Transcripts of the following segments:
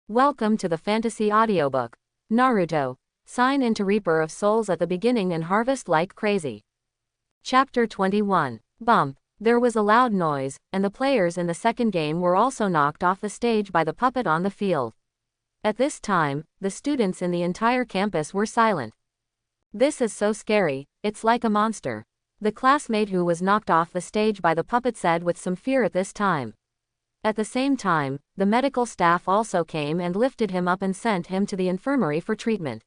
Welcome to the fantasy audiobook. Naruto. Sign into Reaper of Souls at the beginning and harvest like crazy. Chapter 21. Bump. There was a loud noise, and the players in the second game were also knocked off the stage by the puppet on the field. At this time, the students in the entire campus were silent. This is so scary, it's like a monster. The classmate who was knocked off the stage by the puppet said with some fear at this time. At the same time, the medical staff also came and lifted him up and sent him to the infirmary for treatment.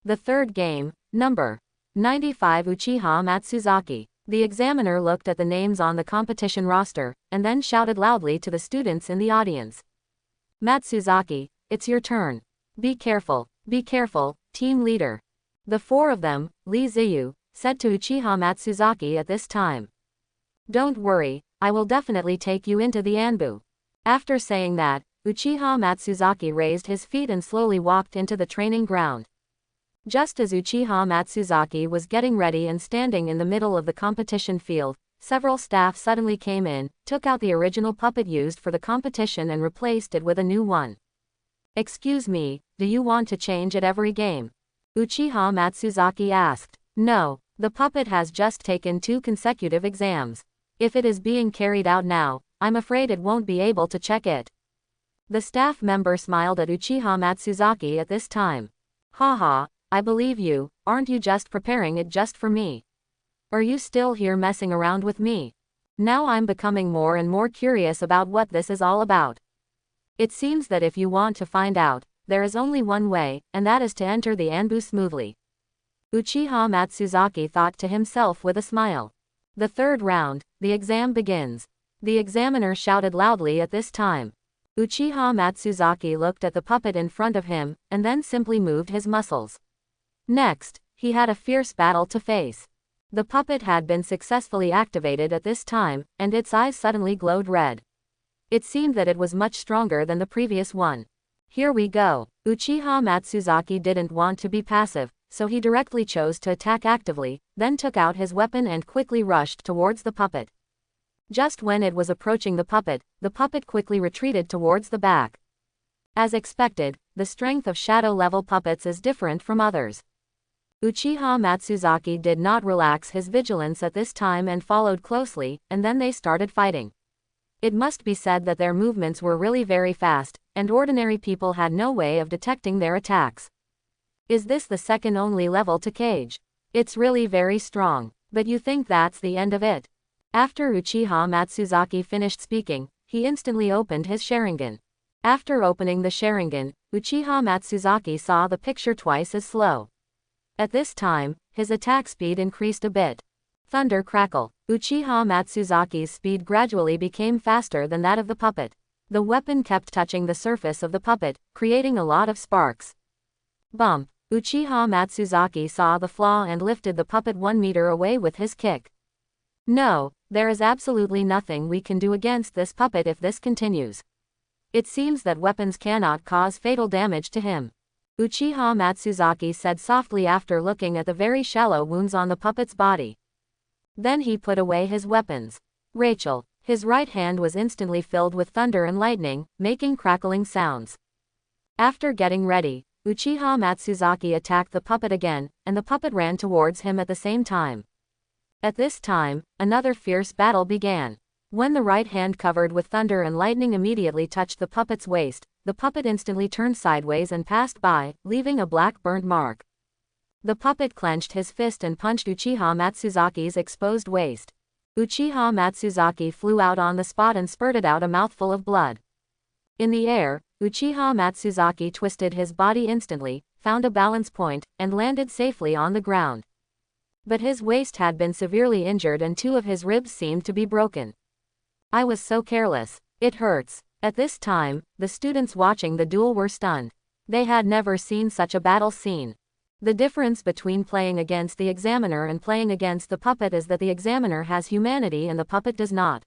The third game, number 95 Uchiha Matsuzaki. The examiner looked at the names on the competition roster, and then shouted loudly to the students in the audience. Matsuzaki, it's your turn. Be careful, team leader. The four of them, Lee Ziyu, said to Uchiha Matsuzaki at this time. Don't worry, I will definitely take you into the Anbu. After saying that, Uchiha Matsuzaki raised his feet and slowly walked into the training ground. Just as Uchiha Matsuzaki was getting ready and standing in the middle of the competition field, several staff suddenly came in, took out the original puppet used for the competition and replaced it with a new one. Excuse me, do you want to change at every game? Uchiha Matsuzaki asked. No, the puppet has just taken 2 consecutive exams. If it is being carried out now, I'm afraid it won't be able to check it. The staff member smiled at Uchiha Matsuzaki at this time. Haha, I believe you, aren't you just preparing it just for me? Are you still here messing around with me? Now I'm becoming more and more curious about what this is all about. It seems that if you want to find out, there is only one way, and that is to enter the Anbu smoothly. Uchiha Matsuzaki thought to himself with a smile. The third round, the exam begins. The examiner shouted loudly at this time. Uchiha Matsuzaki looked at the puppet in front of him, and then simply moved his muscles. Next, he had a fierce battle to face. The puppet had been successfully activated at this time, and its eyes suddenly glowed red. It seemed that it was much stronger than the previous one. Here we go. Uchiha Matsuzaki didn't want to be passive, so he directly chose to attack actively, then took out his weapon and quickly rushed towards the puppet. Just when it was approaching the puppet quickly retreated towards the back. As expected, the strength of shadow-level puppets is different from others. Uchiha Matsuzaki did not relax his vigilance at this time and followed closely, and then they started fighting. It must be said that their movements were really very fast, and ordinary people had no way of detecting their attacks. Is this the second only level to Cage? It's really very strong, but you think that's the end of it? After Uchiha Matsuzaki finished speaking, he instantly opened his Sharingan. After opening the Sharingan, Uchiha Matsuzaki saw the picture twice as slow. At this time, his attack speed increased a bit. Thunder crackle. Uchiha Matsuzaki's speed gradually became faster than that of the puppet. The weapon kept touching the surface of the puppet, creating a lot of sparks. Bump. Uchiha Matsuzaki saw the flaw and lifted the puppet 1 meter away with his kick. No, there is absolutely nothing we can do against this puppet if this continues. It seems that weapons cannot cause fatal damage to him. Uchiha Matsuzaki said softly after looking at the very shallow wounds on the puppet's body. Then he put away his weapons. Rachel. His right hand was instantly filled with thunder and lightning, making crackling sounds. After getting ready, Uchiha Matsuzaki attacked the puppet again, and the puppet ran towards him at the same time. At this time, another fierce battle began. When the right hand covered with thunder and lightning immediately touched the puppet's waist, the puppet instantly turned sideways and passed by, leaving a black burnt mark. The puppet clenched his fist and punched Uchiha Matsuzaki's exposed waist. Uchiha Matsuzaki flew out on the spot and spurted out a mouthful of blood. In the air, Uchiha Matsuzaki twisted his body instantly, found a balance point, and landed safely on the ground. But his waist had been severely injured and 2 of his ribs seemed to be broken. I was so careless. It hurts. At this time, the students watching the duel were stunned. They had never seen such a battle scene. The difference between playing against the examiner and playing against the puppet is that the examiner has humanity and the puppet does not.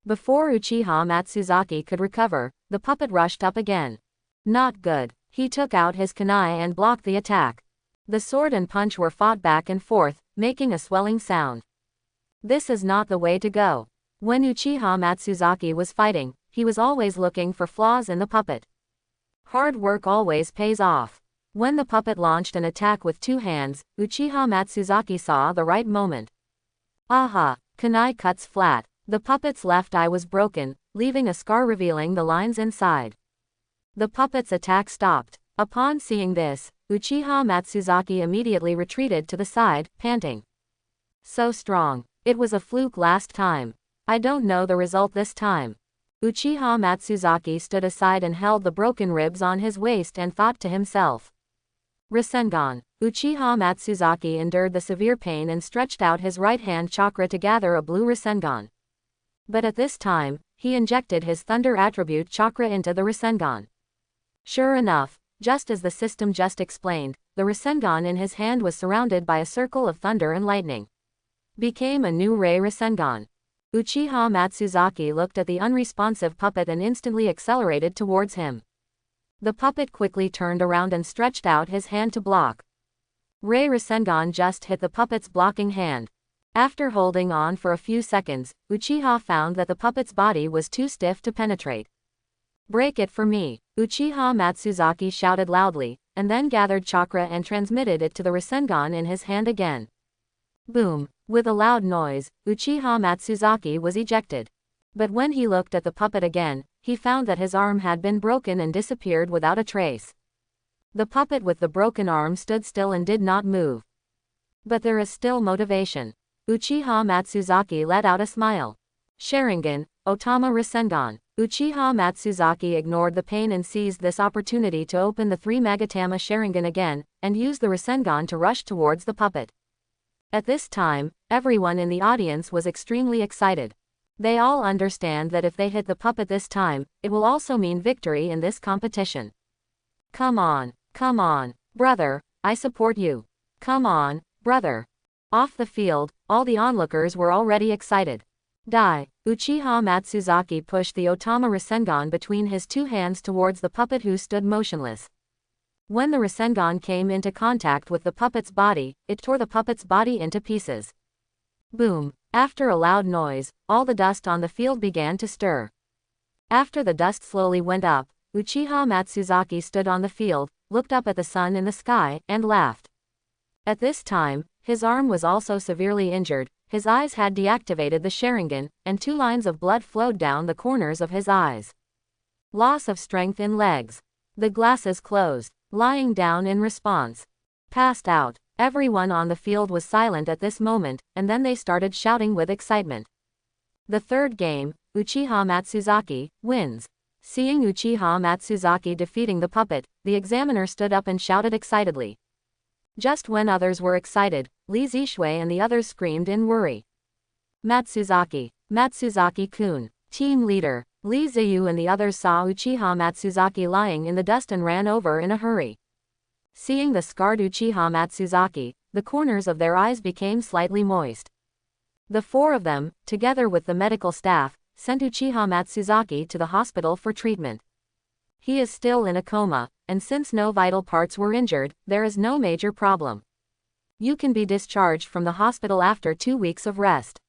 Before Uchiha Matsuzaki could recover, the puppet rushed up again. Not good. He took out his kunai and blocked the attack. The sword and punch were fought back and forth, making a swelling sound. This is not the way to go. When Uchiha Matsuzaki was fighting, he was always looking for flaws in the puppet. Hard work always pays off. When the puppet launched an attack with 2 hands, Uchiha Matsuzaki saw the right moment. Aha! Kunai cuts flat. The puppet's left eye was broken, leaving a scar revealing the lines inside. The puppet's attack stopped. Upon seeing this, Uchiha Matsuzaki immediately retreated to the side, panting. So strong. It was a fluke last time. I don't know the result this time. Uchiha Matsuzaki stood aside and held the broken ribs on his waist and thought to himself. Rasengan. Uchiha Matsuzaki endured the severe pain and stretched out his right hand chakra to gather a blue Rasengan. But at this time, he injected his thunder attribute chakra into the Rasengan. Sure enough, just as the system just explained, the Rasengan in his hand was surrounded by a circle of thunder and lightning. Became a new Ray Rasengan. Uchiha Matsuzaki looked at the unresponsive puppet and instantly accelerated towards him. The puppet quickly turned around and stretched out his hand to block. Ray Rasengan just hit the puppet's blocking hand. After holding on for a few seconds, Uchiha found that the puppet's body was too stiff to penetrate. Break it for me, Uchiha Matsuzaki shouted loudly, and then gathered chakra and transmitted it to the Rasengan in his hand again. Boom! With a loud noise, Uchiha Matsuzaki was ejected. But when he looked at the puppet again, he found that his arm had been broken and disappeared without a trace. The puppet with the broken arm stood still and did not move. But there is still motivation. Uchiha Matsuzaki let out a smile. Sharingan, Otama Rasengan. Uchiha Matsuzaki ignored the pain and seized this opportunity to open the 3 Magatama Sharingan again, and used the Rasengan to rush towards the puppet. At this time, everyone in the audience was extremely excited. They all understand that if they hit the puppet this time, it will also mean victory in this competition. Come on, brother, I support you. Come on, brother. Off the field, all the onlookers were already excited. Die. Uchiha Matsuzaki pushed the Otama Rasengan between his 2 hands towards the puppet who stood motionless. When the Rasengan came into contact with the puppet's body, it tore the puppet's body into pieces. Boom! After a loud noise, all the dust on the field began to stir. After the dust slowly went up, Uchiha Matsuzaki stood on the field, looked up at the sun in the sky, and laughed. At this time, his arm was also severely injured, his eyes had deactivated the Sharingan, and 2 lines of blood flowed down the corners of his eyes. Loss of strength in legs. The glasses closed. Lying down in response. Passed out. Everyone on the field was silent at this moment, and then they started shouting with excitement. The third game, Uchiha Matsuzaki, wins. Seeing Uchiha Matsuzaki defeating the puppet, the examiner stood up and shouted excitedly. Just when others were excited, Li Zishui and the others screamed in worry. Matsuzaki-kun, team leader. Li Ziyu and the others saw Uchiha Matsuzaki lying in the dust and ran over in a hurry. Seeing the scarred Uchiha Matsuzaki, the corners of their eyes became slightly moist. The 4 of them, together with the medical staff, sent Uchiha Matsuzaki to the hospital for treatment. He is still in a coma, and since no vital parts were injured, there is no major problem. You can be discharged from the hospital after 2 weeks of rest.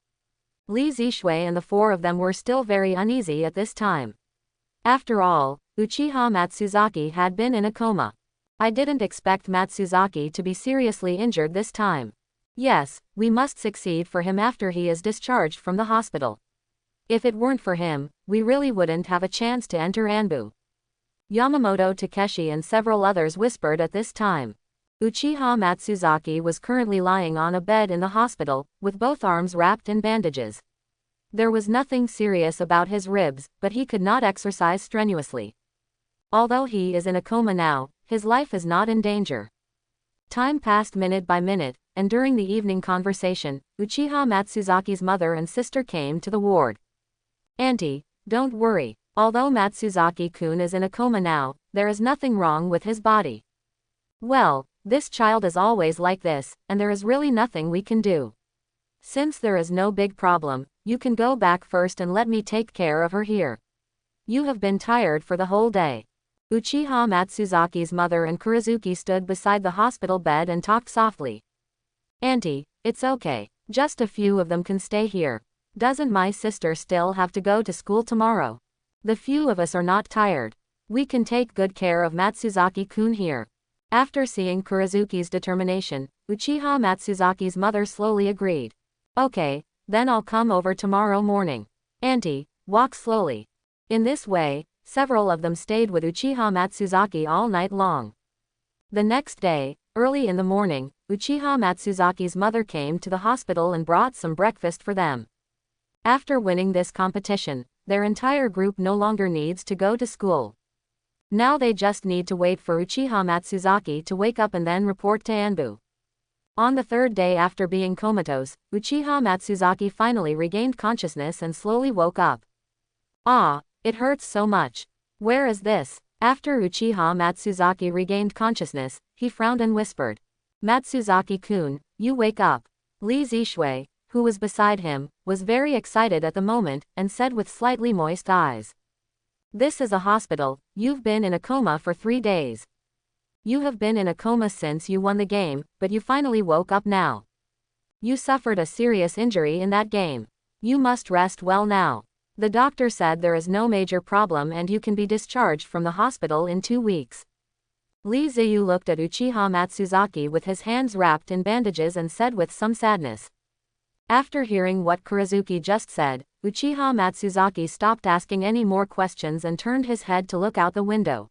Li Zishui and the 4 of them were still very uneasy at this time. After all, Uchiha Matsuzaki had been in a coma. I didn't expect Matsuzaki to be seriously injured this time. Yes, we must succeed for him after he is discharged from the hospital. If it weren't for him, we really wouldn't have a chance to enter Anbu. Yamamoto Takeshi and several others whispered at this time. Uchiha Matsuzaki was currently lying on a bed in the hospital, with both arms wrapped in bandages. There was nothing serious about his ribs, but he could not exercise strenuously. Although he is in a coma now, his life is not in danger. Time passed minute by minute, and during the evening conversation, Uchiha Matsuzaki's mother and sister came to the ward. Auntie, don't worry. Although Matsuzaki-kun is in a coma now, there is nothing wrong with his body. Well, this child is always like this, and there is really nothing we can do. Since there is no big problem, you can go back first and let me take care of her here. You have been tired for the whole day. Uchiha Matsuzaki's mother and Kurizuki stood beside the hospital bed and talked softly. Auntie, it's okay. Just a few of them can stay here. Doesn't my sister still have to go to school tomorrow? The few of us are not tired. We can take good care of Matsuzaki-kun here. After seeing Kurizuki's determination, Uchiha Matsuzaki's mother slowly agreed. Okay, then I'll come over tomorrow morning. Auntie, walk slowly. In this way, several of them stayed with Uchiha Matsuzaki all night long. The next day, early in the morning, Uchiha Matsuzaki's mother came to the hospital and brought some breakfast for them. After winning this competition, their entire group no longer needs to go to school. Now they just need to wait for Uchiha Matsuzaki to wake up and then report to Anbu. On the third day after being comatose, Uchiha Matsuzaki finally regained consciousness and slowly woke up. Ah, it hurts so much. Where is this? After Uchiha Matsuzaki regained consciousness, he frowned and whispered. Matsuzaki-kun, you wake up. Li Zishui, who was beside him, was very excited at the moment, and said with slightly moist eyes. This is a hospital, you've been in a coma for 3 days. You have been in a coma since you won the game, but you finally woke up now. You suffered a serious injury in that game. You must rest well now. The doctor said there is no major problem and you can be discharged from the hospital in 2 weeks. Li Ziyu looked at Uchiha Matsuzaki with his hands wrapped in bandages and said with some sadness. After hearing what Kurizuki just said, Uchiha Matsuzaki stopped asking any more questions and turned his head to look out the window.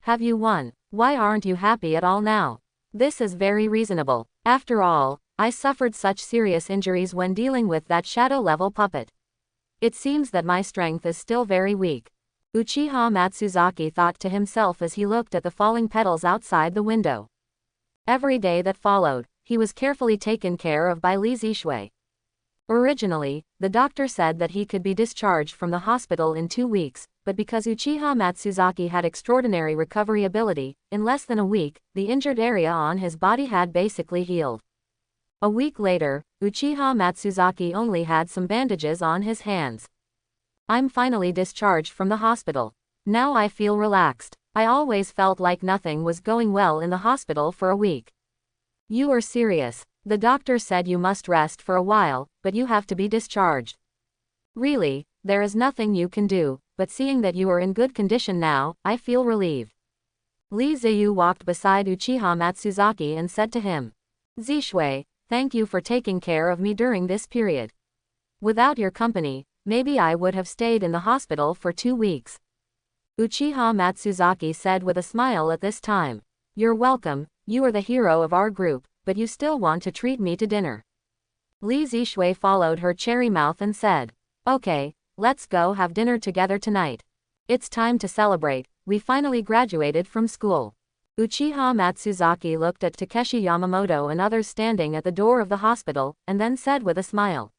Have you won? Why aren't you happy at all now? This is very reasonable. After all, I suffered such serious injuries when dealing with that shadow-level puppet. It seems that my strength is still very weak. Uchiha Matsuzaki thought to himself as he looked at the falling petals outside the window. Every day that followed, he was carefully taken care of by Li Zishui. Originally, the doctor said that he could be discharged from the hospital in 2 weeks, but because Uchiha Matsuzaki had extraordinary recovery ability, in less than a week, the injured area on his body had basically healed. A week later, Uchiha Matsuzaki only had some bandages on his hands. I'm finally discharged from the hospital. Now I feel relaxed. I always felt like nothing was going well in the hospital for a week. You are serious. The doctor said you must rest for a while, but you have to be discharged. Really, there is nothing you can do, but seeing that you are in good condition now, I feel relieved. Li Ziyu walked beside Uchiha Matsuzaki and said to him. Zishui, thank you for taking care of me during this period. Without your company, maybe I would have stayed in the hospital for 2 weeks. Uchiha Matsuzaki said with a smile at this time. You're welcome, you are the hero of our group, but you still want to treat me to dinner. Li Zishui followed her cherry mouth and said. Okay, let's go have dinner together tonight. It's time to celebrate, we finally graduated from school. Uchiha Matsuzaki looked at Takeshi Yamamoto and others standing at the door of the hospital, and then said with a smile.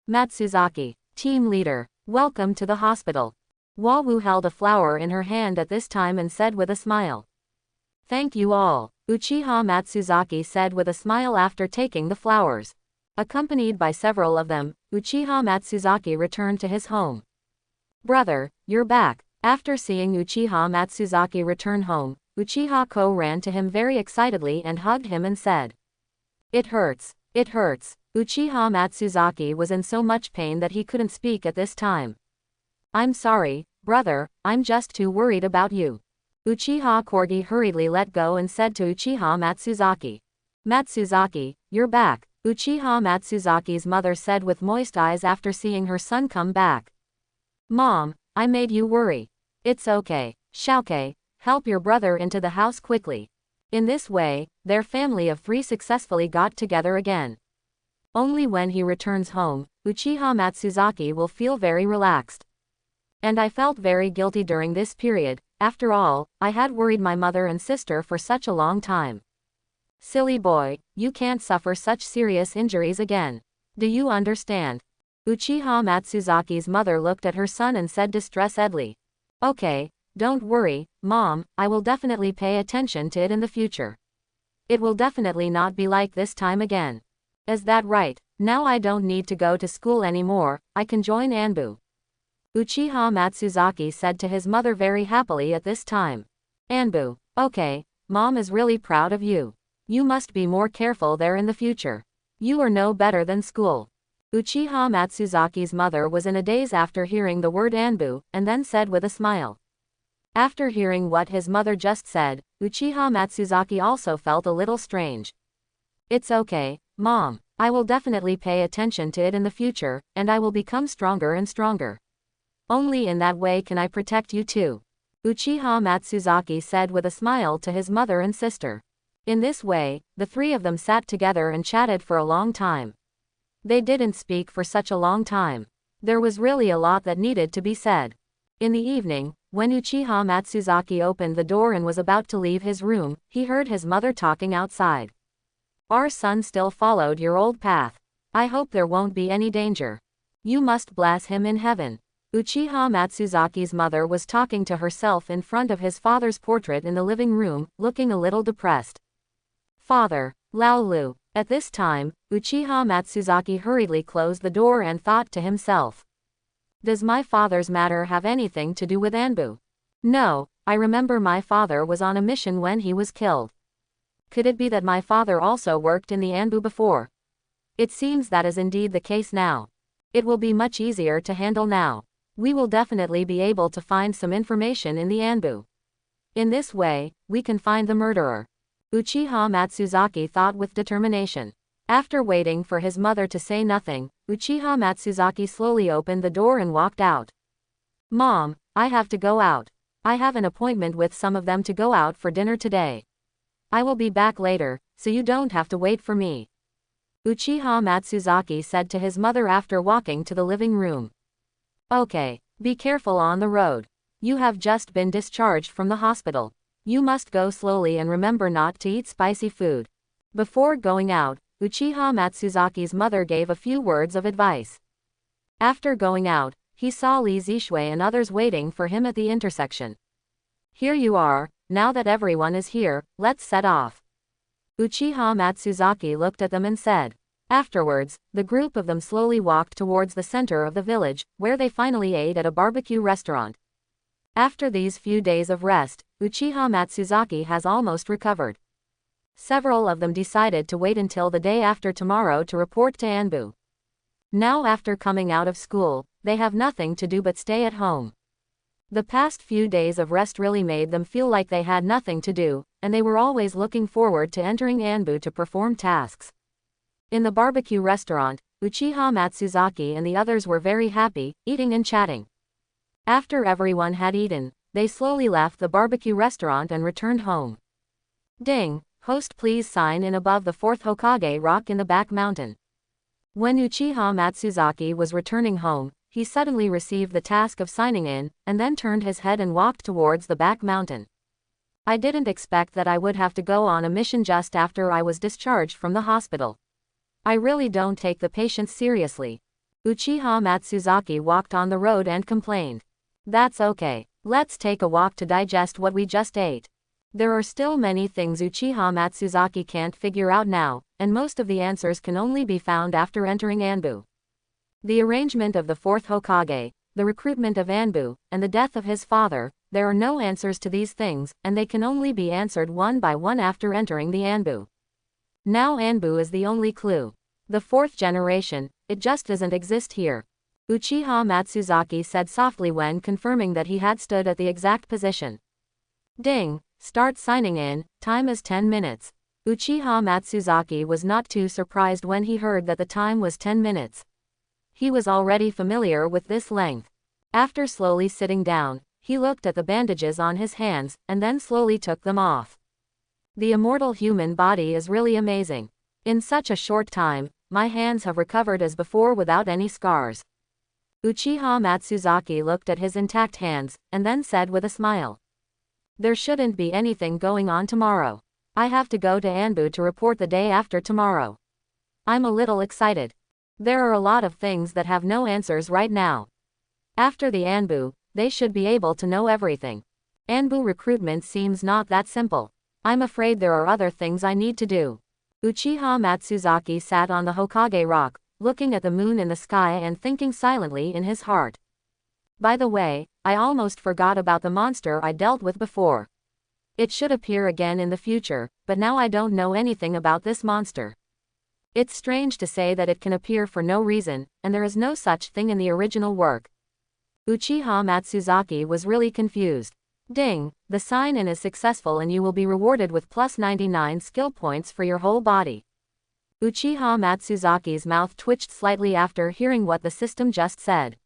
Matsuzaki, team leader, welcome to the hospital. Wawu held a flower in her hand at this time and said with a smile. Thank you all, Uchiha Matsuzaki said with a smile after taking the flowers. Accompanied by several of them, Uchiha Matsuzaki returned to his home. Brother, you're back. After seeing Uchiha Matsuzaki return home, Uchiha Ko ran to him very excitedly and hugged him and said. It hurts. It hurts. Uchiha Matsuzaki was in so much pain that he couldn't speak at this time. I'm sorry, brother, I'm just too worried about you. Uchiha Korgi hurriedly let go and said to Uchiha Matsuzaki. Matsuzaki, you're back, Uchiha Matsuzaki's mother said with moist eyes after seeing her son come back. Mom, I made you worry. It's okay, Shouke, help your brother into the house quickly. In this way, their family of 3 successfully got together again. Only when he returns home, Uchiha Matsuzaki will feel very relaxed. And I felt very guilty during this period. After all, I had worried my mother and sister for such a long time. Silly boy, you can't suffer such serious injuries again. Do you understand? Uchiha Matsuzaki's mother looked at her son and said distressed-edly. Okay, don't worry, Mom, I will definitely pay attention to it in the future. It will definitely not be like this time again. Is that right? Now I don't need to go to school anymore, I can join Anbu. Uchiha Matsuzaki said to his mother very happily at this time. Anbu, okay, Mom is really proud of you. You must be more careful there in the future. You are no better than school. Uchiha Matsuzaki's mother was in a daze after hearing the word Anbu, and then said with a smile. After hearing what his mother just said, Uchiha Matsuzaki also felt a little strange. It's okay, Mom. I will definitely pay attention to it in the future, and I will become stronger and stronger. Only in that way can I protect you too. Uchiha Matsuzaki said with a smile to his mother and sister. In this way, the three of them sat together and chatted for a long time. They didn't speak for such a long time. There was really a lot that needed to be said. In the evening, when Uchiha Matsuzaki opened the door and was about to leave his room, he heard his mother talking outside. Our son still followed your old path. I hope there won't be any danger. You must bless him in heaven. Uchiha Matsuzaki's mother was talking to herself in front of his father's portrait in the living room, looking a little depressed. Father, Laolu. At this time, Uchiha Matsuzaki hurriedly closed the door and thought to himself. Does my father's matter have anything to do with Anbu? No, I remember my father was on a mission when he was killed. Could it be that my father also worked in the Anbu before? It seems that is indeed the case now. It will be much easier to handle now. We will definitely be able to find some information in the Anbu. In this way, we can find the murderer. Uchiha Matsuzaki thought with determination. After waiting for his mother to say nothing, Uchiha Matsuzaki slowly opened the door and walked out. Mom, I have to go out. I have an appointment with some of them to go out for dinner today. I will be back later, so you don't have to wait for me. Uchiha Matsuzaki said to his mother after walking to the living room. Okay, be careful on the road. You have just been discharged from the hospital. You must go slowly and remember not to eat spicy food. Before going out, Uchiha Matsuzaki's mother gave a few words of advice. After going out, he saw Li Zishui and others waiting for him at the intersection. Here you are, now that everyone is here, let's set off. Uchiha Matsuzaki looked at them and said. Afterwards, the group of them slowly walked towards the center of the village, where they finally ate at a barbecue restaurant. After these few days of rest, Uchiha Matsuzaki has almost recovered. Several of them decided to wait until the day after tomorrow to report to Anbu. Now after coming out of school, they have nothing to do but stay at home. The past few days of rest really made them feel like they had nothing to do, and they were always looking forward to entering Anbu to perform tasks. In the barbecue restaurant, Uchiha Matsuzaki and the others were very happy, eating and chatting. After everyone had eaten, they slowly left the barbecue restaurant and returned home. Ding! Host, please sign in above the 4th Hokage rock in the back mountain. When Uchiha Matsuzaki was returning home, he suddenly received the task of signing in, and then turned his head and walked towards the back mountain. I didn't expect that I would have to go on a mission just after I was discharged from the hospital. I really don't take the patients seriously. Uchiha Matsuzaki walked on the road and complained. That's okay. Let's take a walk to digest what we just ate. There are still many things Uchiha Matsuzaki can't figure out now, and most of the answers can only be found after entering Anbu. The arrangement of the 4th Hokage, the recruitment of Anbu, and the death of his father, there are no answers to these things, and they can only be answered one by one after entering the Anbu. Now Anbu is the only clue. The 4th generation, it just doesn't exist here. Uchiha Matsuzaki said softly when confirming that he had stood at the exact position. Ding! Start signing in, time is 10 minutes. Uchiha Matsuzaki was not too surprised when he heard that the time was 10 minutes. He was already familiar with this length. After slowly sitting down, he looked at the bandages on his hands, and then slowly took them off. The immortal human body is really amazing. In such a short time, my hands have recovered as before without any scars. Uchiha Matsuzaki looked at his intact hands, and then said with a smile. There shouldn't be anything going on tomorrow. I have to go to Anbu to report the day after tomorrow. I'm a little excited. There are a lot of things that have no answers right now. After the Anbu, they should be able to know everything. Anbu recruitment seems not that simple. I'm afraid there are other things I need to do. Uchiha Matsuzaki sat on the Hokage rock, looking at the moon in the sky and thinking silently in his heart. By the way, I almost forgot about the monster I dealt with before. It should appear again in the future, but now I don't know anything about this monster. It's strange to say that it can appear for no reason, and there is no such thing in the original work. Uchiha Matsuzaki was really confused. Ding, the sign-in is successful and you will be rewarded with plus 99 skill points for your whole body. Uchiha Matsuzaki's mouth twitched slightly after hearing what the system just said.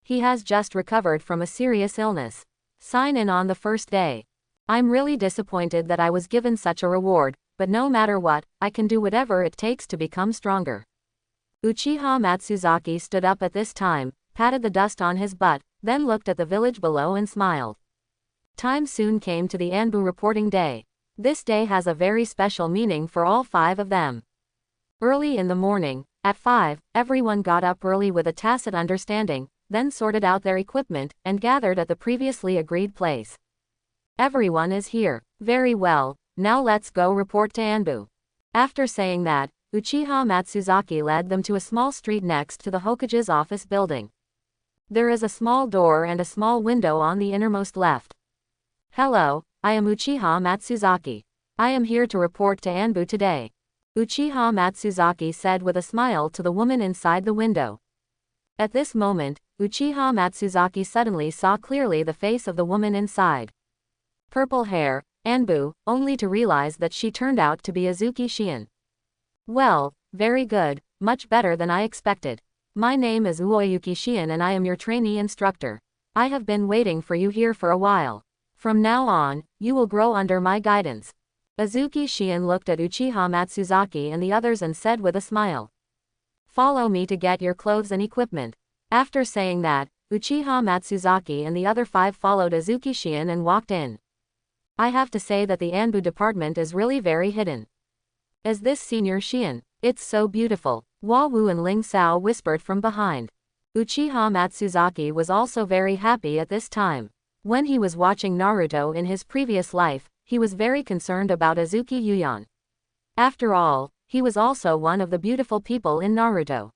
He has just recovered from a serious illness. Sign in on the first day. I'm really disappointed that I was given such a reward, but no matter what, I can do whatever it takes to become stronger. Uchiha Matsuzaki stood up at this time, patted the dust on his butt, then looked at the village below and smiled. Time soon came to the Anbu reporting day. This day has a very special meaning for all 5 of them. Early in the morning, at 5, everyone got up early with a tacit understanding, then sorted out their equipment, and gathered at the previously agreed place. Everyone is here. Very well, now let's go report to Anbu. After saying that, Uchiha Matsuzaki led them to a small street next to the Hokage's office building. There is a small door and a small window on the innermost left. Hello, I am Uchiha Matsuzaki. I am here to report to Anbu today. Uchiha Matsuzaki said with a smile to the woman inside the window. At this moment, Uchiha Matsuzaki suddenly saw clearly the face of the woman inside. Purple hair, Anbu, only to realize that she turned out to be Azuki Shion. Well, very good, much better than I expected. My name is Uoyuki Shion and I am your trainee instructor. I have been waiting for you here for a while. From now on, you will grow under my guidance. Azuki Shion looked at Uchiha Matsuzaki and the others and said with a smile. Follow me to get your clothes and equipment. After saying that, Uchiha Matsuzaki and the other 5 followed Azuki Shion and walked in. I have to say that the Anbu department is really very hidden. As this senior Shion, it's so beautiful, Hua Wu and Ling Sao whispered from behind. Uchiha Matsuzaki was also very happy at this time. When he was watching Naruto in his previous life, he was very concerned about Azuki Yuyan. After all, he was also one of the beautiful people in Naruto.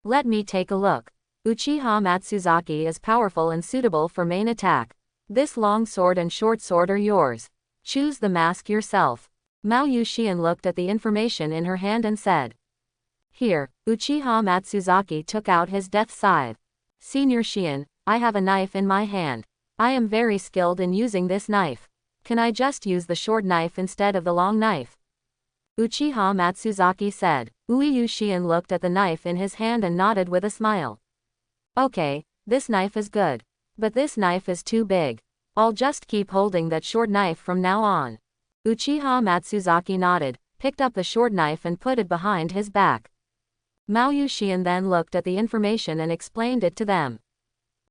Let me take a look. Uchiha Matsuzaki is powerful and suitable for main attack. This long sword and short sword are yours. Choose the mask yourself. Mao Yu Shion looked at the information in her hand and said. Here, Uchiha Matsuzaki took out his death scythe. Senior Shion, I have a knife in my hand. I am very skilled in using this knife. Can I just use the short knife instead of the long knife? Uchiha Matsuzaki said. Uiyu Shion looked at the knife in his hand and nodded with a smile. Okay, this knife is good. But this knife is too big. I'll just keep holding that short knife from now on. Uchiha Matsuzaki nodded, picked up the short knife and put it behind his back. Mao Yu Shion then looked at the information and explained it to them.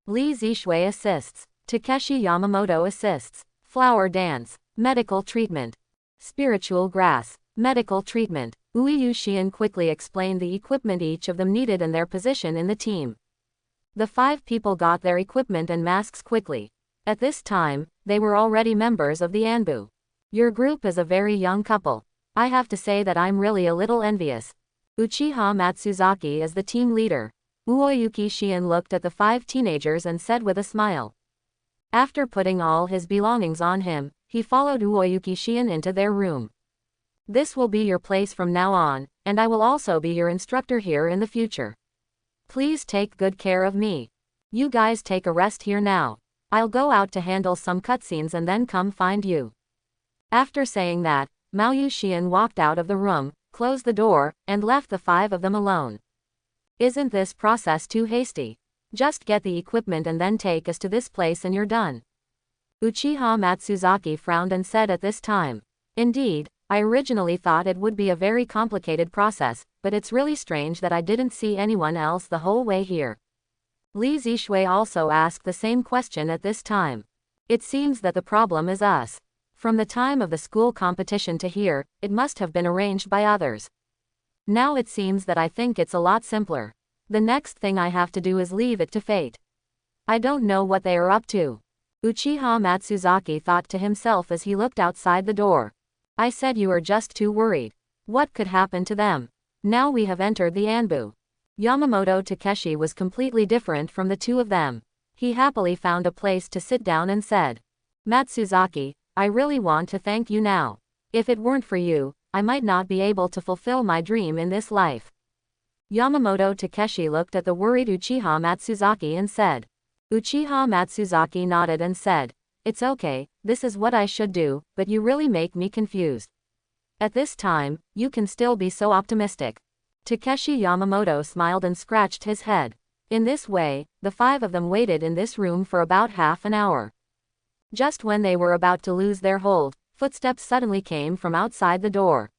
Li Zishui assists. Takeshi Yamamoto assists. Flower dance. Medical treatment. Spiritual grass. Medical treatment. Uiyu Shion quickly explained the equipment each of them needed and their position in the team. The 5 people got their equipment and masks quickly. At this time, they were already members of the Anbu. Your group is a very young couple. I have to say that I'm really a little envious. Uchiha Matsuzaki is the team leader. Uoyuki Shion looked at the 5 teenagers and said with a smile. After putting all his belongings on him, he followed Uoyuki Shion into their room. This will be your place from now on, and I will also be your instructor here in the future. Please take good care of me. You guys take a rest here now. I'll go out to handle some cutscenes and then come find you. After saying that, Mao Yu Shion walked out of the room, closed the door, and left the 5 of them alone. Isn't this process too hasty? Just get the equipment and then take us to this place and you're done. Uchiha Matsuzaki frowned and said at this time. Indeed, I originally thought it would be a very complicated process, but it's really strange that I didn't see anyone else the whole way here. Li Zishui also asked the same question at this time. It seems that the problem is us. From the time of the school competition to here, it must have been arranged by others. Now it seems that I think it's a lot simpler. The next thing I have to do is leave it to fate. I don't know what they are up to. Uchiha Matsuzaki thought to himself as he looked outside the door. I said you are just too worried. What could happen to them? Now we have entered the Anbu. Yamamoto Takeshi was completely different from the 2 of them. He happily found a place to sit down and said, Matsuzaki, I really want to thank you now. If it weren't for you, I might not be able to fulfill my dream in this life. Yamamoto Takeshi looked at the worried Uchiha Matsuzaki and said. Uchiha Matsuzaki nodded and said, It's okay, this is what I should do, but you really make me confused. At this time, you can still be so optimistic. Takeshi Yamamoto smiled and scratched his head. In this way, the five of them waited in this room for about half an hour. Just when they were about to lose their hold, footsteps suddenly came from outside the door.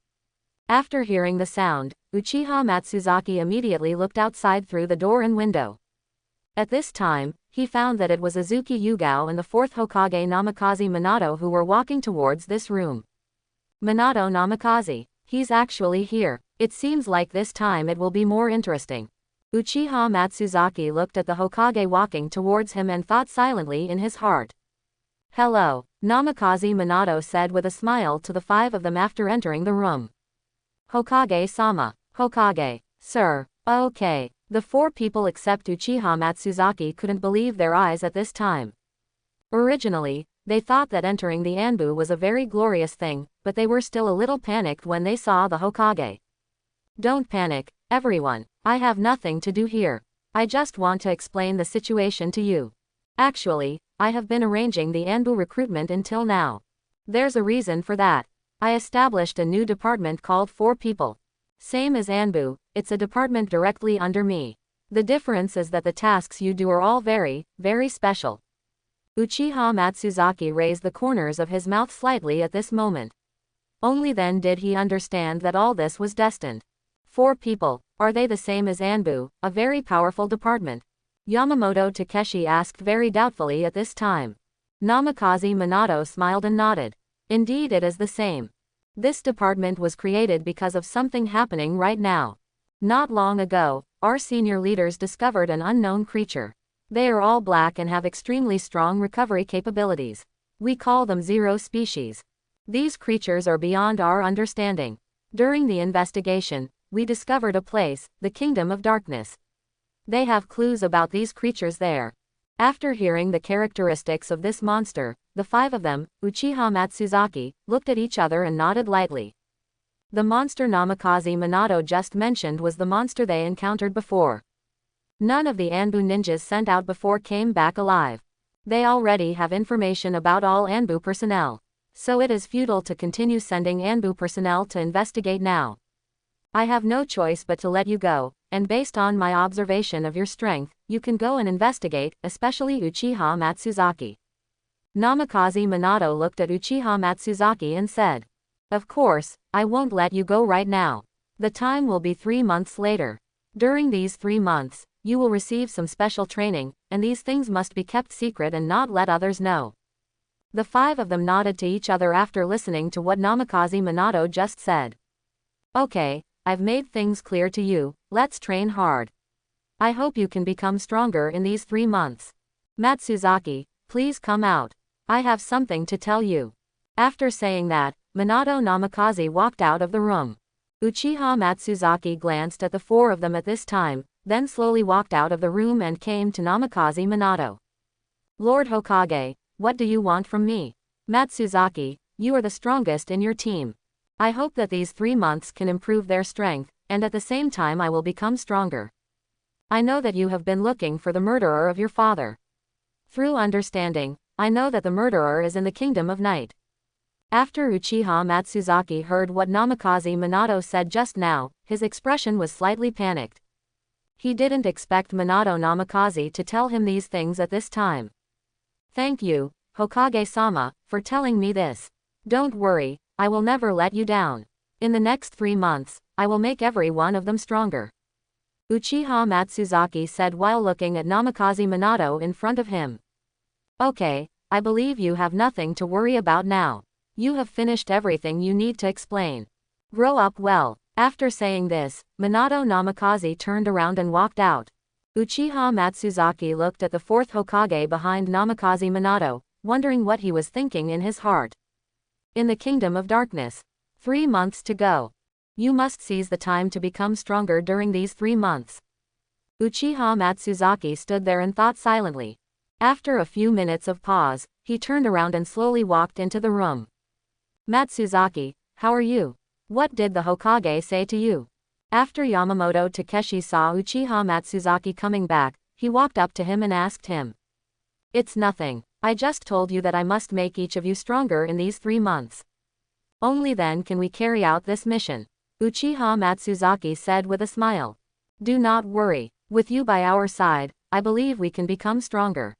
After hearing the sound, Uchiha Matsuzaki immediately looked outside through the door and window. At this time, he found that it was Azuki Yugao and the fourth Hokage Namikaze Minato who were walking towards this room. Minato Namikaze. He's actually here. It seems like this time it will be more interesting. Uchiha Matsuzaki looked at the Hokage walking towards him and thought silently in his heart. Hello, Namikaze Minato said with a smile to the five of them after entering the room. Hokage-sama. Hokage. Sir. Okay. The four people except Uchiha Matsuzaki couldn't believe their eyes at this time. Originally, they thought that entering the Anbu was a very glorious thing, but they were still a little panicked when they saw the Hokage. Don't panic, everyone. I have nothing to do here. I just want to explain the situation to you. Actually, I have been arranging the Anbu recruitment until now. There's a reason for that. I established a new department called 4 People. Same as Anbu, it's a department directly under me. The difference is that the tasks you do are all very, very special. Uchiha Matsuzaki raised the corners of his mouth slightly at this moment. Only then did he understand that all this was destined. 4 People, are they the same as Anbu, a very powerful department? Yamamoto Takeshi asked very doubtfully at this time. Namikaze Minato smiled and nodded. Indeed it is the same. This department was created because of something happening right now. Not long ago, our senior leaders discovered an unknown creature. They are all black and have extremely strong recovery capabilities. We call them Zero Species. These creatures are beyond our understanding. During the investigation, we discovered a place, the Kingdom of Darkness. They have clues about these creatures there. After hearing the characteristics of this monster, the 5 of them, Uchiha Matsuzaki, looked at each other and nodded lightly. The monster Namikaze Minato just mentioned was the monster they encountered before. None of the Anbu ninjas sent out before came back alive. They already have information about all Anbu personnel. So it is futile to continue sending Anbu personnel to investigate now. I have no choice but to let you go, and based on my observation of your strength, you can go and investigate, especially Uchiha Matsuzaki. Namikaze Minato looked at Uchiha Matsuzaki and said, Of course, I won't let you go right now. The time will be 3 months later. During these 3 months, you will receive some special training, and these things must be kept secret and not let others know. The 5 of them nodded to each other after listening to what Namikaze Minato just said. Okay, I've made things clear to you, let's train hard. I hope you can become stronger in these 3 months. Matsuzaki, please come out. I have something to tell you. After saying that, Minato Namikaze walked out of the room. Uchiha Matsuzaki glanced at the 4 of them at this time, then slowly walked out of the room and came to Namikaze Minato. Lord Hokage, what do you want from me? Matsuzaki, you are the strongest in your team. I hope that these 3 months can improve their strength, and at the same time I will become stronger. I know that you have been looking for the murderer of your father. Through understanding, I know that the murderer is in the Kingdom of Night. After Uchiha Matsuzaki heard what Namikaze Minato said just now, his expression was slightly panicked. He didn't expect Minato Namikaze to tell him these things at this time. Thank you, Hokage-sama, for telling me this. Don't worry, I will never let you down. In the next 3 months, I will make every one of them stronger. Uchiha Matsuzaki said while looking at Namikaze Minato in front of him. Okay, I believe you have nothing to worry about now. You have finished everything you need to explain. Grow up well. After saying this, Minato Namikaze turned around and walked out. Uchiha Matsuzaki looked at the 4th Hokage behind Namikaze Minato, wondering what he was thinking in his heart. In the Kingdom of Darkness. 3 months to go. You must seize the time to become stronger during these 3 months. Uchiha Matsuzaki stood there and thought silently. After a few minutes of pause, he turned around and slowly walked into the room. Matsuzaki, how are you? What did the Hokage say to you? After Yamamoto Takeshi saw Uchiha Matsuzaki coming back, he walked up to him and asked him. It's nothing. I just told you that I must make each of you stronger in these 3 months. Only then can we carry out this mission. Uchiha Matsuzaki said with a smile. Do not worry, with you by our side, I believe we can become stronger.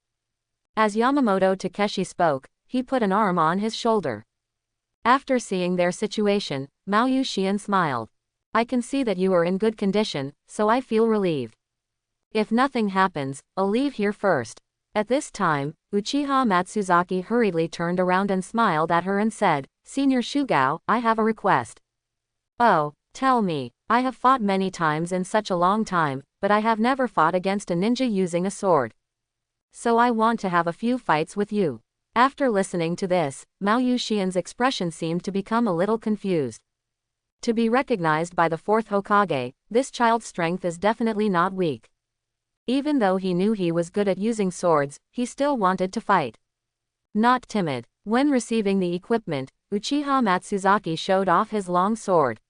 As Yamamoto Takeshi spoke, he put an arm on his shoulder. After seeing their situation, Mao Yuxian smiled. I can see that you are in good condition, so I feel relieved. If nothing happens, I'll leave here first. At this time, Uchiha Matsuzaki hurriedly turned around and smiled at her and said, Senior Shugao, I have a request. Oh, tell me. I have fought many times in such a long time, but I have never fought against a ninja using a sword. So I want to have a few fights with you. After listening to this, Mao Yuxian's expression seemed to become a little confused. To be recognized by the 4th Hokage, this child's strength is definitely not weak. Even though he knew he was good at using swords, he still wanted to fight. Not timid. When receiving the equipment, Uchiha Matsuzaki showed off his long sword.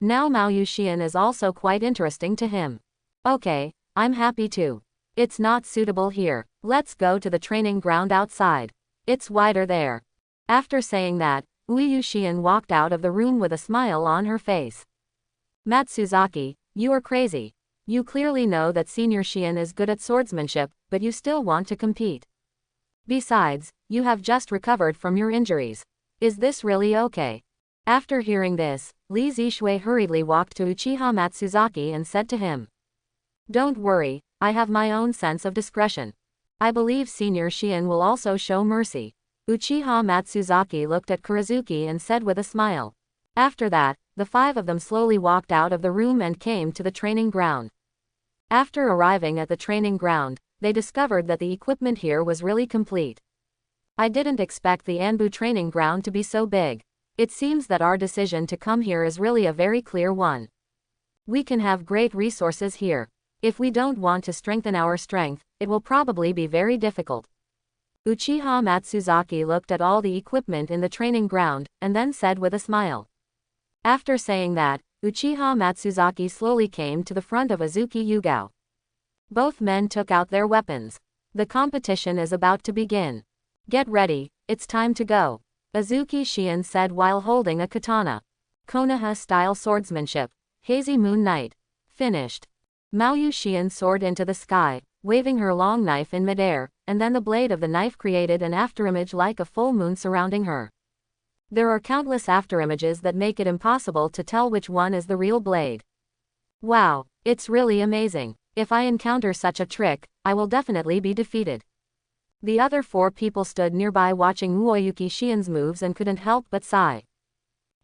Now Mao Yuxian is also quite interesting to him. Okay, I'm happy too. It's not suitable here. Let's go to the training ground outside. It's wider there. After saying that, Yuxian walked out of the room with a smile on her face. Matsuzaki, you are crazy. You clearly know that Senior Xian is good at swordsmanship, but you still want to compete. Besides, you have just recovered from your injuries. Is this really okay? After hearing this, Li Zishui hurriedly walked to Uchiha Matsuzaki and said to him. Don't worry, I have my own sense of discretion. I believe Senior Xian will also show mercy. Uchiha Matsuzaki looked at Kurizuki and said with a smile. After that, the 5 of them slowly walked out of the room and came to the training ground. After arriving at the training ground, they discovered that the equipment here was really complete. I didn't expect the Anbu training ground to be so big. It seems that our decision to come here is really a very clear one. We can have great resources here. If we don't want to strengthen our strength, it will probably be very difficult. Uchiha Matsuzaki looked at all the equipment in the training ground, and then said with a smile. After saying that, Uchiha Matsuzaki slowly came to the front of Azuki Yugao. Both men took out their weapons. The competition is about to begin. Get ready, it's time to go. Azuki Xian said while holding a katana. Konoha-style swordsmanship. Hazy Moon Night. Finished. Mao Yuxian soared into the sky, waving her long knife in midair, and then the blade of the knife created an afterimage like a full moon surrounding her. There are countless afterimages that make it impossible to tell which one is the real blade. Wow, it's really amazing. If I encounter such a trick, I will definitely be defeated. The other 4 people stood nearby watching Uoyuki Xian's moves and couldn't help but sigh.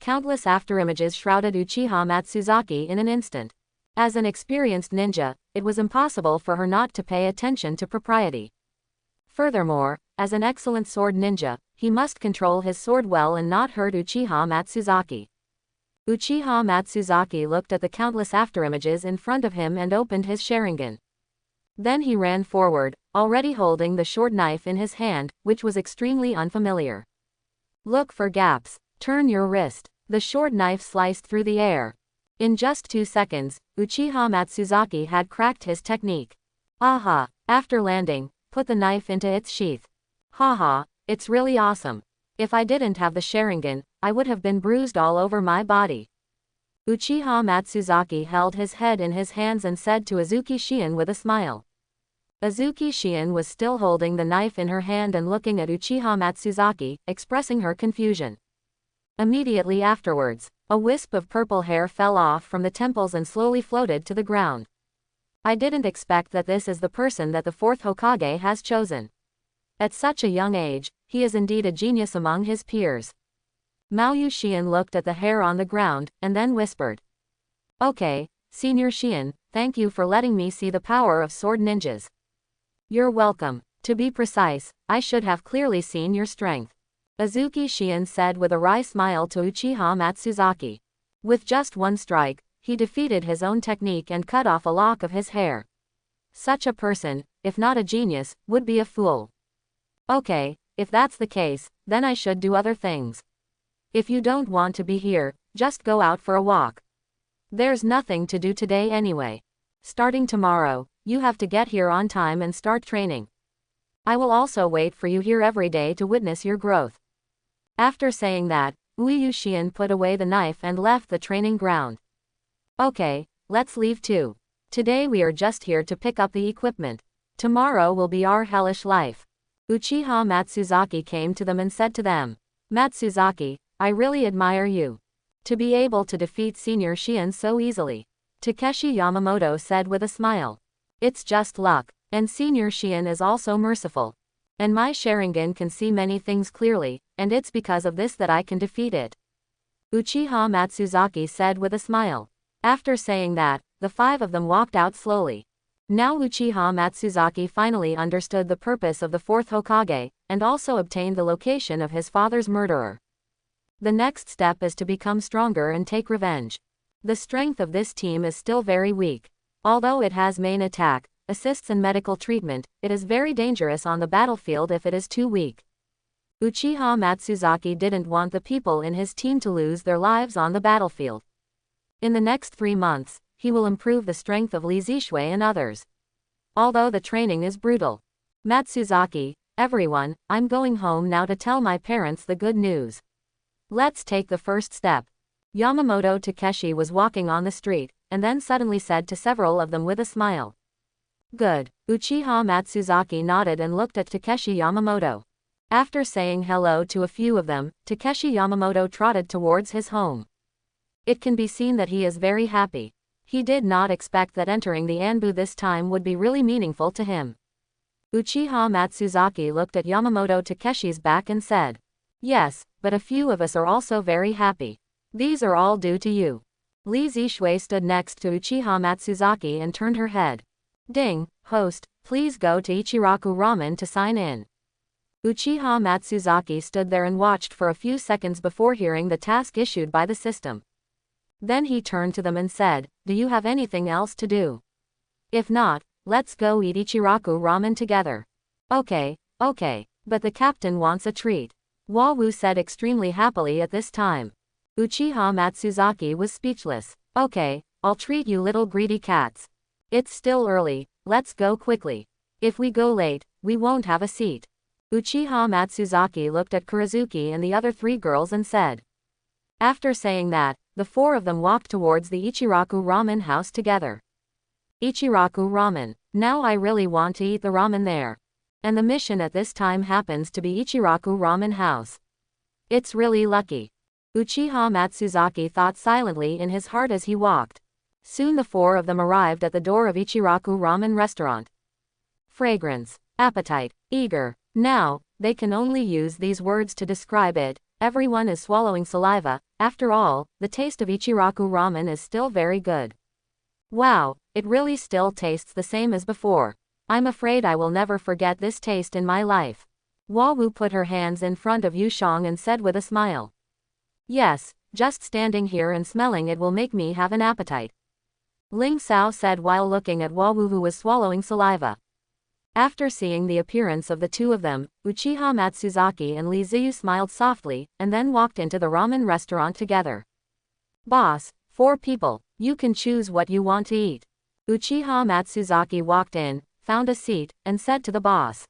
Countless afterimages shrouded Uchiha Matsuzaki in an instant. As an experienced ninja, it was impossible for her not to pay attention to propriety. Furthermore, as an excellent sword ninja, he must control his sword well and not hurt Uchiha Matsuzaki. Uchiha Matsuzaki looked at the countless afterimages in front of him and opened his Sharingan. Then he ran forward, already holding the short knife in his hand, which was extremely unfamiliar. Look for gaps. Turn your wrist. The short knife sliced through the air. In just 2 seconds, Uchiha Matsuzaki had cracked his technique. Aha! After landing, put the knife into its sheath. Haha, it's really awesome. If I didn't have the Sharingan, I would have been bruised all over my body. Uchiha Matsuzaki held his head in his hands and said to Azuki Xian with a smile. Azuki Xian was still holding the knife in her hand and looking at Uchiha Matsuzaki, expressing her confusion. Immediately afterwards, a wisp of purple hair fell off from the temples and slowly floated to the ground. I didn't expect that this is the person that the 4th Hokage has chosen. At such a young age, he is indeed a genius among his peers. Mao Yuxian looked at the hair on the ground, and then whispered. Okay, Senior Xian, thank you for letting me see the power of sword ninjas. You're welcome. To be precise, I should have clearly seen your strength. Azuki Xian said with a wry smile to Uchiha Matsuzaki. With just one strike, he defeated his own technique and cut off a lock of his hair. Such a person, if not a genius, would be a fool. Okay, if that's the case, then I should do other things. If you don't want to be here, just go out for a walk. There's nothing to do today anyway. Starting tomorrow, you have to get here on time and start training. I will also wait for you here every day to witness your growth. After saying that, Uyu Xian put away the knife and left the training ground. Okay, let's leave too. Today we are just here to pick up the equipment. Tomorrow will be our hellish life. Uchiha Matsuzaki came to them and said to them, Matsuzaki, I really admire you. To be able to defeat Senior Xian so easily. Takeshi Yamamoto said with a smile. It's just luck, and Senior Xian is also merciful. And my Sharingan can see many things clearly, and it's because of this that I can defeat it. Uchiha Matsuzaki said with a smile. After saying that, the 5 of them walked out slowly. Now Uchiha Matsuzaki finally understood the purpose of the 4th Hokage, and also obtained the location of his father's murderer. The next step is to become stronger and take revenge. The strength of this team is still very weak. Although it has main attack, assists and medical treatment, it is very dangerous on the battlefield if it is too weak. Uchiha Matsuzaki didn't want the people in his team to lose their lives on the battlefield. In the next 3 months, he will improve the strength of Li Zixue and others. Although the training is brutal. Matsuzaki, everyone, I'm going home now to tell my parents the good news. Let's take the first step. Yamamoto Takeshi was walking on the street, and then suddenly said to several of them with a smile. Good. Uchiha Matsuzaki nodded and looked at Takeshi Yamamoto. After saying hello to a few of them, Takeshi Yamamoto trotted towards his home. It can be seen that he is very happy. He did not expect that entering the Anbu this time would be really meaningful to him. Uchiha Matsuzaki looked at Yamamoto Takeshi's back and said, Yes, but a few of us are also very happy. These are all due to you. Li Zixue stood next to Uchiha Matsuzaki and turned her head. Ding, host, please go to Ichiraku Ramen to sign in. Uchiha Matsuzaki stood there and watched for a few seconds before hearing the task issued by the system. Then he turned to them and said, Do you have anything else to do? If not, let's go eat Ichiraku Ramen together. Okay, but the captain wants a treat. Wawu said extremely happily at this time. Uchiha Matsuzaki was speechless. Okay, I'll treat you little greedy cats. It's still early, let's go quickly. If we go late, we won't have a seat. Uchiha Matsuzaki looked at Kurizuki and the other 3 girls and said. After saying that, the 4 of them walked towards the Ichiraku Ramen house together. Ichiraku Ramen. Now I really want to eat the ramen there. And the mission at this time happens to be Ichiraku Ramen house. It's really lucky. Uchiha Matsuzaki thought silently in his heart as he walked. Soon the 4 of them arrived at the door of Ichiraku Ramen restaurant. Fragrance, appetite, eager. Now, they can only use these words to describe it. Everyone is swallowing saliva. After all, the taste of Ichiraku Ramen is still very good. Wow, it really still tastes the same as before. I'm afraid I will never forget this taste in my life. Wawu put her hands in front of Yushang and said with a smile. Yes, just standing here and smelling it will make me have an appetite. Ling Sao said while looking at Wawu who was swallowing saliva. After seeing the appearance of the 2 of them, Uchiha Matsuzaki and Li Ziyu smiled softly, and then walked into the ramen restaurant together. Boss, 4 people, you can choose what you want to eat. Uchiha Matsuzaki walked in, found a seat, and said to the boss.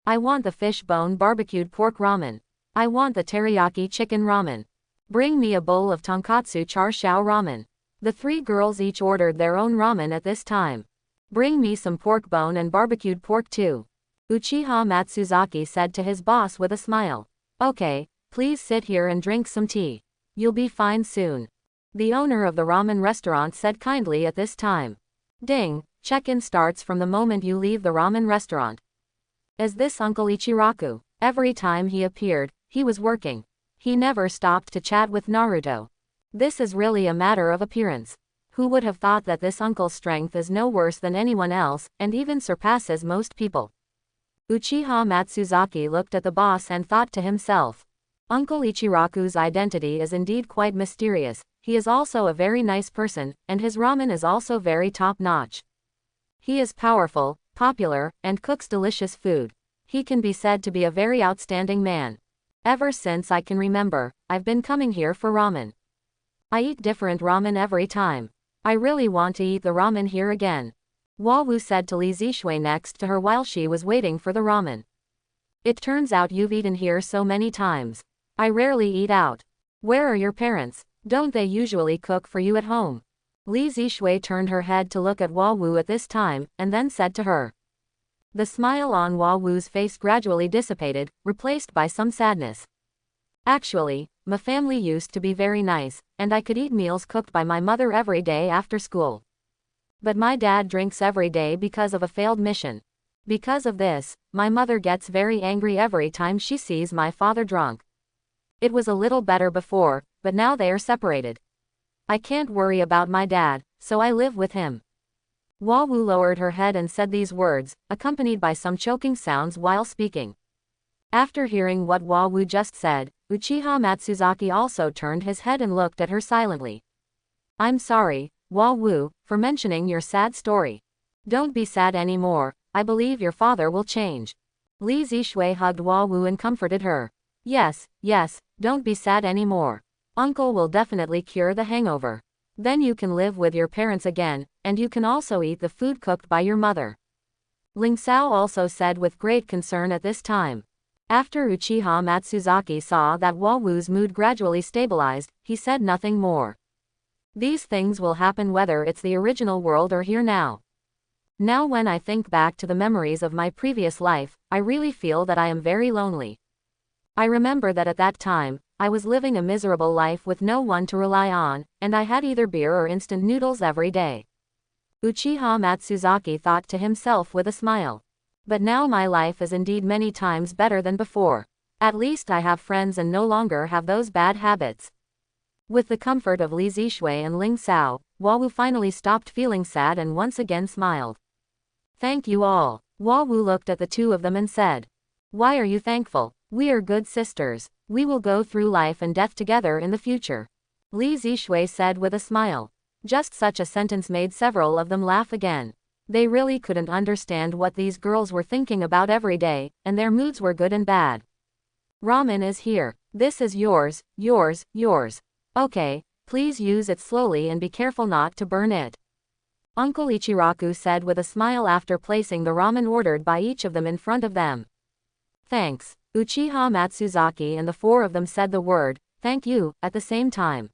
I want the fish bone barbecued pork ramen. I want the teriyaki chicken ramen. Bring me a bowl of tonkatsu char siu ramen. The 3 girls each ordered their own ramen at this time. Bring me some pork bone and barbecued pork too. Uchiha Matsuzaki said to his boss with a smile. Okay, please sit here and drink some tea. You'll be fine soon. The owner of the ramen restaurant said kindly at this time. Ding, check-in starts from the moment you leave the ramen restaurant. As this Uncle Ichiraku, every time he appeared, he was working. He never stopped to chat with Naruto. This is really a matter of appearance. Who would have thought that this uncle's strength is no worse than anyone else, and even surpasses most people? Uchiha Matsuzaki looked at the boss and thought to himself. Uncle Ichiraku's identity is indeed quite mysterious. He is also a very nice person, and his ramen is also very top-notch. He is powerful, popular, and cooks delicious food. He can be said to be a very outstanding man. Ever since I can remember, I've been coming here for ramen. I eat different ramen every time. I really want to eat the ramen here again. Wawu said to Li Zishui next to her while she was waiting for the ramen. It turns out you've eaten here so many times. I rarely eat out. Where are your parents? Don't they usually cook for you at home? Li Zishui turned her head to look at Wawu at this time, and then said to her. The smile on Wawu's face gradually dissipated, replaced by some sadness. Actually, my family used to be very nice, and I could eat meals cooked by my mother every day after school. But my dad drinks every day because of a failed mission. Because of this, my mother gets very angry every time she sees my father drunk. It was a little better before, but now they are separated. I can't worry about my dad, so I live with him. Wawu lowered her head and said these words, accompanied by some choking sounds while speaking. After hearing what Wawu just said, Uchiha Matsuzaki also turned his head and looked at her silently. I'm sorry, Wawu, for mentioning your sad story. Don't be sad anymore, I believe your father will change. Li Zishui hugged Wawu and comforted her. Yes, don't be sad anymore. Uncle will definitely cure the hangover. Then you can live with your parents again, and you can also eat the food cooked by your mother. Ling Sao also said with great concern at this time. After Uchiha Matsuzaki saw that Wawu's mood gradually stabilized, he said nothing more. These things will happen whether it's the original world or here now. Now when I think back to the memories of my previous life, I really feel that I am very lonely. I remember that at that time, I was living a miserable life with no one to rely on, and I had either beer or instant noodles every day. Uchiha Matsuzaki thought to himself with a smile. But now my life is indeed many times better than before. At least I have friends and no longer have those bad habits. With the comfort of Li Zishui and Ling Sao, Wawu finally stopped feeling sad and once again smiled. Thank you all. Wawu looked at the two of them and said. Why are you thankful? We are good sisters. We will go through life and death together in the future. Li Zishui said with a smile. Just such a sentence made several of them laugh again. They really couldn't understand what these girls were thinking about every day, and their moods were good and bad. Ramen is here. This is yours, yours. Okay, please use it slowly and be careful not to burn it. Uncle Ichiraku said with a smile after placing the ramen ordered by each of them in front of them. Thanks. Uchiha Matsuzaki and the four of them said the word, thank you, at the same time.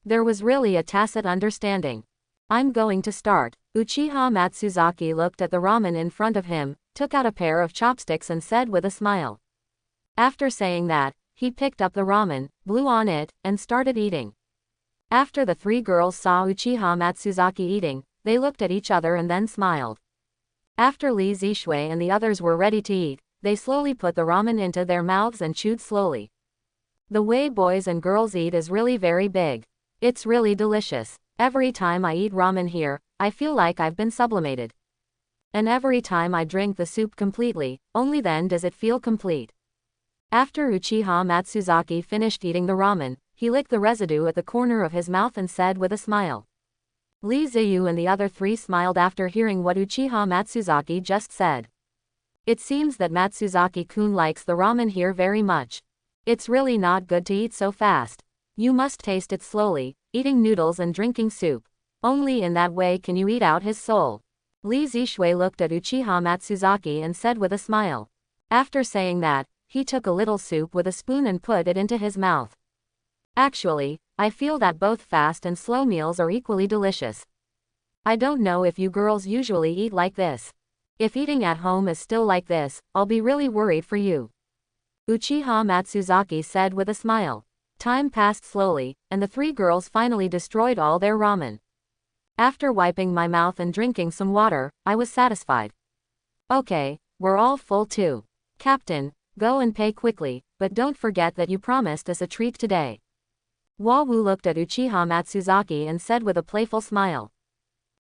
There was really a tacit understanding. I'm going to start. Uchiha Matsuzaki looked at the ramen in front of him, took out a pair of chopsticks and said with a smile. After saying that, he picked up the ramen, blew on it, and started eating. After the three girls saw Uchiha Matsuzaki eating, they looked at each other and then smiled. After Li Zishui and the others were ready to eat, they slowly put the ramen into their mouths and chewed slowly. The way boys and girls eat is really very big. It's really delicious. Every time I eat ramen here, I feel like I've been sublimated. And every time I drink the soup completely, only then does it feel complete. After Uchiha Matsuzaki finished eating the ramen, he licked the residue at the corner of his mouth and said with a smile. Li Ziyu and the other three smiled after hearing what Uchiha Matsuzaki just said. It seems that Matsuzaki-kun likes the ramen here very much. It's really not good to eat so fast. You must taste it slowly, eating noodles and drinking soup. Only in that way can you eat out his soul. Li Zishui looked at Uchiha Matsuzaki and said with a smile. After saying that, he took a little soup with a spoon and put it into his mouth. Actually, I feel that both fast and slow meals are equally delicious. I don't know if you girls usually eat like this. If eating at home is still like this, I'll be really worried for you. Uchiha Matsuzaki said with a smile. Time passed slowly, and the three girls finally destroyed all their ramen. After wiping my mouth and drinking some water, I was satisfied. Okay, we're all full too. Captain, go and pay quickly, but don't forget that you promised us a treat today. Wawu looked at Uchiha Matsuzaki and said with a playful smile.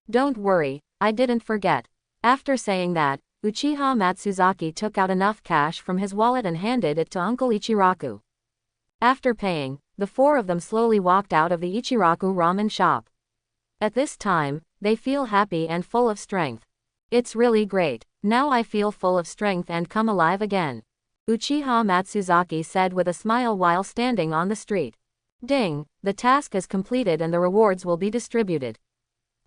Don't worry, I didn't forget. After saying that, Uchiha Matsuzaki took out enough cash from his wallet and handed it to Uncle Ichiraku. After paying, the four of them slowly walked out of the Ichiraku ramen shop. At this time, they feel happy and full of strength. It's really great. Now I feel full of strength and come alive again. Uchiha Matsuzaki said with a smile while standing on the street. Ding, the task is completed and the rewards will be distributed.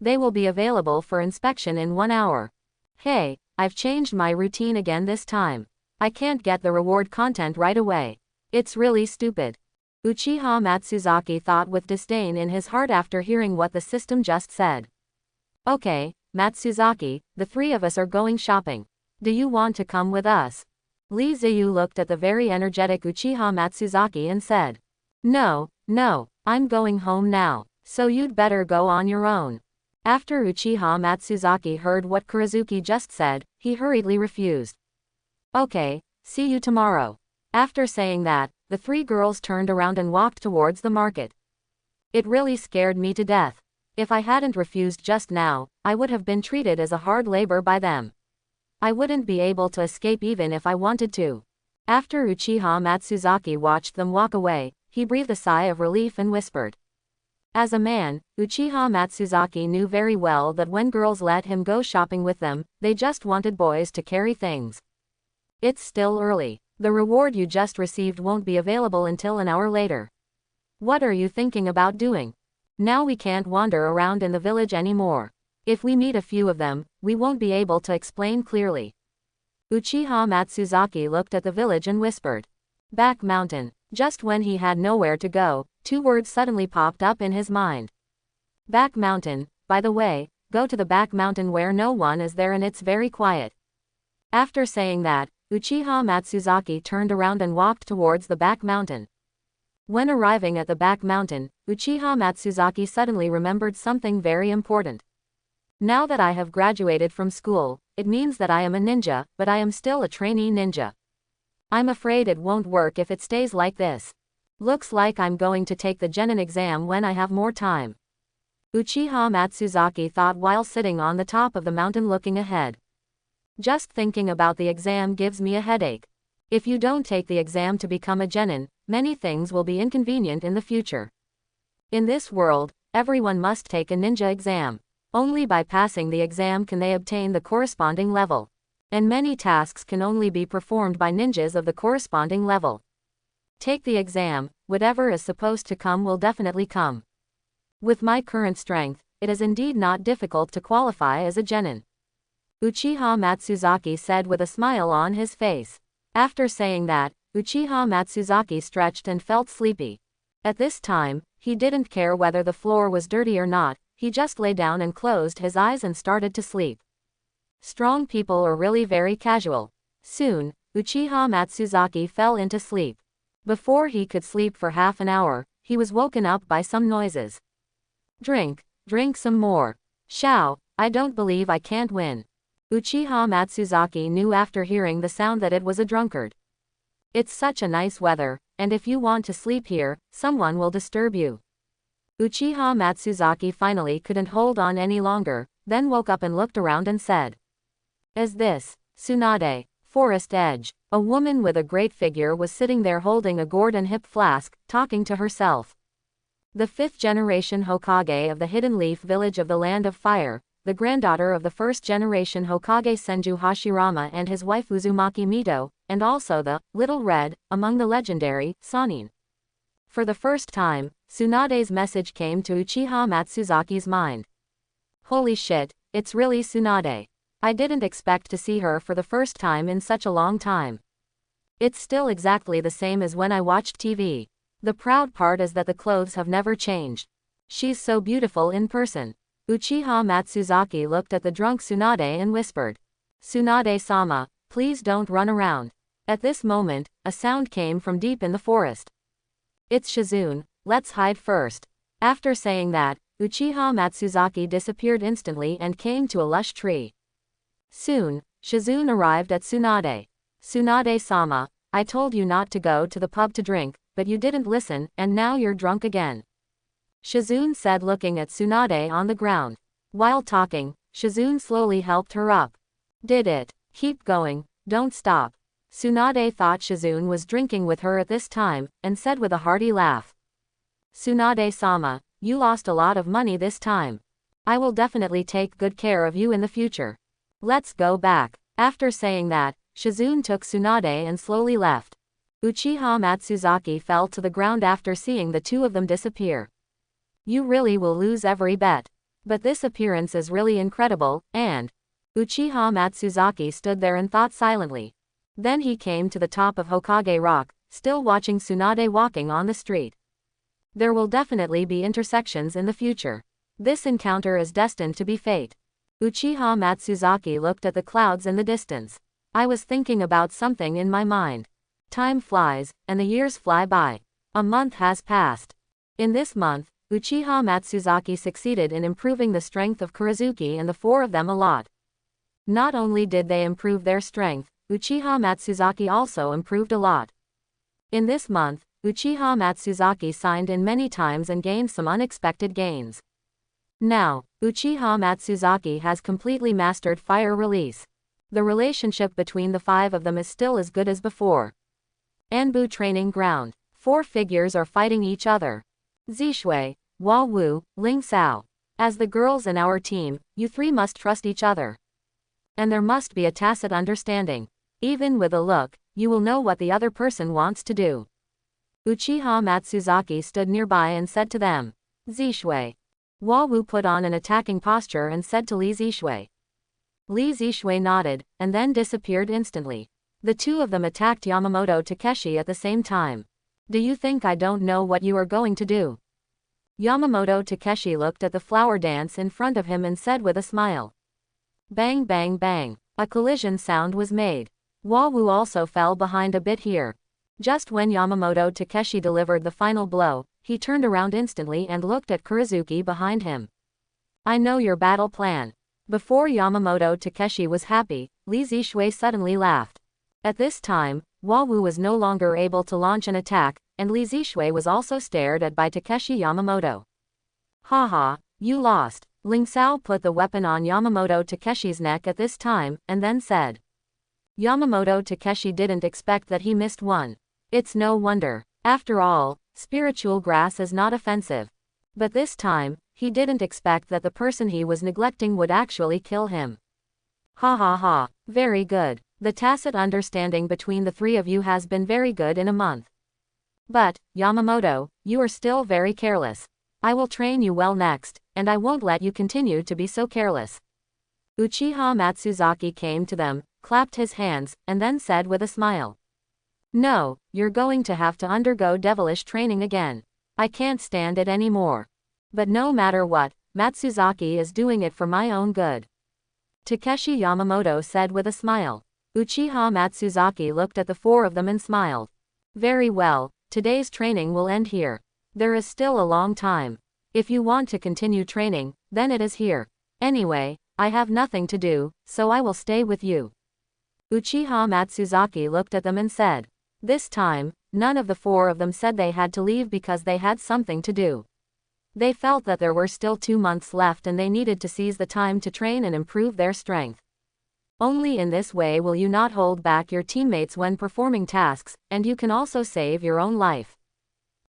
They will be available for inspection in 1 hour. Hey, I've changed my routine again this time. I can't get the reward content right away. It's really stupid. Uchiha Matsuzaki thought with disdain in his heart after hearing what the system just said. Okay, Matsuzaki, the three of us are going shopping. Do you want to come with us? Lee Ziyu looked at the very energetic Uchiha Matsuzaki and said. No, I'm going home now, so you'd better go on your own. After Uchiha Matsuzaki heard what Kurizuki just said, he hurriedly refused. Okay, see you tomorrow. After saying that, the three girls turned around and walked towards the market. It really scared me to death. If I hadn't refused just now, I would have been treated as a hard labor by them. I wouldn't be able to escape even if I wanted to. After Uchiha Matsuzaki watched them walk away, he breathed a sigh of relief and whispered. As a man, Uchiha Matsuzaki knew very well that when girls let him go shopping with them, they just wanted boys to carry things. It's still early. The reward you just received won't be available until an hour later. What are you thinking about doing? Now we can't wander around in the village anymore. If we meet a few of them, we won't be able to explain clearly. Uchiha Matsuzaki looked at the village and whispered. Back mountain. Just when he had nowhere to go, two words suddenly popped up in his mind. Back mountain, by the way, go to the back mountain where no one is there and it's very quiet. After saying that, Uchiha Matsuzaki turned around and walked towards the back mountain. When arriving at the back mountain, Uchiha Matsuzaki suddenly remembered something very important. Now that I have graduated from school, it means that I am a ninja, but I am still a trainee ninja. I'm afraid it won't work if it stays like this. Looks like I'm going to take the Genin exam when I have more time. Uchiha Matsuzaki thought while sitting on the top of the mountain looking ahead. Just thinking about the exam gives me a headache. If you don't take the exam to become a Genin, many things will be inconvenient in the future. In this world, everyone must take a ninja exam. Only by passing the exam can they obtain the corresponding level. And many tasks can only be performed by ninjas of the corresponding level. Take the exam, whatever is supposed to come will definitely come. With my current strength, it is indeed not difficult to qualify as a Genin. Uchiha Matsuzaki said with a smile on his face. After saying that, Uchiha Matsuzaki stretched and felt sleepy. At this time, he didn't care whether the floor was dirty or not, he just lay down and closed his eyes and started to sleep. Strong people are really very casual. Soon, Uchiha Matsuzaki fell into sleep. Before he could sleep for half an hour, he was woken up by some noises. Drink some more. Shao, I don't believe I can't win. Uchiha Matsuzaki knew after hearing the sound that it was a drunkard. It's such a nice weather, and if you want to sleep here, someone will disturb you. Uchiha Matsuzaki finally couldn't hold on any longer, then woke up and looked around and said. Is this Tsunade, Forest Edge? A woman with a great figure was sitting there holding a gourd and hip flask, talking to herself. The fifth generation Hokage of the Hidden Leaf Village of the Land of Fire, the granddaughter of the first generation Hokage Senju Hashirama and his wife Uzumaki Mito, and also the Little Red, among the legendary Sannin. For the first time, Tsunade's message came to Uchiha Matsuzaki's mind. Holy shit, it's really Tsunade. I didn't expect to see her for the first time in such a long time. It's still exactly the same as when I watched TV. The proud part is that the clothes have never changed. She's so beautiful in person. Uchiha Matsuzaki looked at the drunk Tsunade and whispered. Tsunade-sama, please don't run around. At this moment, a sound came from deep in the forest. It's Shizune, let's hide first. After saying that, Uchiha Matsuzaki disappeared instantly and came to a lush tree. Soon, Shizune arrived at Tsunade. Tsunade-sama, I told you not to go to the pub to drink, but you didn't listen, and now you're drunk again. Shizune said looking at Tsunade on the ground. While talking, Shizune slowly helped her up. Did it? Keep going, don't stop. Tsunade thought Shizune was drinking with her at this time, and said with a hearty laugh. Tsunade-sama, you lost a lot of money this time. I will definitely take good care of you in the future. Let's go back. After saying that, Shizune took Tsunade and slowly left. Uchiha Matsuzaki fell to the ground after seeing the two of them disappear. You really will lose every bet. But this appearance is really incredible, and Uchiha Matsuzaki stood there and thought silently. Then he came to the top of Hokage Rock, still watching Tsunade walking on the street. There will definitely be intersections in the future. This encounter is destined to be fate. Uchiha Matsuzaki looked at the clouds in the distance. I was thinking about something in my mind. Time flies, and the years fly by. A month has passed. In this month, Uchiha Matsuzaki succeeded in improving the strength of Kurizuki and the four of them a lot. Not only did they improve their strength, Uchiha Matsuzaki also improved a lot. In this month, Uchiha Matsuzaki signed in many times and gained some unexpected gains. Now, Uchiha Matsuzaki has completely mastered fire release. The relationship between the five of them is still as good as before. Anbu training ground. 4 figures are fighting each other. Zishui, Hua Wu, Ling Sao. As the girls in our team, you 3 must trust each other. And there must be a tacit understanding. Even with a look, you will know what the other person wants to do. Uchiha Matsuzaki stood nearby and said to them. Zishui. Hua Wu put on an attacking posture and said to Li Zishui. Li Zishui nodded, and then disappeared instantly. The 2 of them attacked Yamamoto Takeshi at the same time. Do you think I don't know what you are going to do? Yamamoto Takeshi looked at the flower dance in front of him and said with a smile. Bang bang bang. A collision sound was made. Hua Wu also fell behind a bit here. Just when Yamamoto Takeshi delivered the final blow, he turned around instantly and looked at Kurizuki behind him. I know your battle plan. Before Yamamoto Takeshi was happy, Li Zishui suddenly laughed. At this time, Hua Wu was no longer able to launch an attack, and Li Zishui was also stared at by Takeshi Yamamoto. Haha, you lost. Ling Sao put the weapon on Yamamoto Takeshi's neck at this time, and then said. Yamamoto Takeshi didn't expect that he missed one. It's no wonder. After all, spiritual grass is not offensive. But this time, he didn't expect that the person he was neglecting would actually kill him. Ha ha ha, very good. The tacit understanding between the 3 of you has been very good in a month. But, Yamamoto, you are still very careless. I will train you well next, and I won't let you continue to be so careless. Uchiha Matsuzaki came to them, clapped his hands, and then said with a smile. No, you're going to have to undergo devilish training again. I can't stand it anymore. But no matter what, Matsuzaki is doing it for my own good. Takeshi Yamamoto said with a smile. Uchiha Matsuzaki looked at the 4 of them and smiled. Very well, today's training will end here. There is still a long time. If you want to continue training, then it is here. Anyway, I have nothing to do, so I will stay with you. Uchiha Matsuzaki looked at them and said. This time, none of the 4 of them said they had to leave because they had something to do. They felt that there were still 2 months left and they needed to seize the time to train and improve their strength. Only in this way will you not hold back your teammates when performing tasks, and you can also save your own life.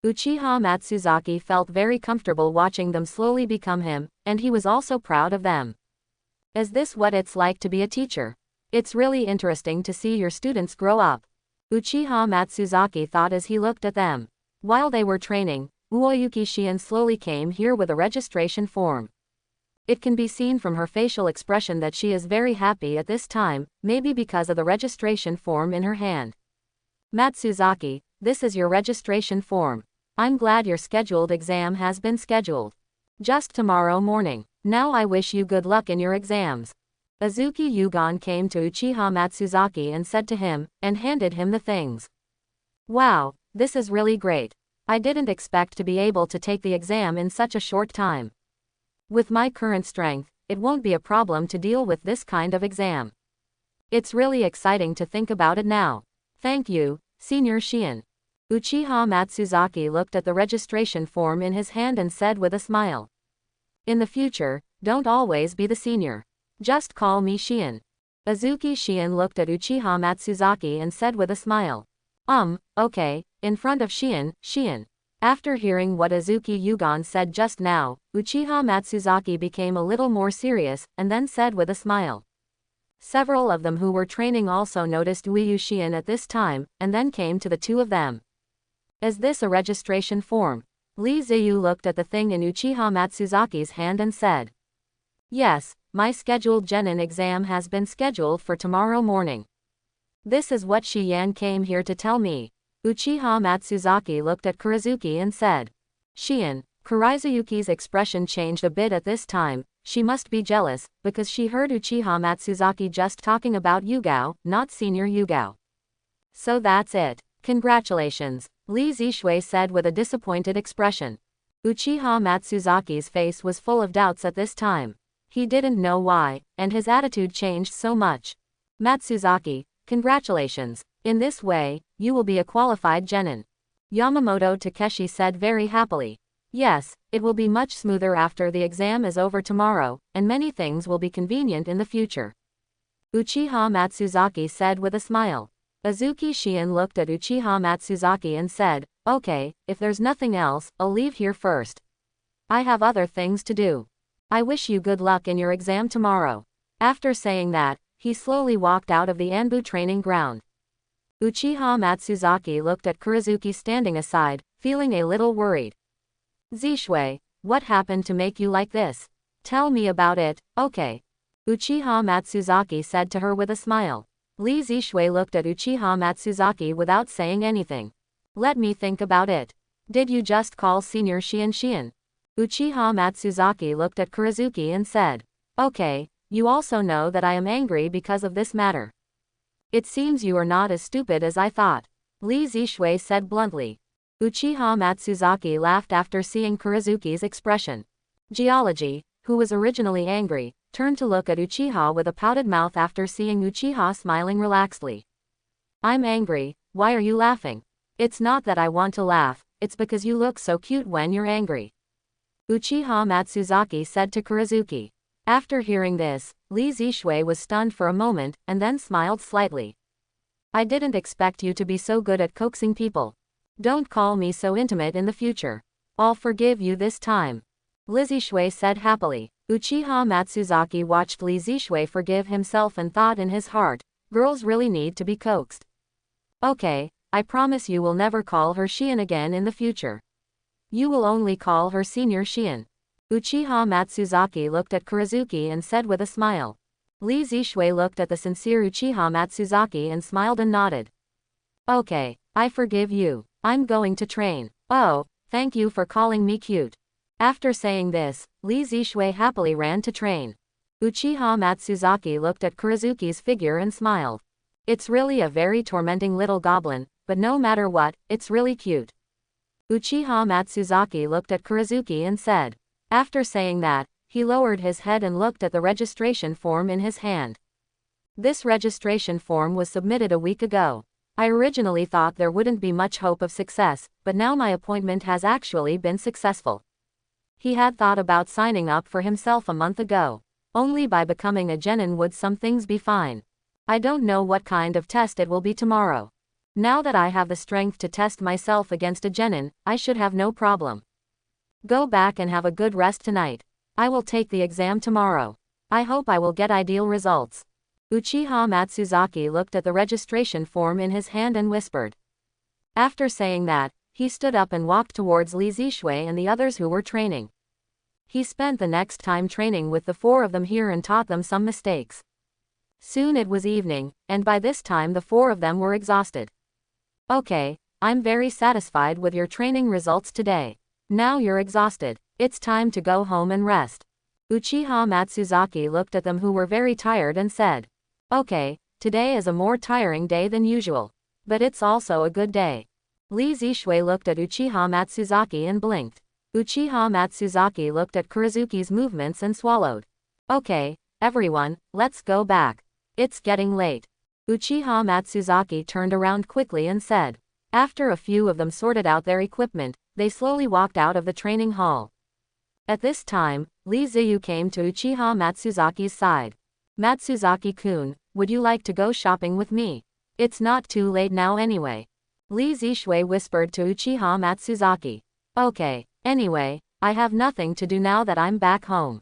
Uchiha Matsuzaki felt very comfortable watching them slowly become him, and he was also proud of them. Is this what it's like to be a teacher? It's really interesting to see your students grow up. Uchiha Matsuzaki thought as he looked at them. While they were training, Uoyuki Shion slowly came here with a registration form. It can be seen from her facial expression that she is very happy at this time, maybe because of the registration form in her hand. Matsuzaki, this is your registration form. I'm glad your scheduled exam has been scheduled. Just tomorrow morning. Now I wish you good luck in your exams. Azuki Yugon came to Uchiha Matsuzaki and said to him, and handed him the things. Wow, this is really great. I didn't expect to be able to take the exam in such a short time. With my current strength, it won't be a problem to deal with this kind of exam. It's really exciting to think about it now. Thank you, Senior Shion. Uchiha Matsuzaki looked at the registration form in his hand and said with a smile. In the future, don't always be the senior. Just call me Shion. Azuki Shion looked at Uchiha Matsuzaki and said with a smile. Okay, in front of Shion, Shion. After hearing what Azuki Yugon said just now, Uchiha Matsuzaki became a little more serious, and then said with a smile. Several of them who were training also noticed Uyu Shion at this time, and then came to the 2 of them. Is this a registration form? Li Ziyu looked at the thing in Uchiha Matsuzaki's hand and said. Yes, my scheduled Genin exam has been scheduled for tomorrow morning. This is what Shiyan came here to tell me. Uchiha Matsuzaki looked at Kurizuki and said. Shiyan. Kurizuyuki's expression changed a bit at this time. She must be jealous, because she heard Uchiha Matsuzaki just talking about Yugao, not Senior Yugao. So that's it. Congratulations, Li Zishui said with a disappointed expression. Uchiha Matsuzaki's face was full of doubts at this time. He didn't know why, and his attitude changed so much. Matsuzaki, congratulations. In this way, you will be a qualified genin. Yamamoto Takeshi said very happily. Yes, it will be much smoother after the exam is over tomorrow, and many things will be convenient in the future. Uchiha Matsuzaki said with a smile. Azuki Shion looked at Uchiha Matsuzaki and said, okay, if there's nothing else, I'll leave here first. I have other things to do. I wish you good luck in your exam tomorrow. After saying that, he slowly walked out of the Anbu training ground. Uchiha Matsuzaki looked at Kurizuki standing aside, feeling a little worried. Zishui, what happened to make you like this? Tell me about it, okay. Uchiha Matsuzaki said to her with a smile. Li Zishui looked at Uchiha Matsuzaki without saying anything. Let me think about it. Did you just call Senior Shion? Uchiha Matsuzaki looked at Kurizuki and said. Okay, you also know that I am angry because of this matter. It seems you are not as stupid as I thought. Li Zishui said bluntly. Uchiha Matsuzaki laughed after seeing Kurizuki's expression. Geology, who was originally angry, turned to look at Uchiha with a pouted mouth after seeing Uchiha smiling relaxedly. I'm angry, why are you laughing? It's not that I want to laugh, it's because you look so cute when you're angry. Uchiha Matsuzaki said to Kurizuki. After hearing this, Li Zishui was stunned for a moment, and then smiled slightly. I didn't expect you to be so good at coaxing people. Don't call me so intimate in the future. I'll forgive you this time. Li Zishui said happily. Uchiha Matsuzaki watched Li Zishui forgive himself and thought in his heart, girls really need to be coaxed. Okay, I promise you will never call her Shion again in the future. You will only call her Senior Shion. Uchiha Matsuzaki looked at Kurizuki and said with a smile. Li Zishui looked at the sincere Uchiha Matsuzaki and smiled and nodded. Okay, I forgive you. I'm going to train. Oh, thank you for calling me cute. After saying this, Li Zishui happily ran to train. Uchiha Matsuzaki looked at Kurizuki's figure and smiled. It's really a very tormenting little goblin, but no matter what, it's really cute. Uchiha Matsuzaki looked at Kurizuki and said. After saying that, he lowered his head and looked at the registration form in his hand. This registration form was submitted a week ago. I originally thought there wouldn't be much hope of success, but now my appointment has actually been successful. He had thought about signing up for himself a month ago. Only by becoming a genin would some things be fine. I don't know what kind of test it will be tomorrow. Now that I have the strength to test myself against a genin, I should have no problem. Go back and have a good rest tonight. I will take the exam tomorrow. I hope I will get ideal results. Uchiha Matsuzaki looked at the registration form in his hand and whispered. After saying that, he stood up and walked towards Li Zishui and the others who were training. He spent the next time training with the four of them here and taught them some mistakes. Soon it was evening, and by this time the four of them were exhausted. Okay, I'm very satisfied with your training results today. Now you're exhausted. It's time to go home and rest. Uchiha Matsuzaki looked at them who were very tired and said. Okay, today is a more tiring day than usual. But it's also a good day. Li Zishui looked at Uchiha Matsuzaki and blinked. Uchiha Matsuzaki looked at Kurizuki's movements and swallowed. Okay, everyone, let's go back. It's getting late. Uchiha Matsuzaki turned around quickly and said. After a few of them sorted out their equipment, they slowly walked out of the training hall. At this time, Li Ziyu came to Uchiha Matsuzaki's side. Matsuzaki-kun, would you like to go shopping with me? It's not too late now anyway. Li Zishui whispered to Uchiha Matsuzaki. Okay, anyway, I have nothing to do now that I'm back home.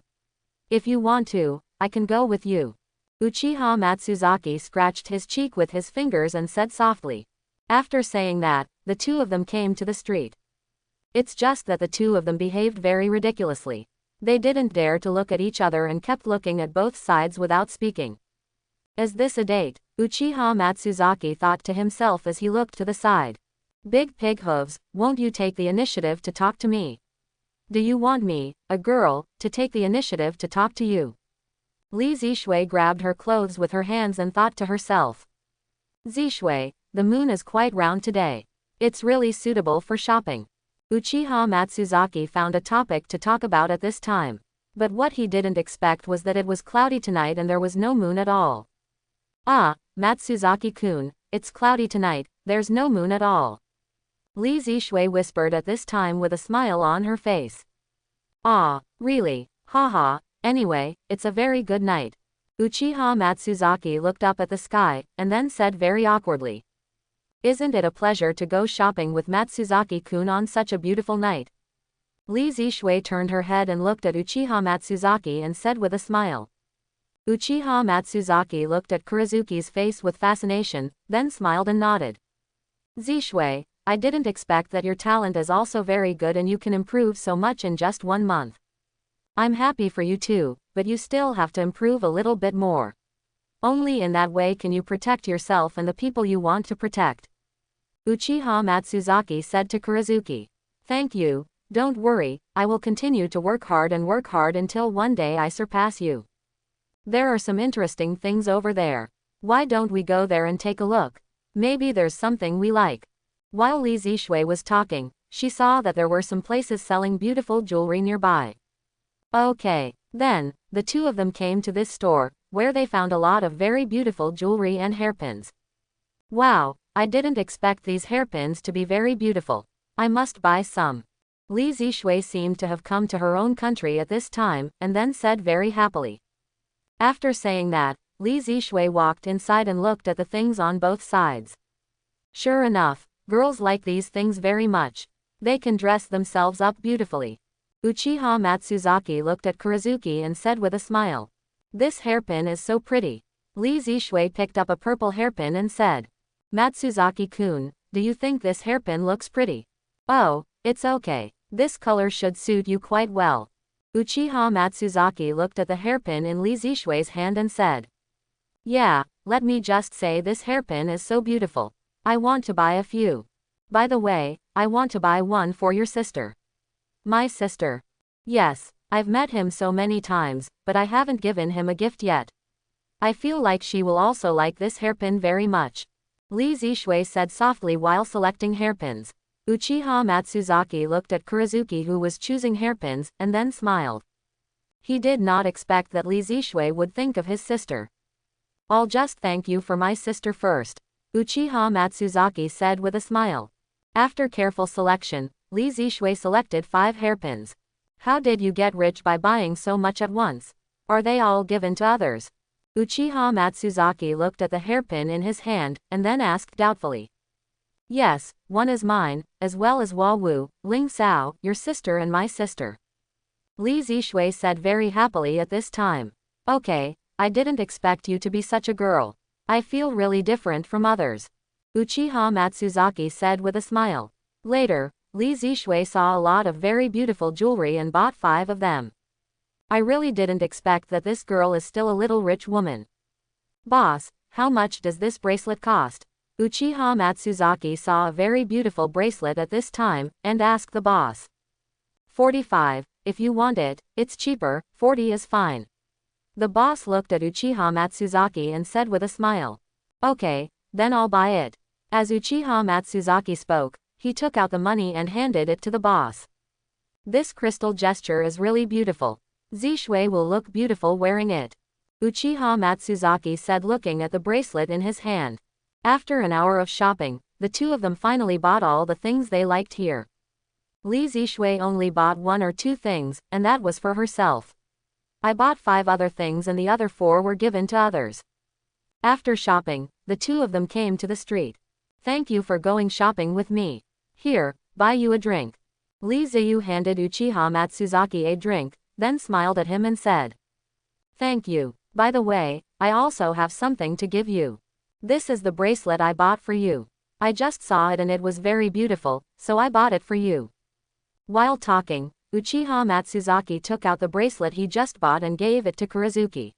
If you want to, I can go with you. Uchiha Matsuzaki scratched his cheek with his fingers and said softly. After saying that, the two of them came to the street. It's just that the two of them behaved very ridiculously. They didn't dare to look at each other and kept looking at both sides without speaking. Is this a date? Uchiha Matsuzaki thought to himself as he looked to the side. Big pig hooves, won't you take the initiative to talk to me? Do you want me, a girl, to take the initiative to talk to you? Li Zishui grabbed her clothes with her hands and thought to herself. Zishui, the moon is quite round today. It's really suitable for shopping. Uchiha Matsuzaki found a topic to talk about at this time. But what he didn't expect was that it was cloudy tonight and there was no moon at all. Ah, Matsuzaki-kun, it's cloudy tonight, there's no moon at all. Li Zishui whispered at this time with a smile on her face. Ah, really, haha, anyway, it's a very good night. Uchiha Matsuzaki looked up at the sky, and then said very awkwardly. Isn't it a pleasure to go shopping with Matsuzaki-kun on such a beautiful night? Li Zishui turned her head and looked at Uchiha Matsuzaki and said with a smile. Uchiha Matsuzaki looked at Kurizuki's face with fascination, then smiled and nodded. Zishui, I didn't expect that your talent is also very good and you can improve so much in just 1 month. I'm happy for you too, but you still have to improve a little bit more. Only in that way can you protect yourself and the people you want to protect. Uchiha Matsuzaki said to Kurizuki. Thank you, don't worry, I will continue to work hard until one day I surpass you. There are some interesting things over there. Why don't we go there and take a look? Maybe there's something we like. While Li Zishui was talking, she saw that there were some places selling beautiful jewelry nearby. Okay, then, the two of them came to this store, where they found a lot of very beautiful jewelry and hairpins. Wow, I didn't expect these hairpins to be very beautiful. I must buy some. Li Zishui seemed to have come to her own country at this time, and then said very happily. After saying that, Li Zishui walked inside and looked at the things on both sides. Sure enough, girls like these things very much. They can dress themselves up beautifully. Uchiha Matsuzaki looked at Kurizuki and said with a smile. This hairpin is so pretty. Li Zishui picked up a purple hairpin and said. Matsuzaki-kun, do you think this hairpin looks pretty? Oh, it's okay. This color should suit you quite well. Uchiha Matsuzaki looked at the hairpin in Li Zishui's hand and said. Yeah, let me just say this hairpin is so beautiful. I want to buy a few. By the way, I want to buy one for your sister. My sister. Yes, I've met him so many times, but I haven't given him a gift yet. I feel like she will also like this hairpin very much. Li Zishui said softly while selecting hairpins. Uchiha Matsuzaki looked at Kurizuki who was choosing hairpins, and then smiled. He did not expect that Li Zishui would think of his sister. I'll just thank you for my sister first. Uchiha Matsuzaki said with a smile. After careful selection, Li Zishui selected 5 hairpins. How did you get rich by buying so much at once? Are they all given to others? Uchiha Matsuzaki looked at the hairpin in his hand, and then asked doubtfully. Yes, one is mine, as well as Hua Wu, Ling Sao, your sister and my sister. Li Zishui said very happily at this time. Okay, I didn't expect you to be such a girl. I feel really different from others. Uchiha Matsuzaki said with a smile. Later, Li Zishui saw a lot of very beautiful jewelry and bought 5 of them. I really didn't expect that this girl is still a little rich woman. Boss, how much does this bracelet cost? Uchiha Matsuzaki saw a very beautiful bracelet at this time, and asked the boss. 45, if you want it, it's cheaper, 40 is fine. The boss looked at Uchiha Matsuzaki and said with a smile. Okay, then I'll buy it. As Uchiha Matsuzaki spoke, he took out the money and handed it to the boss. This crystal gesture is really beautiful. Zishui will look beautiful wearing it. Uchiha Matsuzaki said looking at the bracelet in his hand. After an hour of shopping, the two of them finally bought all the things they liked here. Li Zishui only bought 1 or 2 things, and that was for herself. I bought 5 other things and the other 4 were given to others. After shopping, the two of them came to the street. Thank you for going shopping with me. Here, buy you a drink. Li Ziyu handed Uchiha Matsuzaki a drink, then smiled at him and said. Thank you. By the way, I also have something to give you. This is the bracelet I bought for you. I just saw it and it was very beautiful, so I bought it for you. While talking, Uchiha Matsuzaki took out the bracelet he just bought and gave it to Kurozuki.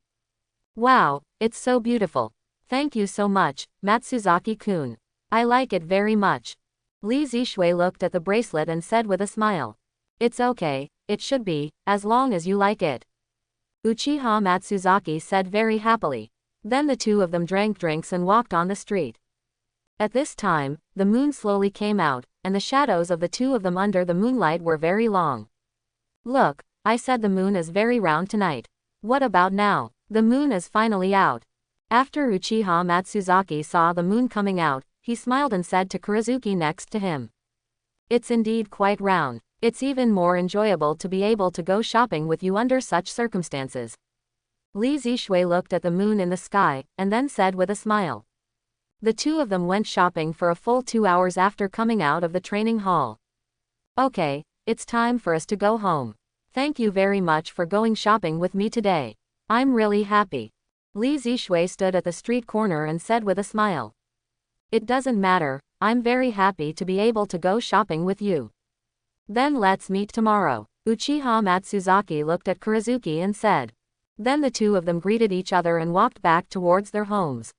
Wow, it's so beautiful. Thank you so much, Matsuzaki-kun. I like it very much. Li Zishui looked at the bracelet and said with a smile. It's okay, it should be, as long as you like it. Uchiha Matsuzaki said very happily. Then the two of them drank drinks and walked on the street. At this time, the moon slowly came out, and the shadows of the two of them under the moonlight were very long. Look, I said the moon is very round tonight. What about now? The moon is finally out. After Uchiha Matsuzaki saw the moon coming out, he smiled and said to Kurozuki next to him. It's indeed quite round. It's even more enjoyable to be able to go shopping with you under such circumstances. Li Zishui looked at the moon in the sky, and then said with a smile. The two of them went shopping for a full 2 hours after coming out of the training hall. Okay, it's time for us to go home. Thank you very much for going shopping with me today. I'm really happy. Li Zishui stood at the street corner and said with a smile. It doesn't matter, I'm very happy to be able to go shopping with you. Then let's meet tomorrow. Uchiha Matsuzaki looked at Kurozuki and said. Then the two of them greeted each other and walked back towards their homes.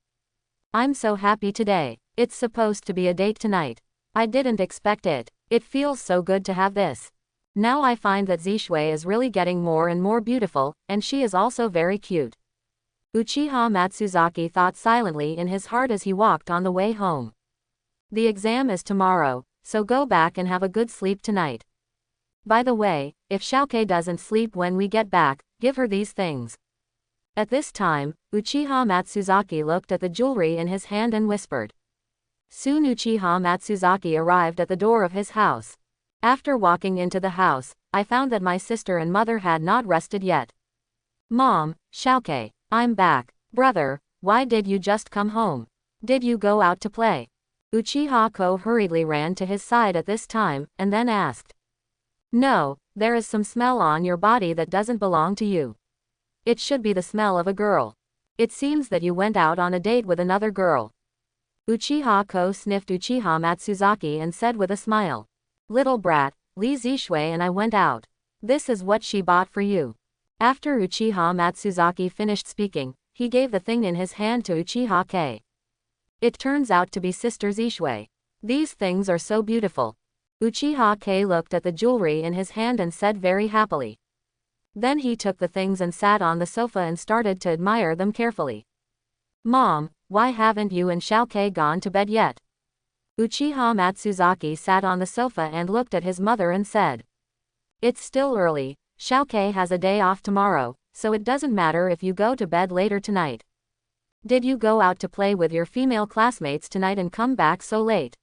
I'm so happy today. It's supposed to be a date tonight. I didn't expect it. It feels so good to have this. Now I find that Zishui is really getting more and more beautiful, and she is also very cute. Uchiha Matsuzaki thought silently in his heart as he walked on the way home. The exam is tomorrow, so go back and have a good sleep tonight. By the way, if Xiaokei doesn't sleep when we get back, give her these things. At this time, Uchiha Matsuzaki looked at the jewelry in his hand and whispered. Soon Uchiha Matsuzaki arrived at the door of his house. After walking into the house, I found that my sister and mother had not rested yet. Mom, Xiaokei, I'm back. Brother, why did you just come home? Did you go out to play? Uchiha Ko hurriedly ran to his side at this time, and then asked. No, there is some smell on your body that doesn't belong to you. It should be the smell of a girl. It seems that you went out on a date with another girl. Uchiha Ko sniffed Uchiha Matsuzaki and said with a smile. Little brat, Li Zishui and I went out. This is what she bought for you. After Uchiha Matsuzaki finished speaking, he gave the thing in his hand to Uchiha Kei. It turns out to be Sister Zishui. These things are so beautiful. Uchiha Kei looked at the jewelry in his hand and said very happily. Then he took the things and sat on the sofa and started to admire them carefully. Mom, why haven't you and Xiaokei gone to bed yet? Uchiha Matsuzaki sat on the sofa and looked at his mother and said. It's still early, Xiaokei has a day off tomorrow, so it doesn't matter if you go to bed later tonight. Did you go out to play with your female classmates tonight and come back so late?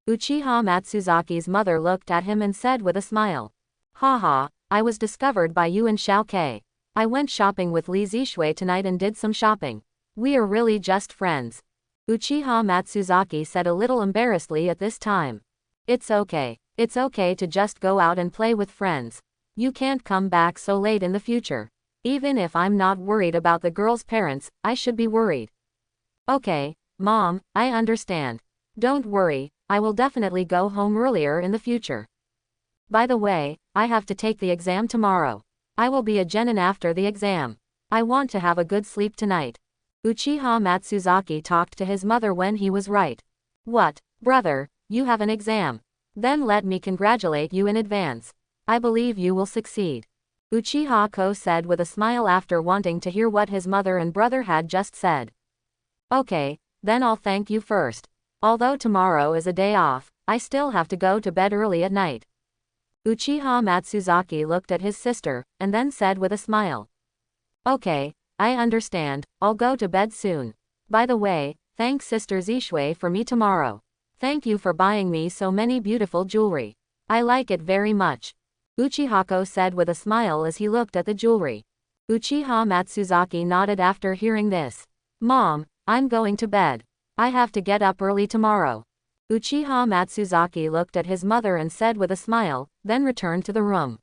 Uchiha Matsuzaki's mother looked at him and said with a smile. Haha, I was discovered by you and Xiaokei. I went shopping with Li Zishui tonight and did some shopping. We are really just friends. Uchiha Matsuzaki said a little embarrassedly at this time. It's okay to just go out and play with friends. You can't come back so late in the future. Even if I'm not worried about the girl's parents, I should be worried. Okay, Mom, I understand. Don't worry, I will definitely go home earlier in the future. By the way, I have to take the exam tomorrow. I will be a genin after the exam. I want to have a good sleep tonight. Uchiha Matsuzaki talked to his mother when he was right. What, brother, you have an exam? Then let me congratulate you in advance. I believe you will succeed. Uchiha Ko said with a smile after wanting to hear what his mother and brother had just said. Okay, then I'll thank you first. Although tomorrow is a day off, I still have to go to bed early at night. Uchiha Matsuzaki looked at his sister, and then said with a smile. Okay, I understand, I'll go to bed soon. By the way, thank Sister Zishui for me tomorrow. Thank you for buying me so many beautiful jewelry. I like it very much. Uchiha Ko said with a smile as he looked at the jewelry. Uchiha Matsuzaki nodded after hearing this. Mom, I'm going to bed. I have to get up early tomorrow. Uchiha Matsuzaki looked at his mother and said with a smile, then returned to the room.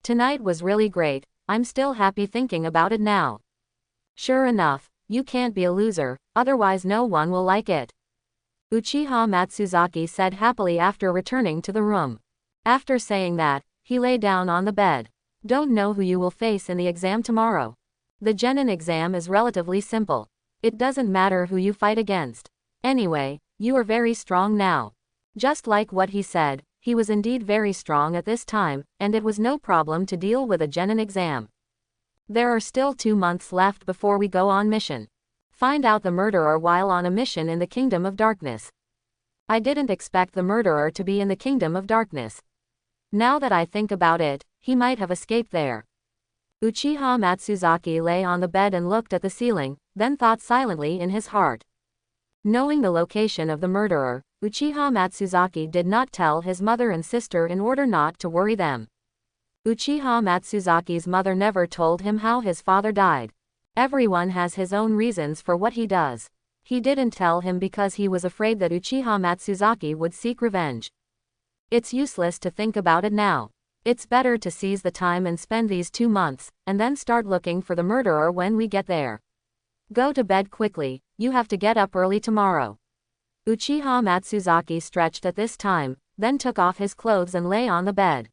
Tonight was really great, I'm still happy thinking about it now. Sure enough, you can't be a loser, otherwise no one will like it. Uchiha Matsuzaki said happily after returning to the room. After saying that, he lay down on the bed. Don't know who you will face in the exam tomorrow. The Genin exam is relatively simple. It doesn't matter who you fight against. Anyway, you are very strong now. Just like what he said, he was indeed very strong at this time, and it was no problem to deal with a Genin exam. There are still 2 months left before we go on mission. Find out the murderer while on a mission in the Kingdom of Darkness. I didn't expect the murderer to be in the Kingdom of Darkness. Now that I think about it, he might have escaped there. Uchiha Matsuzaki lay on the bed and looked at the ceiling, then thought silently in his heart. Knowing the location of the murderer, Uchiha Matsuzaki did not tell his mother and sister in order not to worry them. Uchiha Matsuzaki's mother never told him how his father died. Everyone has his own reasons for what he does. He didn't tell him because he was afraid that Uchiha Matsuzaki would seek revenge. It's useless to think about it now. It's better to seize the time and spend these 2 months, and then start looking for the murderer when we get there. Go to bed quickly, you have to get up early tomorrow. Uchiha Matsuzaki stretched at this time, then took off his clothes and lay on the bed.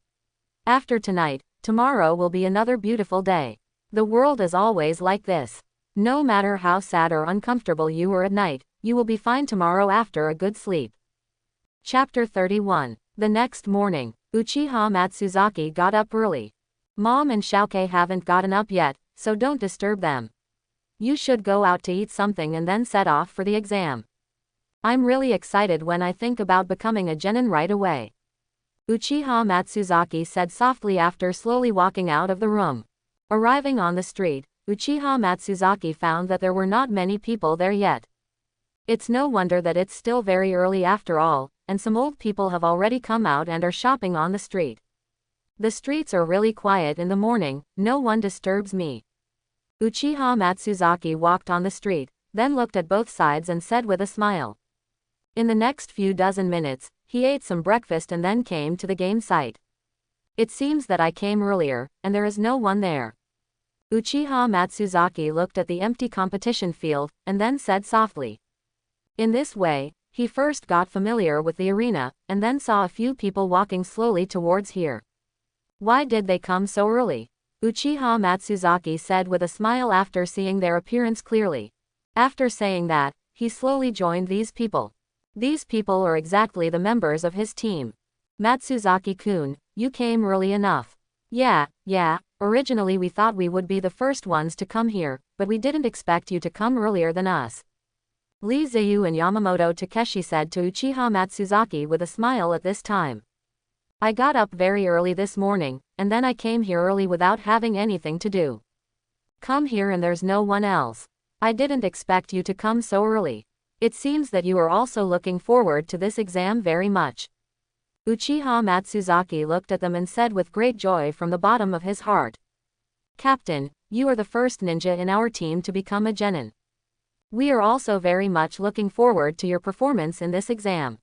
After tonight, tomorrow will be another beautiful day. The world is always like this. No matter how sad or uncomfortable you are at night, you will be fine tomorrow after a good sleep. Chapter 31. The next morning, Uchiha Matsuzaki got up early. Mom and Shouke haven't gotten up yet, so don't disturb them. You should go out to eat something and then set off for the exam. I'm really excited when I think about becoming a genin right away. Uchiha Matsuzaki said softly after slowly walking out of the room. Arriving on the street, Uchiha Matsuzaki found that there were not many people there yet. It's no wonder that it's still very early after all, and some old people have already come out and are shopping on the street. The streets are really quiet in the morning, no one disturbs me. Uchiha Matsuzaki walked on the street, then looked at both sides and said with a smile. In the next few dozen minutes, he ate some breakfast and then came to the game site. It seems that I came earlier, and there is no one there. Uchiha Matsuzaki looked at the empty competition field, and then said softly. In this way, he first got familiar with the arena, and then saw a few people walking slowly towards here. Why did they come so early? Uchiha Matsuzaki said with a smile after seeing their appearance clearly. After saying that, he slowly joined these people. These people are exactly the members of his team. Matsuzaki-kun, you came early enough. Yeah, originally we thought we would be the first ones to come here, but we didn't expect you to come earlier than us. Lee Zayu and Yamamoto Takeshi said to Uchiha Matsuzaki with a smile at this time. I got up very early this morning, and then I came here early without having anything to do. Come here and there's no one else. I didn't expect you to come so early. It seems that you are also looking forward to this exam very much. Uchiha Matsuzaki looked at them and said with great joy from the bottom of his heart. Captain, you are the first ninja in our team to become a genin. We are also very much looking forward to your performance in this exam.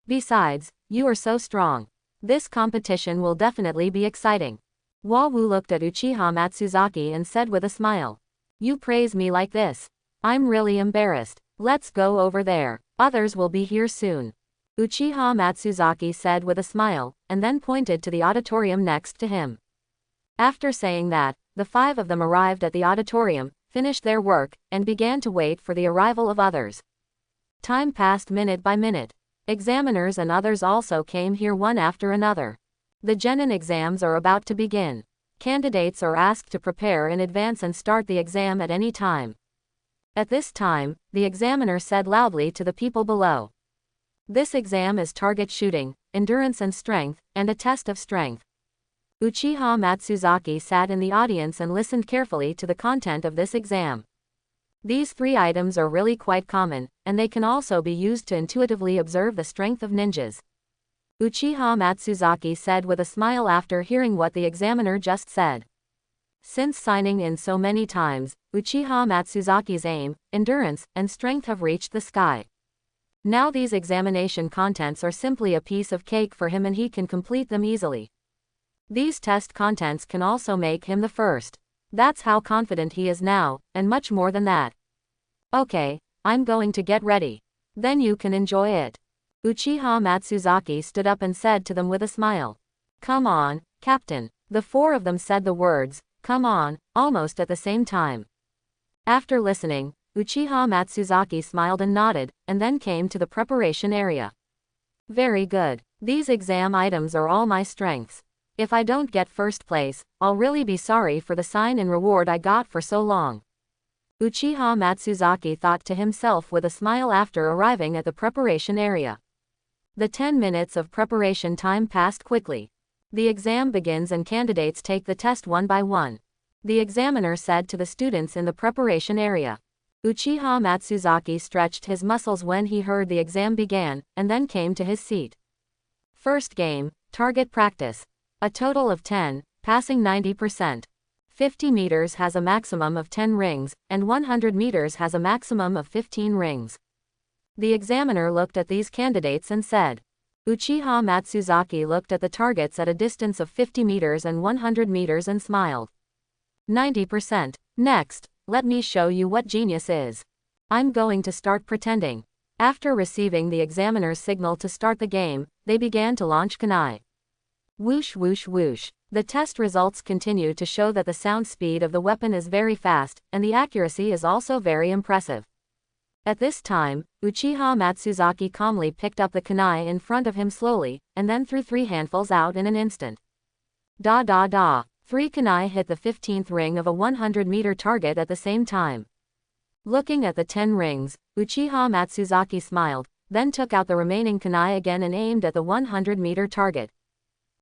Besides, you are so strong. This competition will definitely be exciting. Wawu looked at Uchiha Matsuzaki and said with a smile. You praise me like this. I'm really embarrassed. Let's go over there. Others will be here soon. Uchiha Matsuzaki said with a smile, and then pointed to the auditorium next to him. After saying that, the 5 of them arrived at the auditorium, finished their work, and began to wait for the arrival of others. Time passed minute by minute. Examiners and others also came here one after another. The genin exams are about to begin. Candidates are asked to prepare in advance and start the exam at any time. At this time, the examiner said loudly to the people below. This exam is target shooting, endurance and strength, and a test of strength. Uchiha Matsuzaki sat in the audience and listened carefully to the content of this exam. These 3 items are really quite common, and they can also be used to intuitively observe the strength of ninjas. Uchiha Matsuzaki said with a smile after hearing what the examiner just said. Since signing in so many times, Uchiha Matsuzaki's aim, endurance, and strength have reached the sky. Now these examination contents are simply a piece of cake for him and he can complete them easily. These test contents can also make him the first. That's how confident he is now, and much more than that. Okay, I'm going to get ready. Then you can enjoy it. Uchiha Matsuzaki stood up and said to them with a smile. Come on, Captain. The four of them said the words, come on, almost at the same time. After listening, Uchiha Matsuzaki smiled and nodded, and then came to the preparation area. Very good. These exam items are all my strengths. If I don't get first place, I'll really be sorry for the sign and reward I got for so long. Uchiha Matsuzaki thought to himself with a smile after arriving at the preparation area. The 10 minutes of preparation time passed quickly. The exam begins and candidates take the test one by one. The examiner said to the students in the preparation area. Uchiha Matsuzaki stretched his muscles when he heard the exam began, and then came to his seat. First game, target practice. A total of 10, passing 90%. 50 meters has a maximum of 10 rings, and 100 meters has a maximum of 15 rings. The examiner looked at these candidates and said. Uchiha Matsuzaki looked at the targets at a distance of 50 meters and 100 meters and smiled. 90%. Next, let me show you what genius is. I'm going to start pretending. After receiving the examiner's signal to start the game, they began to launch kunai. Whoosh whoosh whoosh. The test results continue to show that the sound speed of the weapon is very fast, and the accuracy is also very impressive. At this time, Uchiha Matsuzaki calmly picked up the kunai in front of him slowly, and then threw 3 handfuls out in an instant. Da da da. 3 kunai hit the 15th ring of a 100-meter target at the same time. Looking at the 10 rings, Uchiha Matsuzaki smiled, then took out the remaining kunai again and aimed at the 100-meter target.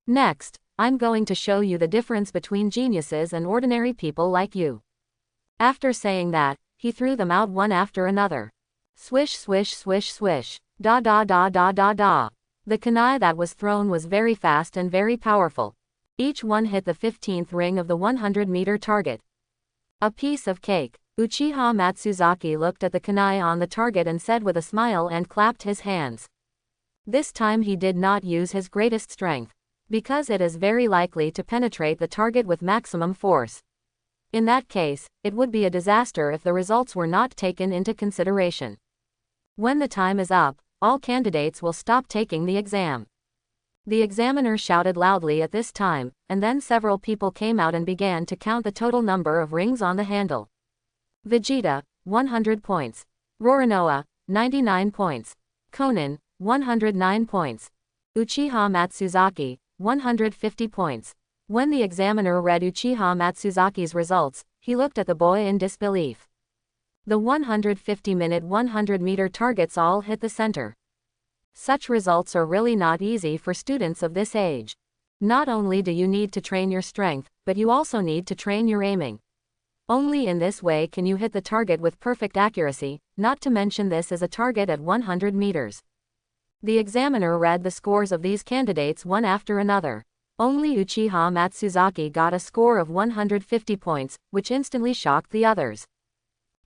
Next, I'm going to show you the difference between geniuses and ordinary people like you. After saying that, he threw them out one after another. Swish swish swish swish. Da da da da da da. The kunai that was thrown was very fast and very powerful. Each one hit the 15th ring of the 100-meter target. A piece of cake. Uchiha Matsuzaki looked at the kunai on the target and said with a smile and clapped his hands. This time he did not use his greatest strength, because it is very likely to penetrate the target with maximum force. In that case, it would be a disaster if the results were not taken into consideration. When the time is up, all candidates will stop taking the exam. The examiner shouted loudly at this time, and then several people came out and began to count the total number of rings on the handle. Vegeta, 100 points. Roronoa, 99 points. Konin, 109 points. Uchiha Matsuzaki, 150 points. When the examiner read Uchiha Matsuzaki's results, he looked at the boy in disbelief. The 150-minute 100-meter targets all hit the center. Such results are really not easy for students of this age. Not only do you need to train your strength, but you also need to train your aiming. Only in this way can you hit the target with perfect accuracy, not to mention this is a target at 100 meters. The examiner read the scores of these candidates one after another. Only Uchiha Matsuzaki got a score of 150 points, which instantly shocked the others.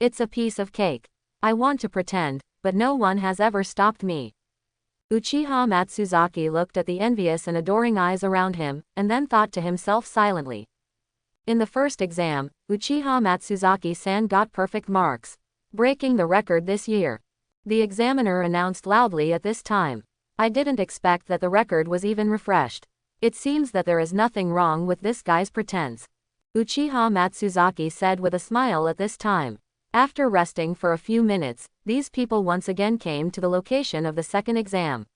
It's a piece of cake. I want to pretend, but no one has ever stopped me. Uchiha Matsuzaki looked at the envious and adoring eyes around him, and then thought to himself silently. In the first exam, Uchiha Matsuzaki-san got perfect marks, breaking the record this year. The examiner announced loudly at this time. I didn't expect that the record was even refreshed. It seems that there is nothing wrong with this guy's pretense. Uchiha Matsuzaki said with a smile at this time. After resting for a few minutes, these people once again came to the location of the second exam.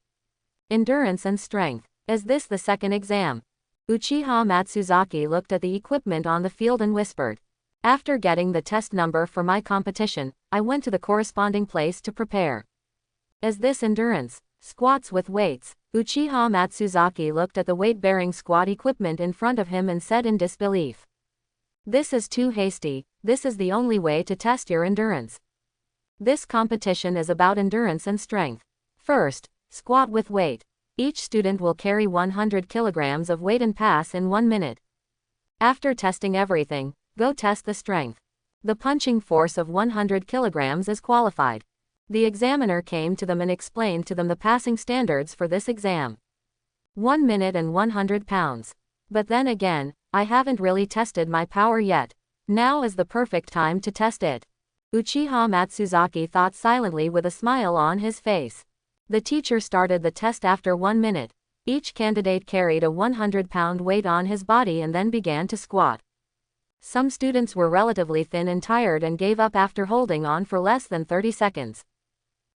Endurance and strength. Is this the second exam? Uchiha Matsuzaki looked at the equipment on the field and whispered. After getting the test number for my competition, I went to the corresponding place to prepare. Is this endurance? Squats with weights. Uchiha Matsuzaki looked at the weight-bearing squat equipment in front of him and said in disbelief. This is too hasty. This is the only way to test your endurance. This competition is about endurance and strength. First, squat with weight. Each student will carry 100 kilograms of weight and pass in 1 minute. After testing everything, go test the strength. The punching force of 100 kilograms is qualified. The examiner came to them and explained to them the passing standards for this exam. 1 minute and 100 pounds. But then again, I haven't really tested my power yet. Now is the perfect time to test it. Uchiha Matsuzaki thought silently with a smile on his face. The teacher started the test after 1 minute. Each candidate carried a 100-pound weight on his body and then began to squat. Some students were relatively thin and tired and gave up after holding on for less than 30 seconds.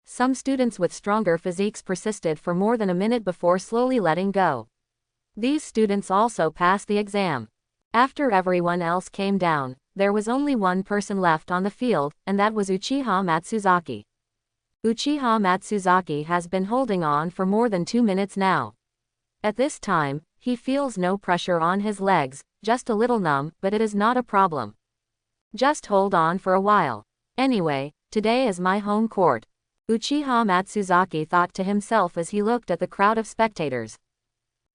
Some students with stronger physiques persisted for more than a minute before slowly letting go. These students also passed the exam. After everyone else came down, there was only one person left on the field, and that was Uchiha Matsuzaki. Uchiha Matsuzaki has been holding on for more than 2 minutes now. At this time, he feels no pressure on his legs, just a little numb, but it is not a problem. Just hold on for a while. Anyway, today is my home court. Uchiha Matsuzaki thought to himself as he looked at the crowd of spectators.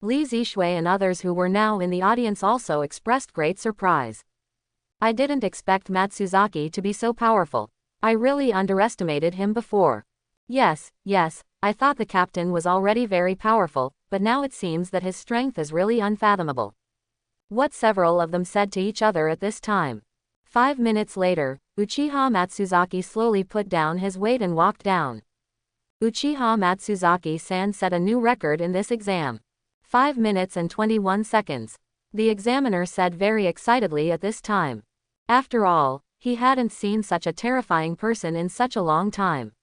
Li Zishui and others who were now in the audience also expressed great surprise. I didn't expect Matsuzaki to be so powerful. I really underestimated him before. Yes, I thought the captain was already very powerful, but now it seems that his strength is really unfathomable. What several of them said to each other at this time. 5 minutes later, Uchiha Matsuzaki slowly put down his weight and walked down. Uchiha Matsuzaki-san set a new record in this exam. 5 minutes and 21 seconds. The examiner said very excitedly at this time. After all, he hadn't seen such a terrifying person in such a long time.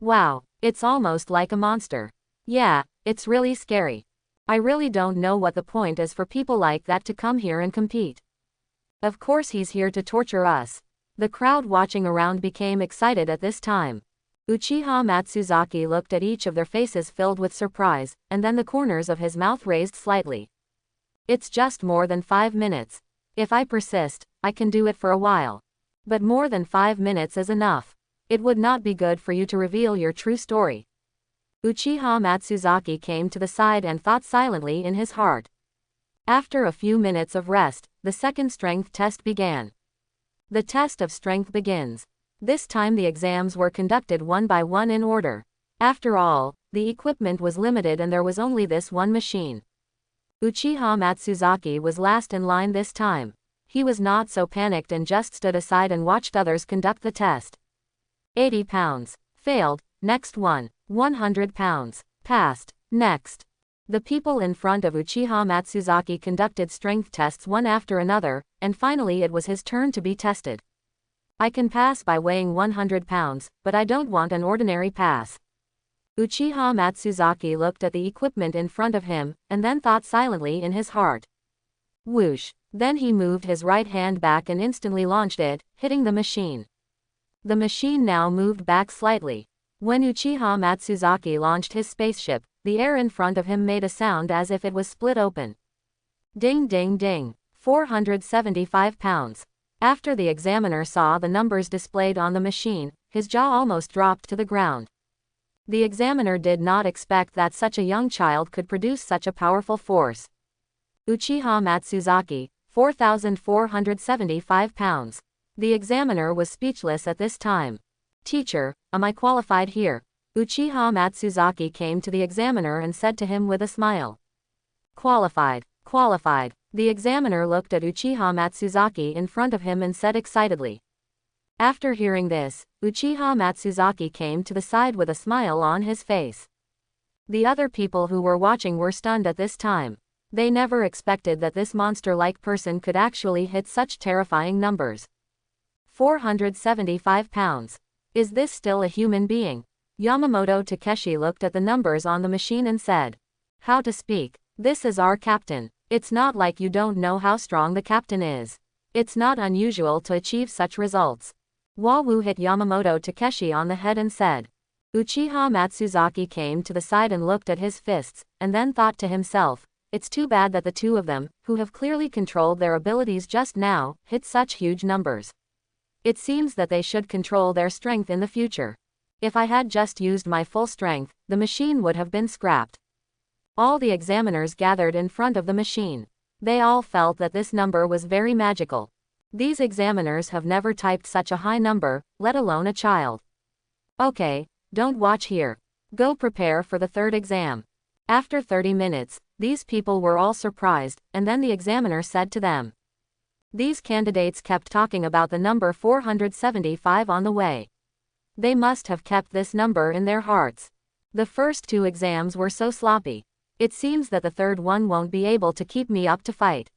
Wow, it's almost like a monster. Yeah, it's really scary. I really don't know what the point is for people like that to come here and compete. Of course he's here to torture us. The crowd watching around became excited at this time. Uchiha Matsuzaki looked at each of their faces filled with surprise, and then the corners of his mouth raised slightly. It's just more than 5 minutes. If I persist, I can do it for a while. But more than 5 minutes is enough. It would not be good for you to reveal your true story. Uchiha Matsuzaki came to the side and thought silently in his heart. After a few minutes of rest, the second strength test began. The test of strength begins. This time the exams were conducted one by one in order. After all, the equipment was limited and there was only this one machine. Uchiha Matsuzaki was last in line this time. He was not so panicked and just stood aside and watched others conduct the test. 80 pounds. Failed. Next one. 100 pounds. Passed. Next. The people in front of Uchiha Matsuzaki conducted strength tests one after another, and finally it was his turn to be tested. I can pass by weighing 100 pounds, but I don't want an ordinary pass. Uchiha Matsuzaki looked at the equipment in front of him, and then thought silently in his heart. Whoosh. Then he moved his right hand back and instantly launched it, hitting the machine. The machine now moved back slightly. When Uchiha Matsuzaki launched his spaceship, the air in front of him made a sound as if it was split open. Ding ding ding. 475 pounds. After the examiner saw the numbers displayed on the machine, his jaw almost dropped to the ground. The examiner did not expect that such a young child could produce such a powerful force. Uchiha Matsuzaki, 4,475 pounds. The examiner was speechless at this time. Teacher, am I qualified here? Uchiha Matsuzaki came to the examiner and said to him with a smile. Qualified. The examiner looked at Uchiha Matsuzaki in front of him and said excitedly. After hearing this, Uchiha Matsuzaki came to the side with a smile on his face. The other people who were watching were stunned at this time. They never expected that this monster-like person could actually hit such terrifying numbers. 475 pounds. Is this still a human being? Yamamoto Takeshi looked at the numbers on the machine and said. How to speak? This is our captain. It's not like you don't know how strong the captain is. It's not unusual to achieve such results. Wawu hit Yamamoto Takeshi on the head and said. Uchiha Matsuzaki came to the side and looked at his fists, and then thought to himself, it's too bad that the two of them, who have clearly controlled their abilities just now, hit such huge numbers. It seems that they should control their strength in the future. If I had just used my full strength, the machine would have been scrapped. All the examiners gathered in front of the machine. They all felt that this number was very magical. These examiners have never typed such a high number, let alone a child. Okay, don't watch here. Go prepare for the third exam. After 30 minutes, these people were all surprised, and then the examiner said to them. These candidates kept talking about the number 475 on the way. They must have kept this number in their hearts. The first two exams were so sloppy. It seems that the third one won't be able to keep me up to fight.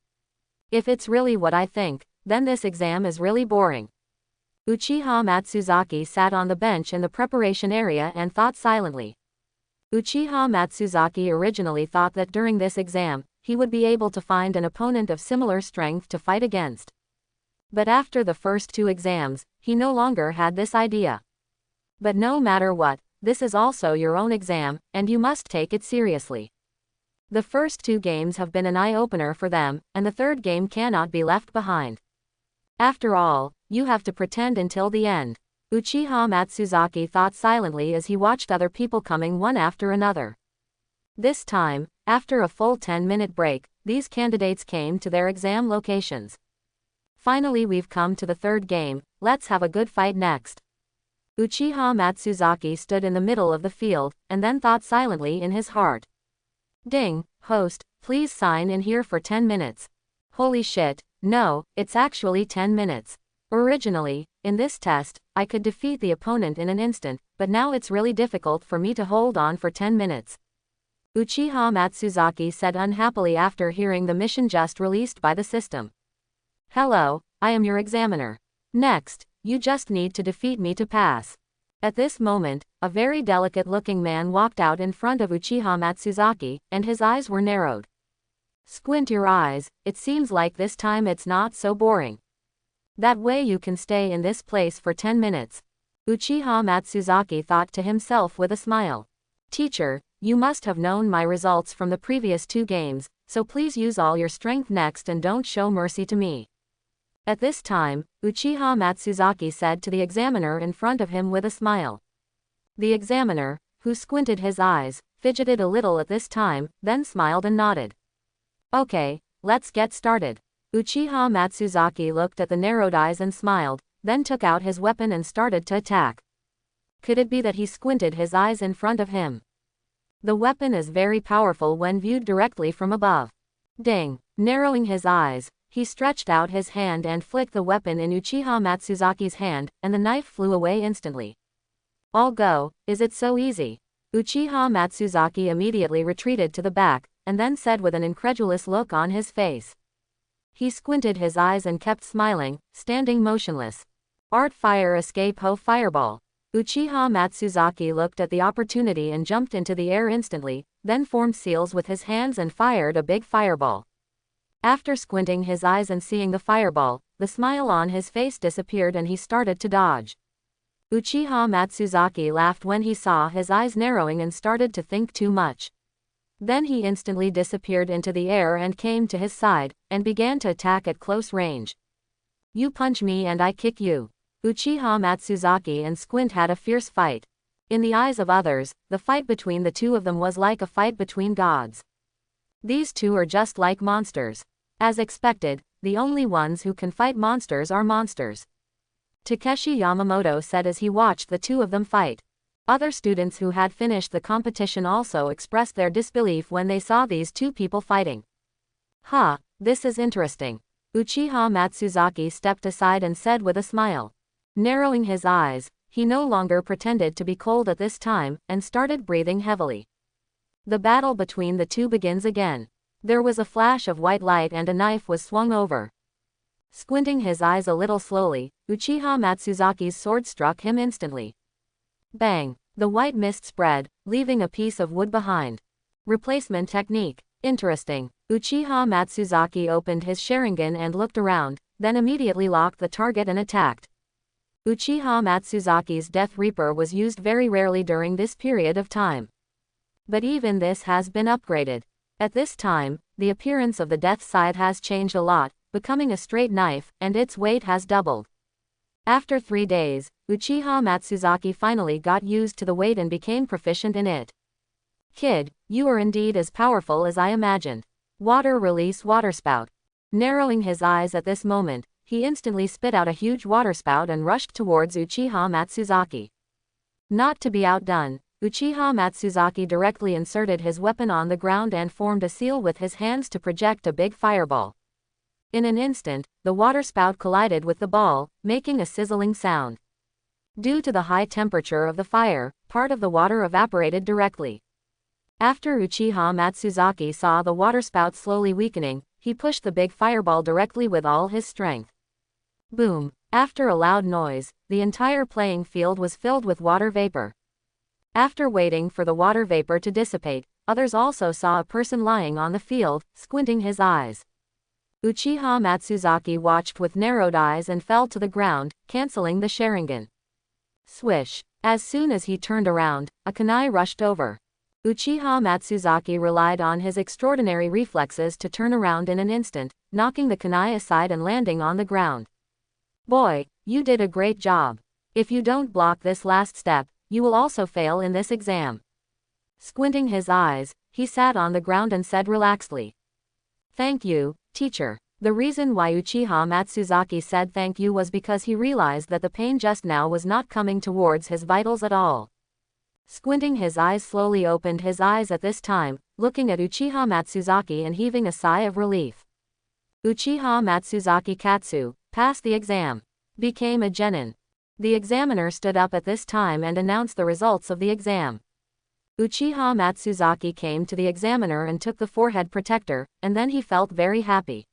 If it's really what I think, then this exam is really boring. Uchiha Matsuzaki sat on the bench in the preparation area and thought silently. Uchiha Matsuzaki originally thought that during this exam, he would be able to find an opponent of similar strength to fight against. But after the first two exams, he no longer had this idea. But no matter what, this is also your own exam, and you must take it seriously. The first two games have been an eye-opener for them, and the third game cannot be left behind. After all, you have to pretend until the end. Uchiha Matsuzaki thought silently as he watched other people coming one after another. This time, after a full 10-minute break, these candidates came to their exam locations. Finally, we've come to the third game, let's have a good fight next. Uchiha Matsuzaki stood in the middle of the field, and then thought silently in his heart. Ding, host, please sign in here for 10 minutes. Holy shit, no, it's actually 10 minutes. Originally, in this test, I could defeat the opponent in an instant, but now it's really difficult for me to hold on for 10 minutes. Uchiha Matsuzaki said unhappily after hearing the mission just released by the system. Hello, I am your examiner. Next, you just need to defeat me to pass. At this moment, a very delicate-looking man walked out in front of Uchiha Matsuzaki, and his eyes were narrowed. Squint your eyes, it seems like this time it's not so boring. That way you can stay in this place for 10 minutes. Uchiha Matsuzaki thought to himself with a smile. Teacher, you must have known my results from the previous two games, so please use all your strength next and don't show mercy to me. At this time, Uchiha Matsuzaki said to the examiner in front of him with a smile. The examiner, who squinted his eyes, fidgeted a little at this time, then smiled and nodded. Okay, let's get started. Uchiha Matsuzaki looked at the narrowed eyes and smiled, then took out his weapon and started to attack. Could it be that he squinted his eyes in front of him? The weapon is very powerful when viewed directly from above. Ding! Narrowing his eyes, he stretched out his hand and flicked the weapon in Uchiha Matsuzaki's hand, and the knife flew away instantly. All go, is it so easy? Uchiha Matsuzaki immediately retreated to the back, and then said with an incredulous look on his face. He squinted his eyes and kept smiling, standing motionless. Art fire escape ho fireball. Uchiha Matsuzaki looked at the opportunity and jumped into the air instantly, then formed seals with his hands and fired a big fireball. After squinting his eyes and seeing the fireball, the smile on his face disappeared and he started to dodge. Uchiha Matsuzaki laughed when he saw his eyes narrowing and started to think too much. Then he instantly disappeared into the air and came to his side, and began to attack at close range. You punch me and I kick you. Uchiha Matsuzaki and Squint had a fierce fight. In the eyes of others, the fight between the two of them was like a fight between gods. These two are just like monsters. As expected, the only ones who can fight monsters are monsters. Takeshi Yamamoto said as he watched the two of them fight. Other students who had finished the competition also expressed their disbelief when they saw these two people fighting. Huh, this is interesting. Uchiha Matsuzaki stepped aside and said with a smile. Narrowing his eyes, he no longer pretended to be cold at this time, and started breathing heavily. The battle between the two begins again. There was a flash of white light and a knife was swung over. Squinting his eyes a little slowly, Uchiha Matsuzaki's sword struck him instantly. Bang! The white mist spread, leaving a piece of wood behind. Replacement technique. Interesting. Uchiha Matsuzaki opened his Sharingan and looked around, then immediately locked the target and attacked. Uchiha Matsuzaki's Death Reaper was used very rarely during this period of time. But even this has been upgraded. At this time, the appearance of the death scythe has changed a lot, becoming a straight knife, and its weight has doubled. After 3 days, Uchiha Matsuzaki finally got used to the weight and became proficient in it. Kid, you are indeed as powerful as I imagined. Water release waterspout. Narrowing his eyes at this moment, he instantly spit out a huge waterspout and rushed towards Uchiha Matsuzaki. Not to be outdone, Uchiha Matsuzaki directly inserted his weapon on the ground and formed a seal with his hands to project a big fireball. In an instant, the waterspout collided with the ball, making a sizzling sound. Due to the high temperature of the fire, part of the water evaporated directly. After Uchiha Matsuzaki saw the waterspout slowly weakening, he pushed the big fireball directly with all his strength. Boom! After a loud noise, the entire playing field was filled with water vapor. After waiting for the water vapor to dissipate, others also saw a person lying on the field, squinting his eyes. Uchiha Matsuzaki watched with narrowed eyes and fell to the ground, canceling the Sharingan. Swish! As soon as he turned around, a kunai rushed over. Uchiha Matsuzaki relied on his extraordinary reflexes to turn around in an instant, knocking the kunai aside and landing on the ground. Boy, you did a great job. If you don't block this last step, you will also fail in this exam. Squinting his eyes, he sat on the ground and said relaxedly. Thank you, teacher. The reason why Uchiha Matsuzaki said thank you was because he realized that the pain just now was not coming towards his vitals at all. Squinting his eyes, slowly opened his eyes at this time, looking at Uchiha Matsuzaki and heaving a sigh of relief. Uchiha Matsuzaki Katsu passed the exam. Became a genin. The examiner stood up at this time and announced the results of the exam. Uchiha Matsuzaki came to the examiner and took the forehead protector, and then he felt very happy.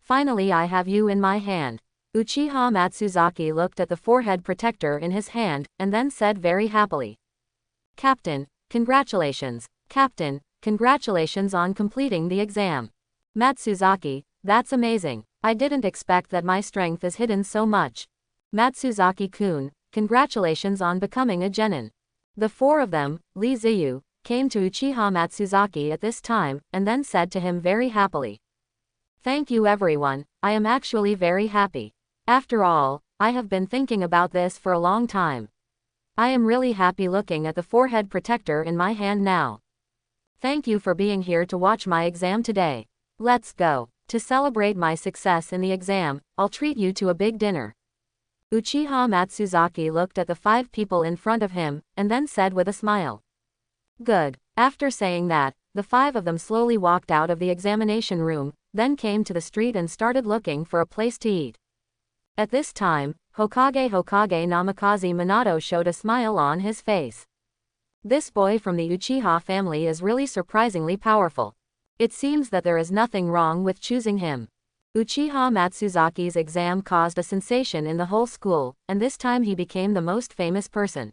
Finally, I have you in my hand. Uchiha Matsuzaki looked at the forehead protector in his hand, and then said very happily. Captain, congratulations. Captain, congratulations on completing the exam. Matsuzaki, that's amazing. I didn't expect that my strength is hidden so much. Matsuzaki-kun, congratulations on becoming a genin. The four of them, Lee Ziyu, came to Uchiha Matsuzaki at this time, and then said to him very happily. Thank you everyone, I am actually very happy. After all, I have been thinking about this for a long time. I am really happy looking at the forehead protector in my hand now. Thank you for being here to watch my exam today. Let's go. To celebrate my success in the exam, I'll treat you to a big dinner. Uchiha Matsuzaki looked at the 5 people in front of him, and then said with a smile. Good. After saying that, the 5 of them slowly walked out of the examination room, then came to the street and started looking for a place to eat. At this time, Hokage Namikaze Minato showed a smile on his face. This boy from the Uchiha family is really surprisingly powerful. It seems that there is nothing wrong with choosing him. Uchiha Matsuzaki's exam caused a sensation in the whole school, and this time he became the most famous person.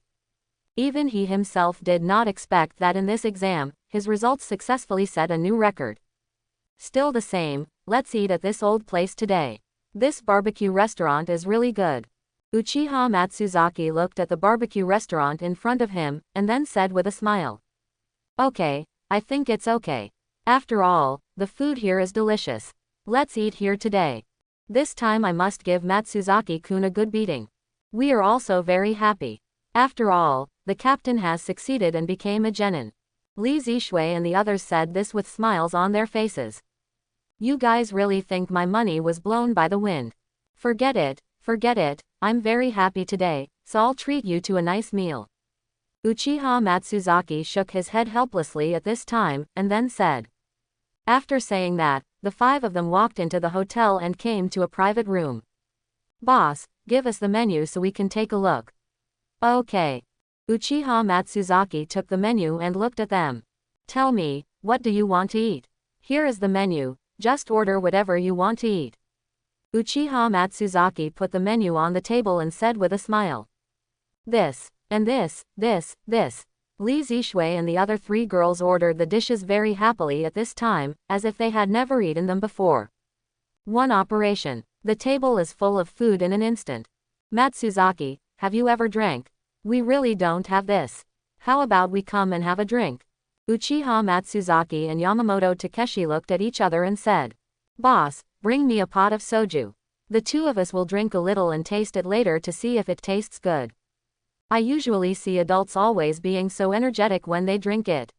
Even he himself did not expect that in this exam, his results successfully set a new record. Still the same, let's eat at this old place today. This barbecue restaurant is really good. Uchiha Matsuzaki looked at the barbecue restaurant in front of him, and then said with a smile. Okay, I think it's okay. After all, the food here is delicious. Let's eat here today. This time I must give Matsuzaki-kun a good beating. We are also very happy. After all, the captain has succeeded and became a genin. Li Zishui and the others said this with smiles on their faces. You guys really think my money was blown by the wind? Forget it, I'm very happy today, so I'll treat you to a nice meal. Uchiha Matsuzaki shook his head helplessly at this time, and then said. After saying that, the 5 of them walked into the hotel and came to a private room. Boss, give us the menu so we can take a look. Okay. Uchiha Matsuzaki took the menu and looked at them. Tell me, what do you want to eat? Here is the menu, just order whatever you want to eat. Uchiha Matsuzaki put the menu on the table and said with a smile. This, and this. Li Zishui and the other 3 girls ordered the dishes very happily at this time, as if they had never eaten them before. One operation. The table is full of food in an instant. Matsuzaki, have you ever drank? We really don't have this. How about we come and have a drink? Uchiha Matsuzaki and Yamamoto Takeshi looked at each other and said. Boss, bring me a pot of soju. The 2 of us will drink a little and taste it later to see if it tastes good. I usually see adults always being so energetic when they drink it.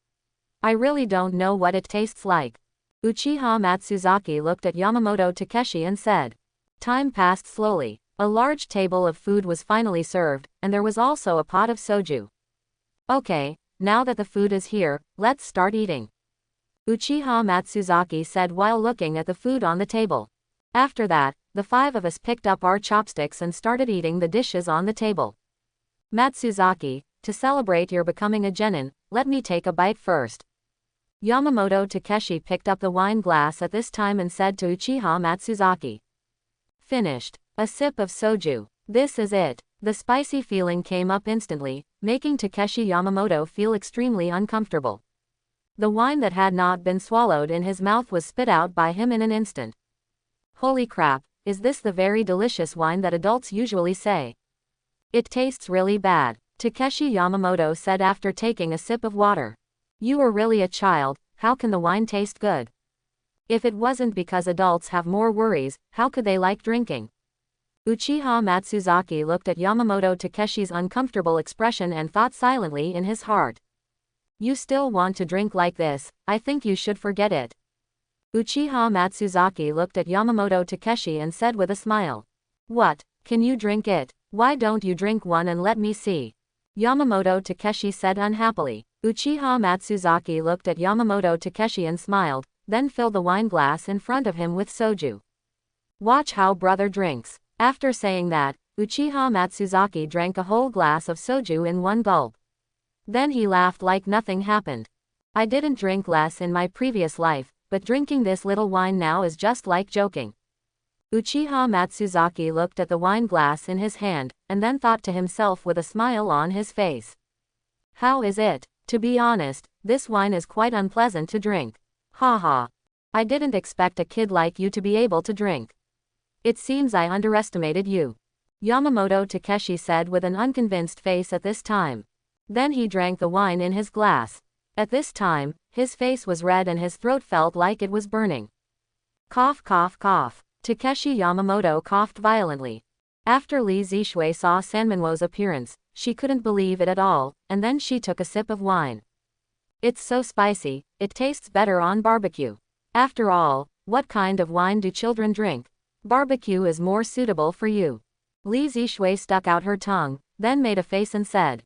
I really don't know what it tastes like. Uchiha Matsuzaki looked at Yamamoto Takeshi and said. Time passed slowly. A large table of food was finally served, and there was also a pot of soju. Okay, now that the food is here, let's start eating. Uchiha Matsuzaki said while looking at the food on the table. After that, the 5 of us picked up our chopsticks and started eating the dishes on the table. Matsuzaki, to celebrate your becoming a genin, let me take a bite first. Yamamoto Takeshi picked up the wine glass at this time and said to Uchiha Matsuzaki. Finished. A sip of soju. This is it. The spicy feeling came up instantly, making Takeshi Yamamoto feel extremely uncomfortable. The wine that had not been swallowed in his mouth was spit out by him in an instant. Holy crap, is this the very delicious wine that adults usually say? It tastes really bad, Takeshi Yamamoto said after taking a sip of water. You are really a child, how can the wine taste good? If it wasn't because adults have more worries, how could they like drinking? Uchiha Matsuzaki looked at Yamamoto Takeshi's uncomfortable expression and thought silently in his heart. You still want to drink like this, I think you should forget it. Uchiha Matsuzaki looked at Yamamoto Takeshi and said with a smile. What, can you drink it? Why don't you drink one and let me see? Yamamoto Takeshi said unhappily. Uchiha Matsuzaki looked at Yamamoto Takeshi and smiled, then filled the wine glass in front of him with soju. Watch how brother drinks. After saying that, Uchiha Matsuzaki drank a whole glass of soju in one gulp. Then he laughed like nothing happened. I didn't drink less in my previous life, but drinking this little wine now is just like joking. Uchiha Matsuzaki looked at the wine glass in his hand, and then thought to himself with a smile on his face. How is it? To be honest, this wine is quite unpleasant to drink. Haha. I didn't expect a kid like you to be able to drink. It seems I underestimated you. Yamamoto Takeshi said with an unconvinced face at this time. Then he drank the wine in his glass. At this time, his face was red and his throat felt like it was burning. Cough cough cough. Takeshi Yamamoto coughed violently. After Li Zishui saw Sanminwo's appearance, she couldn't believe it at all, and then she took a sip of wine. It's so spicy, it tastes better on barbecue. After all, what kind of wine do children drink? Barbecue is more suitable for you. Li Zishui stuck out her tongue, then made a face and said.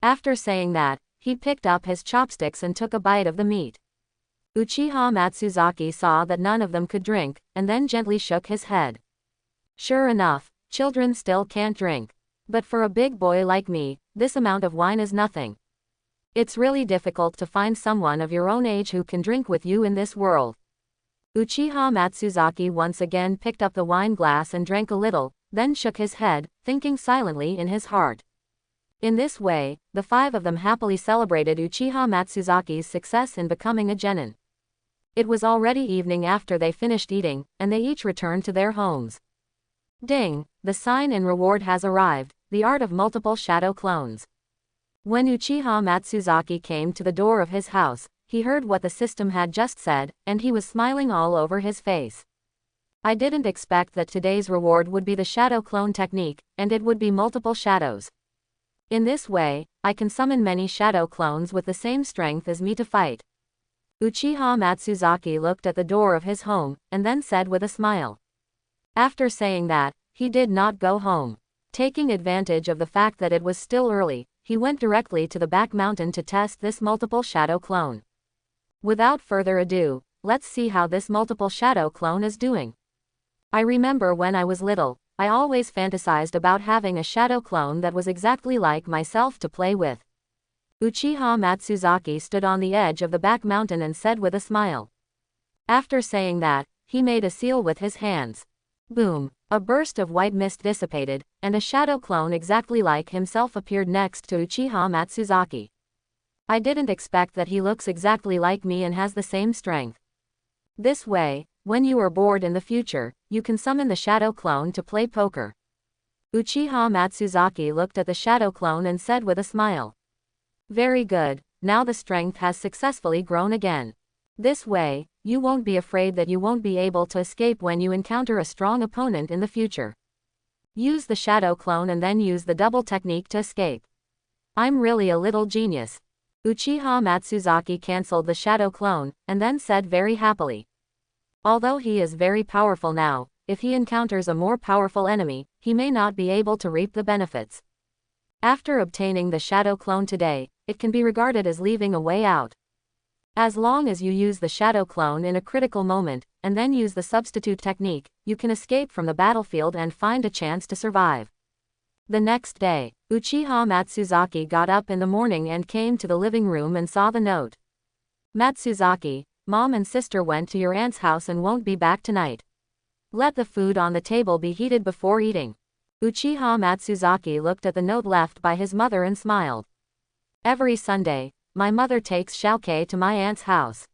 After saying that, he picked up his chopsticks and took a bite of the meat. Uchiha Matsuzaki saw that none of them could drink, and then gently shook his head. Sure enough, children still can't drink. But for a big boy like me, this amount of wine is nothing. It's really difficult to find someone of your own age who can drink with you in this world. Uchiha Matsuzaki once again picked up the wine glass and drank a little, then shook his head, thinking silently in his heart. In this way, the five of them happily celebrated Uchiha Matsuzaki's success in becoming a genin. It was already evening after they finished eating, and they each returned to their homes. Ding! The sign in reward has arrived, the art of multiple shadow clones. When Uchiha Matsuzaki came to the door of his house, he heard what the system had just said, and he was smiling all over his face. I didn't expect that today's reward would be the shadow clone technique, and it would be multiple shadows. In this way, I can summon many shadow clones with the same strength as me to fight. Uchiha Matsuzaki looked at the door of his home, and then said with a smile. After saying that, he did not go home. Taking advantage of the fact that it was still early, he went directly to the back mountain to test this multiple shadow clone. Without further ado, let's see how this multiple shadow clone is doing. I remember when I was little, I always fantasized about having a shadow clone that was exactly like myself to play with. Uchiha Matsuzaki stood on the edge of the back mountain and said with a smile. After saying that, he made a seal with his hands. Boom! A burst of white mist dissipated, and a shadow clone exactly like himself appeared next to Uchiha Matsuzaki. I didn't expect that he looks exactly like me and has the same strength. This way, when you are bored in the future, you can summon the shadow clone to play poker. Uchiha Matsuzaki looked at the shadow clone and said with a smile. Very good, now the strength has successfully grown again. This way, you won't be afraid that you won't be able to escape when you encounter a strong opponent in the future. Use the shadow clone and then use the double technique to escape. I'm really a little genius. Uchiha Matsuzaki cancelled the shadow clone, and then said very happily. Although he is very powerful now, if he encounters a more powerful enemy, he may not be able to reap the benefits. After obtaining the shadow clone today, it can be regarded as leaving a way out. As long as you use the shadow clone in a critical moment, and then use the substitute technique, you can escape from the battlefield and find a chance to survive. The next day, Uchiha Matsuzaki got up in the morning and came to the living room and saw the note. Matsuzaki, mom and sister went to your aunt's house and won't be back tonight. Let the food on the table be heated before eating. Uchiha Matsuzaki looked at the note left by his mother and smiled. Every Sunday, my mother takes Xiaokei to my aunt's house.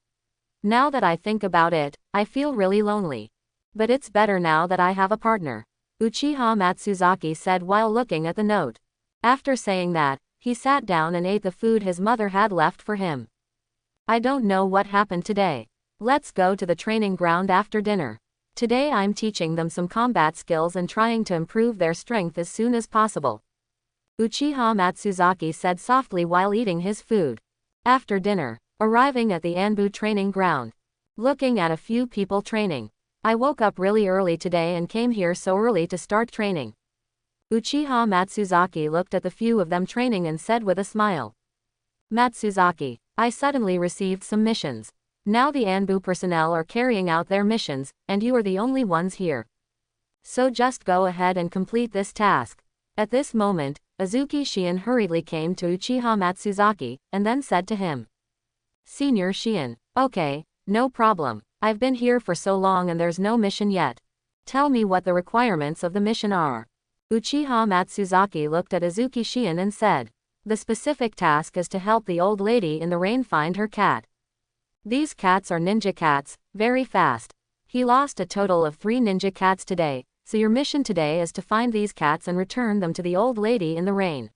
Now that I think about it, I feel really lonely. But it's better now that I have a partner, Uchiha Matsuzaki said while looking at the note. After saying that, he sat down and ate the food his mother had left for him. I don't know what happened today. Let's go to the training ground after dinner. Today I'm teaching them some combat skills and trying to improve their strength as soon as possible, Uchiha Matsuzaki said softly while eating his food. After dinner, arriving at the Anbu training ground. Looking at a few people training. I woke up really early today and came here so early to start training. Uchiha Matsuzaki looked at the few of them training and said with a smile. Matsuzaki, I suddenly received some missions. Now the Anbu personnel are carrying out their missions, and you are the only ones here. So just go ahead and complete this task. At this moment, Azuki Shion hurriedly came to Uchiha Matsuzaki, and then said to him. Senior Shion, okay, no problem. I've been here for so long and there's no mission yet. Tell me what the requirements of the mission are. Uchiha Matsuzaki looked at Azuki Shion and said. The specific task is to help the old lady in the rain find her cat. These cats are ninja cats, very fast. He lost a total of 3 ninja cats today, so your mission today is to find these cats and return them to the old lady in the rain.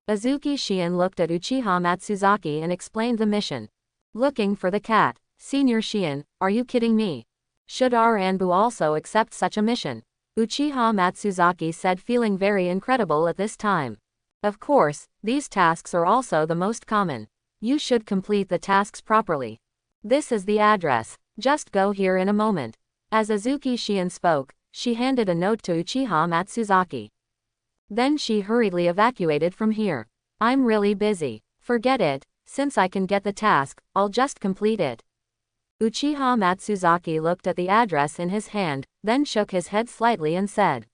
Azuki Shion looked at Uchiha Matsuzaki and explained the mission. Looking for the cat. Senior Shion, are you kidding me? Should our Anbu also accept such a mission? Uchiha Matsuzaki said, feeling very incredible at this time. Of course, these tasks are also the most common. You should complete the tasks properly. This is the address. Just go here in a moment. As Azuki Shion spoke, she handed a note to Uchiha Matsuzaki. Then she hurriedly evacuated from here. I'm really busy. Forget it, since I can get the task, I'll just complete it. Uchiha Matsuzaki looked at the address in his hand, then shook his head slightly and said.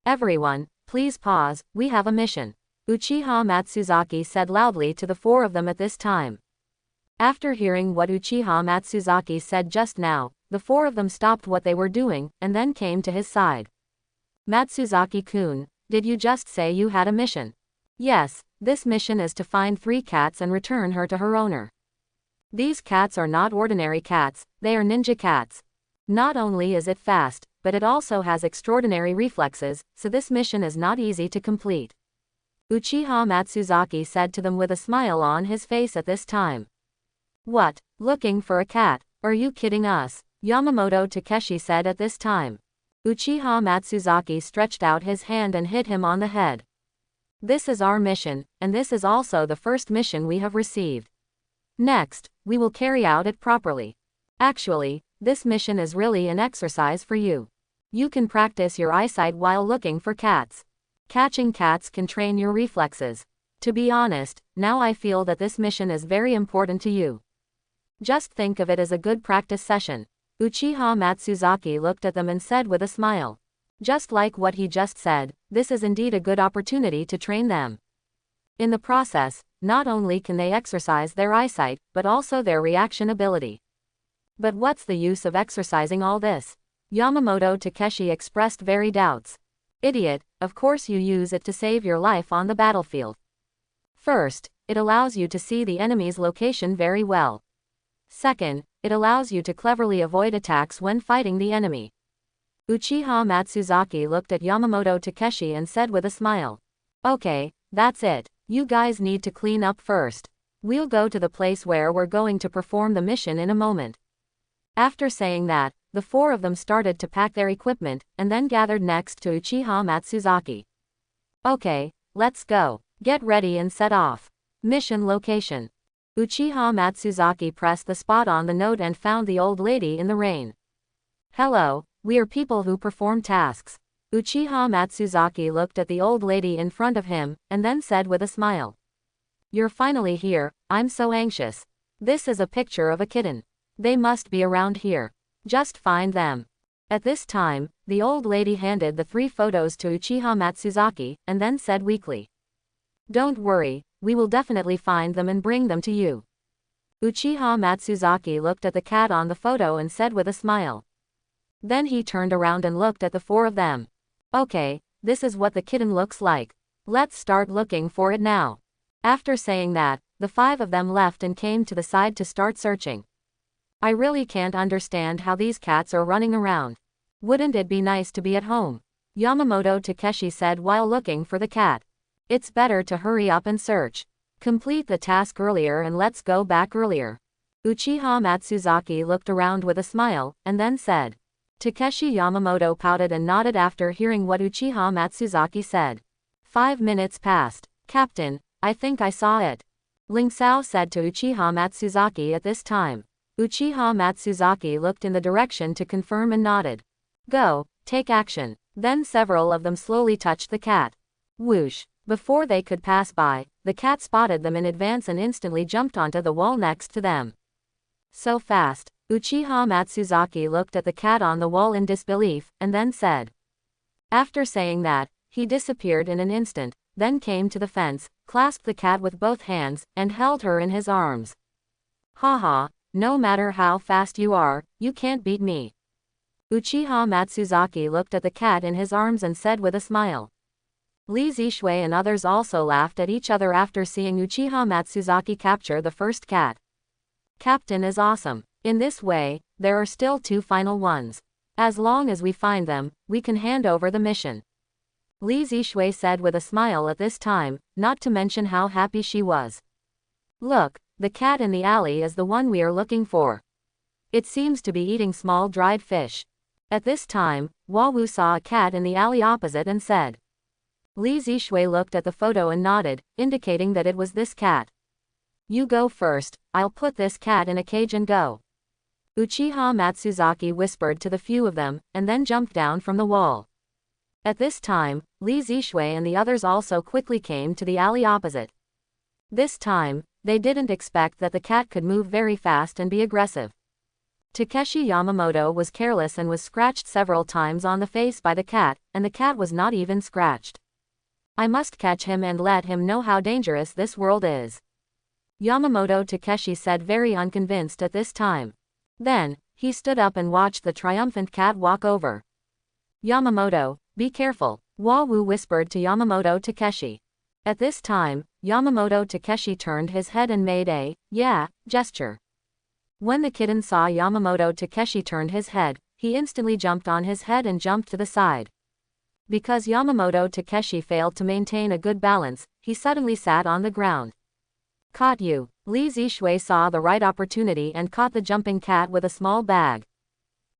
Everyone, please pause, we have a mission. Uchiha Matsuzaki said loudly to the 4 of them at this time. After hearing what Uchiha Matsuzaki said just now, the 4 of them stopped what they were doing, and then came to his side. Matsuzaki-kun, did you just say you had a mission? Yes, this mission is to find 3 cats and return her to her owner. These cats are not ordinary cats, they are ninja cats. Not only is it fast, but it also has extraordinary reflexes, so this mission is not easy to complete. Uchiha Matsuzaki said to them with a smile on his face at this time. What, looking for a cat? Are you kidding us? Yamamoto Takeshi said at this time. Uchiha Matsuzaki stretched out his hand and hit him on the head. This is our mission, and this is also the first mission we have received. Next, we will carry out it properly. Actually, this mission is really an exercise for you. You can practice your eyesight while looking for cats. Catching cats can train your reflexes. To be honest, now I feel that this mission is very important to you. Just think of it as a good practice session. Uchiha Matsuzaki looked at them and said with a smile. Just like what he just said, this is indeed a good opportunity to train them. In the process, not only can they exercise their eyesight, but also their reaction ability. But what's the use of exercising all this? Yamamoto Takeshi expressed very doubts. Idiot, of course you use it to save your life on the battlefield. First, it allows you to see the enemy's location very well. Second, it allows you to cleverly avoid attacks when fighting the enemy. Uchiha Matsuzaki looked at Yamamoto Takeshi and said with a smile. Okay, that's it. You guys need to clean up first. We'll go to the place where we're going to perform the mission in a moment. After saying that, the 4 of them started to pack their equipment, and then gathered next to Uchiha Matsuzaki. Okay, let's go. Get ready and set off. Mission location. Uchiha Matsuzaki pressed the spot on the note and found the old lady in the rain. Hello, we are people who perform tasks. Uchiha Matsuzaki looked at the old lady in front of him, and then said with a smile. You're finally here, I'm so anxious. This is a picture of a kitten. They must be around here. Just find them. At this time, the old lady handed the 3 photos to Uchiha Matsuzaki, and then said weakly. Don't worry, we will definitely find them and bring them to you. Uchiha Matsuzaki looked at the cat on the photo and said with a smile. Then he turned around and looked at the four of them. Okay, this is what the kitten looks like. Let's start looking for it now. After saying that, the five of them left and came to the side to start searching. I really can't understand how these cats are running around. Wouldn't it be nice to be at home? Yamamoto Takeshi said while looking for the cat. It's better to hurry up and search. Complete the task earlier and let's go back earlier. Uchiha Matsuzaki looked around with a smile, and then said. Takeshi Yamamoto pouted and nodded after hearing what Uchiha Matsuzaki said. 5 minutes passed. Captain, I think I saw it. Ling Sao said to Uchiha Matsuzaki at this time. Uchiha Matsuzaki looked in the direction to confirm and nodded. Go, take action. Then several of them slowly touched the cat. Whoosh. Before they could pass by, the cat spotted them in advance and instantly jumped onto the wall next to them. So fast. Uchiha Matsuzaki looked at the cat on the wall in disbelief, and then said. After saying that, he disappeared in an instant, then came to the fence, clasped the cat with both hands, and held her in his arms. Haha, no matter how fast you are, you can't beat me. Uchiha Matsuzaki looked at the cat in his arms and said with a smile. Li Zishui and others also laughed at each other after seeing Uchiha Matsuzaki capture the first cat. Captain is awesome. In this way, there are still 2 final ones. As long as we find them, we can hand over the mission. Li Zishui said with a smile at this time, not to mention how happy she was. Look, the cat in the alley is the one we are looking for. It seems to be eating small dried fish. At this time, Wawu saw a cat in the alley opposite and said. Li Zishui looked at the photo and nodded, indicating that it was this cat. You go first, I'll put this cat in a cage and go. Uchiha Matsuzaki whispered to the few of them, and then jumped down from the wall. At this time, Li Zishui and the others also quickly came to the alley opposite. This time, they didn't expect that the cat could move very fast and be aggressive. Takeshi Yamamoto was careless and was scratched several times on the face by the cat, and the cat was not even scratched. I must catch him and let him know how dangerous this world is. Yamamoto Takeshi said very unconvinced at this time. Then, he stood up and watched the triumphant cat walk over. Yamamoto, be careful, Wawu whispered to Yamamoto Takeshi. At this time, Yamamoto Takeshi turned his head and made a, yeah, gesture. When the kitten saw Yamamoto Takeshi turned his head, he instantly jumped on his head and jumped to the side. Because Yamamoto Takeshi failed to maintain a good balance, he suddenly sat on the ground. Caught you. Li Zishui saw the right opportunity and caught the jumping cat with a small bag.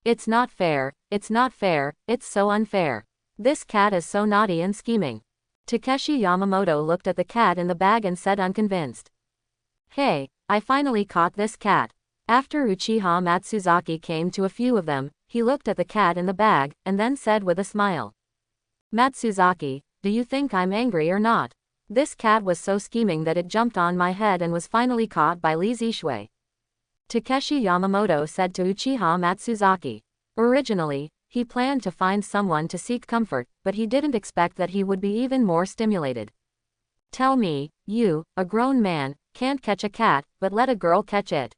It's not fair, it's not fair, it's so unfair. This cat is so naughty and scheming. Takeshi Yamamoto looked at the cat in the bag and said unconvinced. Hey, I finally caught this cat. After Uchiha Matsuzaki came to a few of them, he looked at the cat in the bag, and then said with a smile. Matsuzaki, do you think I'm angry or not? This cat was so scheming that it jumped on my head and was finally caught by Li Zishui. Takeshi Yamamoto said to Uchiha Matsuzaki. Originally, he planned to find someone to seek comfort, but he didn't expect that he would be even more stimulated. Tell me, you, a grown man, can't catch a cat, but let a girl catch it.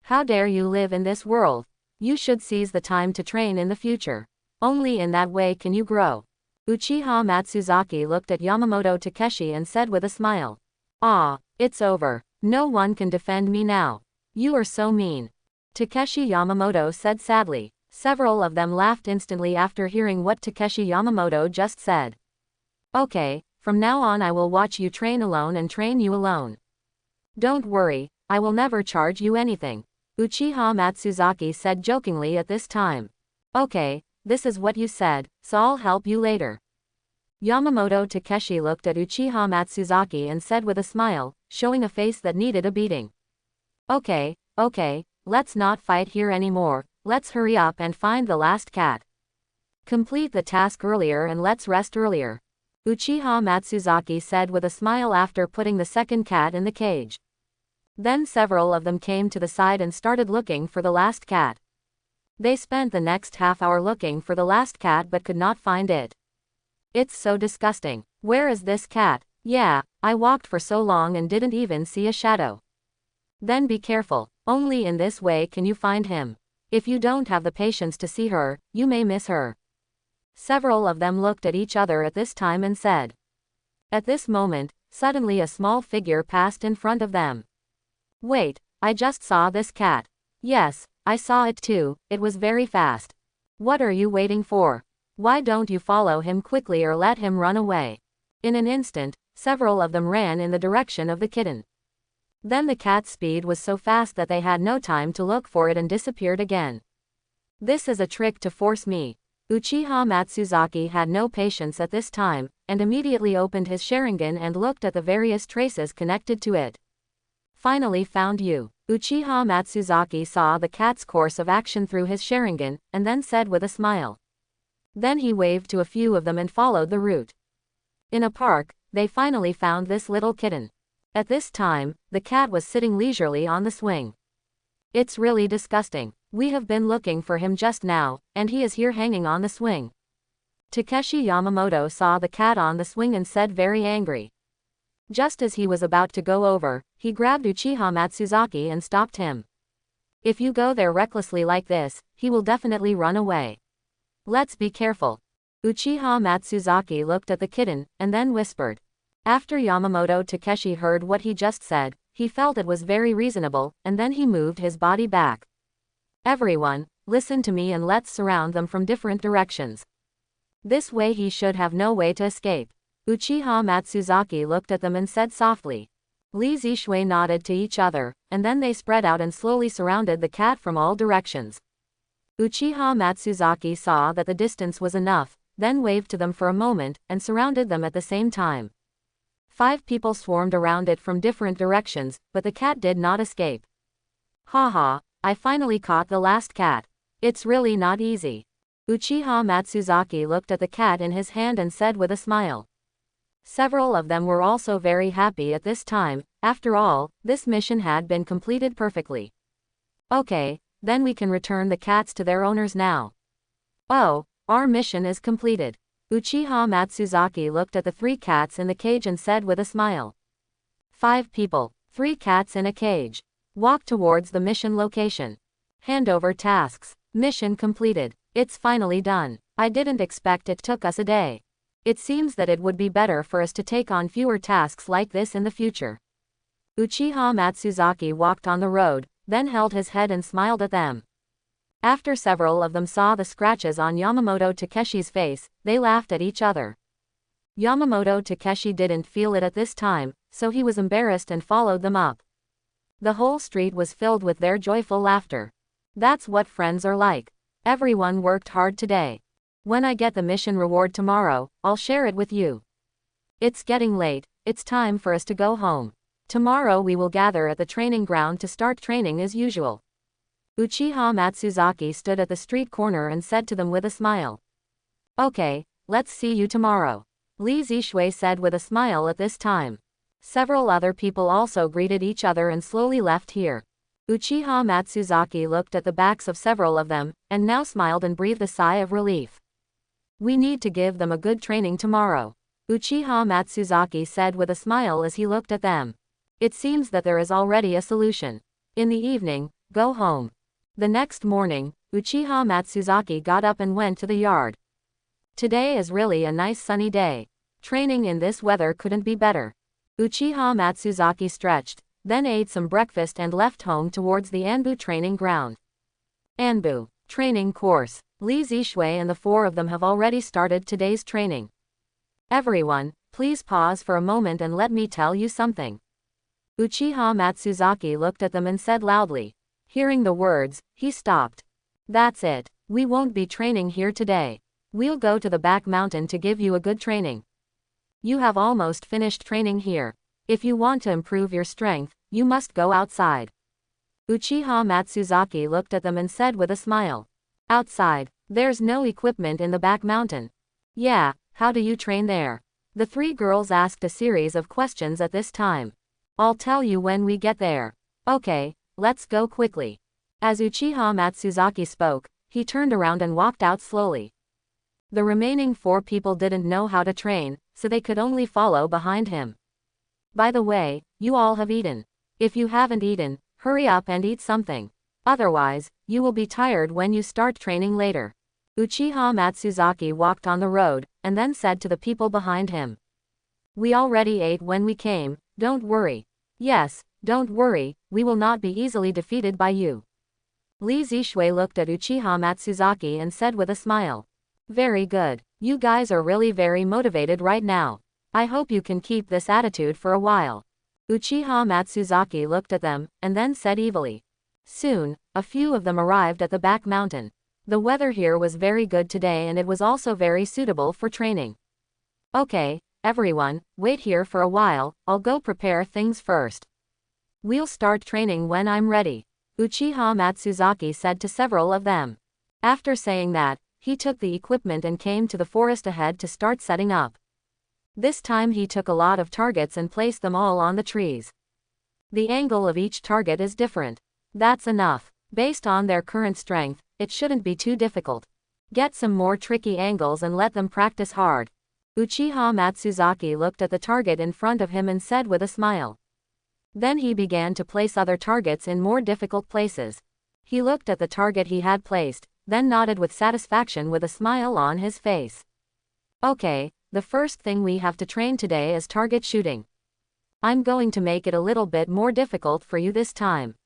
How dare you live in this world? You should seize the time to train in the future. Only in that way can you grow. Uchiha Matsuzaki looked at Yamamoto Takeshi and said with a smile. Ah, it's over. No one can defend me now. You are so mean. Takeshi Yamamoto said sadly. Several of them laughed instantly after hearing what Takeshi Yamamoto just said. Okay, from now on I will watch you train alone and train you alone. Don't worry, I will never charge you anything. Uchiha Matsuzaki said jokingly at this time. Okay, this is what you said, so I'll help you later. Yamamoto Takeshi looked at Uchiha Matsuzaki and said with a smile, showing a face that needed a beating. Okay, let's not fight here anymore, let's hurry up and find the last cat. Complete the task earlier and let's rest earlier. Uchiha Matsuzaki said with a smile after putting the second cat in the cage. Then several of them came to the side and started looking for the last cat. They spent the next half hour looking for the last cat but could not find it. It's so disgusting. Where is this cat? Yeah, I walked for so long and didn't even see a shadow. Then be careful, only in this way can you find him. If you don't have the patience to see her, you may miss her. Several of them looked at each other at this time and said. At this moment, suddenly a small figure passed in front of them. Wait, I just saw this cat. Yes, I saw it too, it was very fast. What are you waiting for? Why don't you follow him quickly or let him run away? In an instant, several of them ran in the direction of the kitten. Then the cat's speed was so fast that they had no time to look for it and disappeared again. This is a trick to force me. Uchiha Matsuzaki had no patience at this time, and immediately opened his Sharingan and looked at the various traces connected to it. Finally found you. Uchiha Matsuzaki saw the cat's course of action through his Sharingan, and then said with a smile. Then he waved to a few of them and followed the route. In a park, they finally found this little kitten. At this time, the cat was sitting leisurely on the swing. It's really disgusting. We have been looking for him just now, and he is here hanging on the swing. Takeshi Yamamoto saw the cat on the swing and said very angry. Just as he was about to go over, he grabbed Uchiha Matsuzaki and stopped him. If you go there recklessly like this, he will definitely run away. Let's be careful. Uchiha Matsuzaki looked at the kitten, and then whispered. After Yamamoto Takeshi heard what he just said, he felt it was very reasonable, and then he moved his body back. Everyone, listen to me and let's surround them from different directions. This way he should have no way to escape. Uchiha Matsuzaki looked at them and said softly. Li Zishui nodded to each other, and then they spread out and slowly surrounded the cat from all directions. Uchiha Matsuzaki saw that the distance was enough, then waved to them for a moment, and surrounded them at the same time. 5 people swarmed around it from different directions, but the cat did not escape. Haha, I finally caught the last cat. It's really not easy. Uchiha Matsuzaki looked at the cat in his hand and said with a smile. Several of them were also very happy at this time. After all, this mission had been completed perfectly. Okay, then we can return the cats to their owners now. Oh, our mission is completed. Uchiha Matsuzaki looked at the 3 cats in the cage and said with a smile. 5 people, 3 cats in a cage. Walk towards the mission location. Hand over tasks. Mission completed. It's finally done. I didn't expect it took us a day. It seems that it would be better for us to take on fewer tasks like this in the future. Uchiha Matsuzaki walked on the road, then held his head and smiled at them. After several of them saw the scratches on Yamamoto Takeshi's face, they laughed at each other. Yamamoto Takeshi didn't feel it at this time, so he was embarrassed and followed them up. The whole street was filled with their joyful laughter. That's what friends are like. Everyone worked hard today. When I get the mission reward tomorrow, I'll share it with you. It's getting late, it's time for us to go home. Tomorrow we will gather at the training ground to start training as usual. Uchiha Matsuzaki stood at the street corner and said to them with a smile. Okay, let's see you tomorrow. Li Zishui said with a smile at this time. Several other people also greeted each other and slowly left here. Uchiha Matsuzaki looked at the backs of several of them, and now smiled and breathed a sigh of relief. We need to give them a good training tomorrow. Uchiha Matsuzaki said with a smile as he looked at them. It seems that there is already a solution. In the evening, go home. The next morning, Uchiha Matsuzaki got up and went to the yard. Today is really a nice sunny day. Training in this weather couldn't be better. Uchiha Matsuzaki stretched, then ate some breakfast and left home towards the Anbu training ground. Anbu training course. Li Zishui and the 4 of them have already started today's training. Everyone, please pause for a moment and let me tell you something. Uchiha Matsuzaki looked at them and said loudly. Hearing the words, he stopped. That's it. We won't be training here today. We'll go to the back mountain to give you a good training. You have almost finished training here. If you want to improve your strength, you must go outside. Uchiha Matsuzaki looked at them and said with a smile. Outside, there's no equipment in the back mountain. Yeah, how do you train there? The 3 girls asked a series of questions at this time. I'll tell you when we get there. Okay, let's go quickly. As Uchiha Matsuzaki spoke, he turned around and walked out slowly. The remaining 4 people didn't know how to train, so they could only follow behind him. By the way, you all have eaten. If you haven't eaten, Hurry up and eat something. Otherwise, you will be tired when you start training later. Uchiha Matsuzaki walked on the road, and then said to the people behind him. We already ate when we came, don't worry. Yes, don't worry, we will not be easily defeated by you. Li Zishui looked at Uchiha Matsuzaki and said with a smile. Very good. You guys are really very motivated right now. I hope you can keep this attitude for a while. Uchiha Matsuzaki looked at them, and then said evilly. Soon, a few of them arrived at the back mountain. The weather here was very good today and it was also very suitable for training. Okay, everyone, wait here for a while, I'll go prepare things first. We'll start training when I'm ready. Uchiha Matsuzaki said to several of them. After saying that, he took the equipment and came to the forest ahead to start setting up. This time he took a lot of targets and placed them all on the trees. The angle of each target is different. That's enough. Based on their current strength, it shouldn't be too difficult. Get some more tricky angles and let them practice hard. Uchiha Matsuzaki looked at the target in front of him and said with a smile. Then he began to place other targets in more difficult places. He looked at the target he had placed, then nodded with satisfaction with a smile on his face. Okay, the first thing we have to train today is target shooting. I'm going to make it a little bit more difficult for you this time.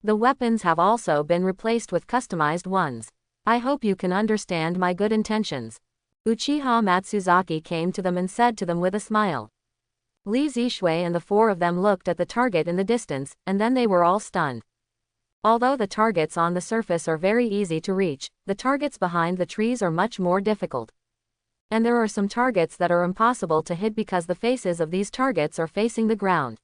The weapons have also been replaced with customized ones. I hope you can understand my good intentions. Uchiha Matsuzaki came to them and said to them with a smile. Li Zishui and the four of them looked at the target in the distance, and then they were all stunned. Although the targets on the surface are very easy to reach, the targets behind the trees are much more difficult. And there are some targets that are impossible to hit because the faces of these targets are facing the ground.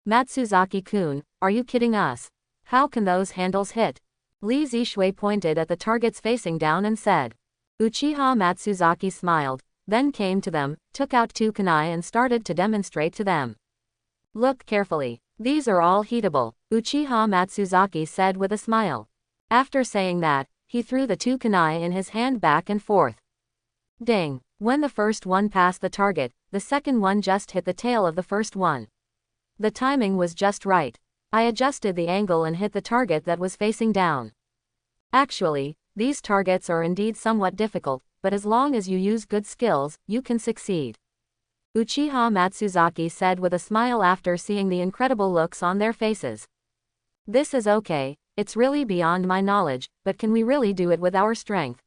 Matsuzaki-kun, are you kidding us? How can those handles hit? Li Zishui pointed at the targets facing down and said. Uchiha Matsuzaki smiled, then came to them, took out 2 kunai and started to demonstrate to them. Look carefully. These are all heatable, Uchiha Matsuzaki said with a smile. After saying that, he threw the 2 kunai in his hand back and forth. Ding! When the first one passed the target, the second one just hit the tail of the first one. The timing was just right. I adjusted the angle and hit the target that was facing down. Actually, these targets are indeed somewhat difficult, but as long as you use good skills, you can succeed. Uchiha Matsuzaki said with a smile after seeing the incredible looks on their faces. This is okay, it's really beyond my knowledge, but can we really do it with our strength?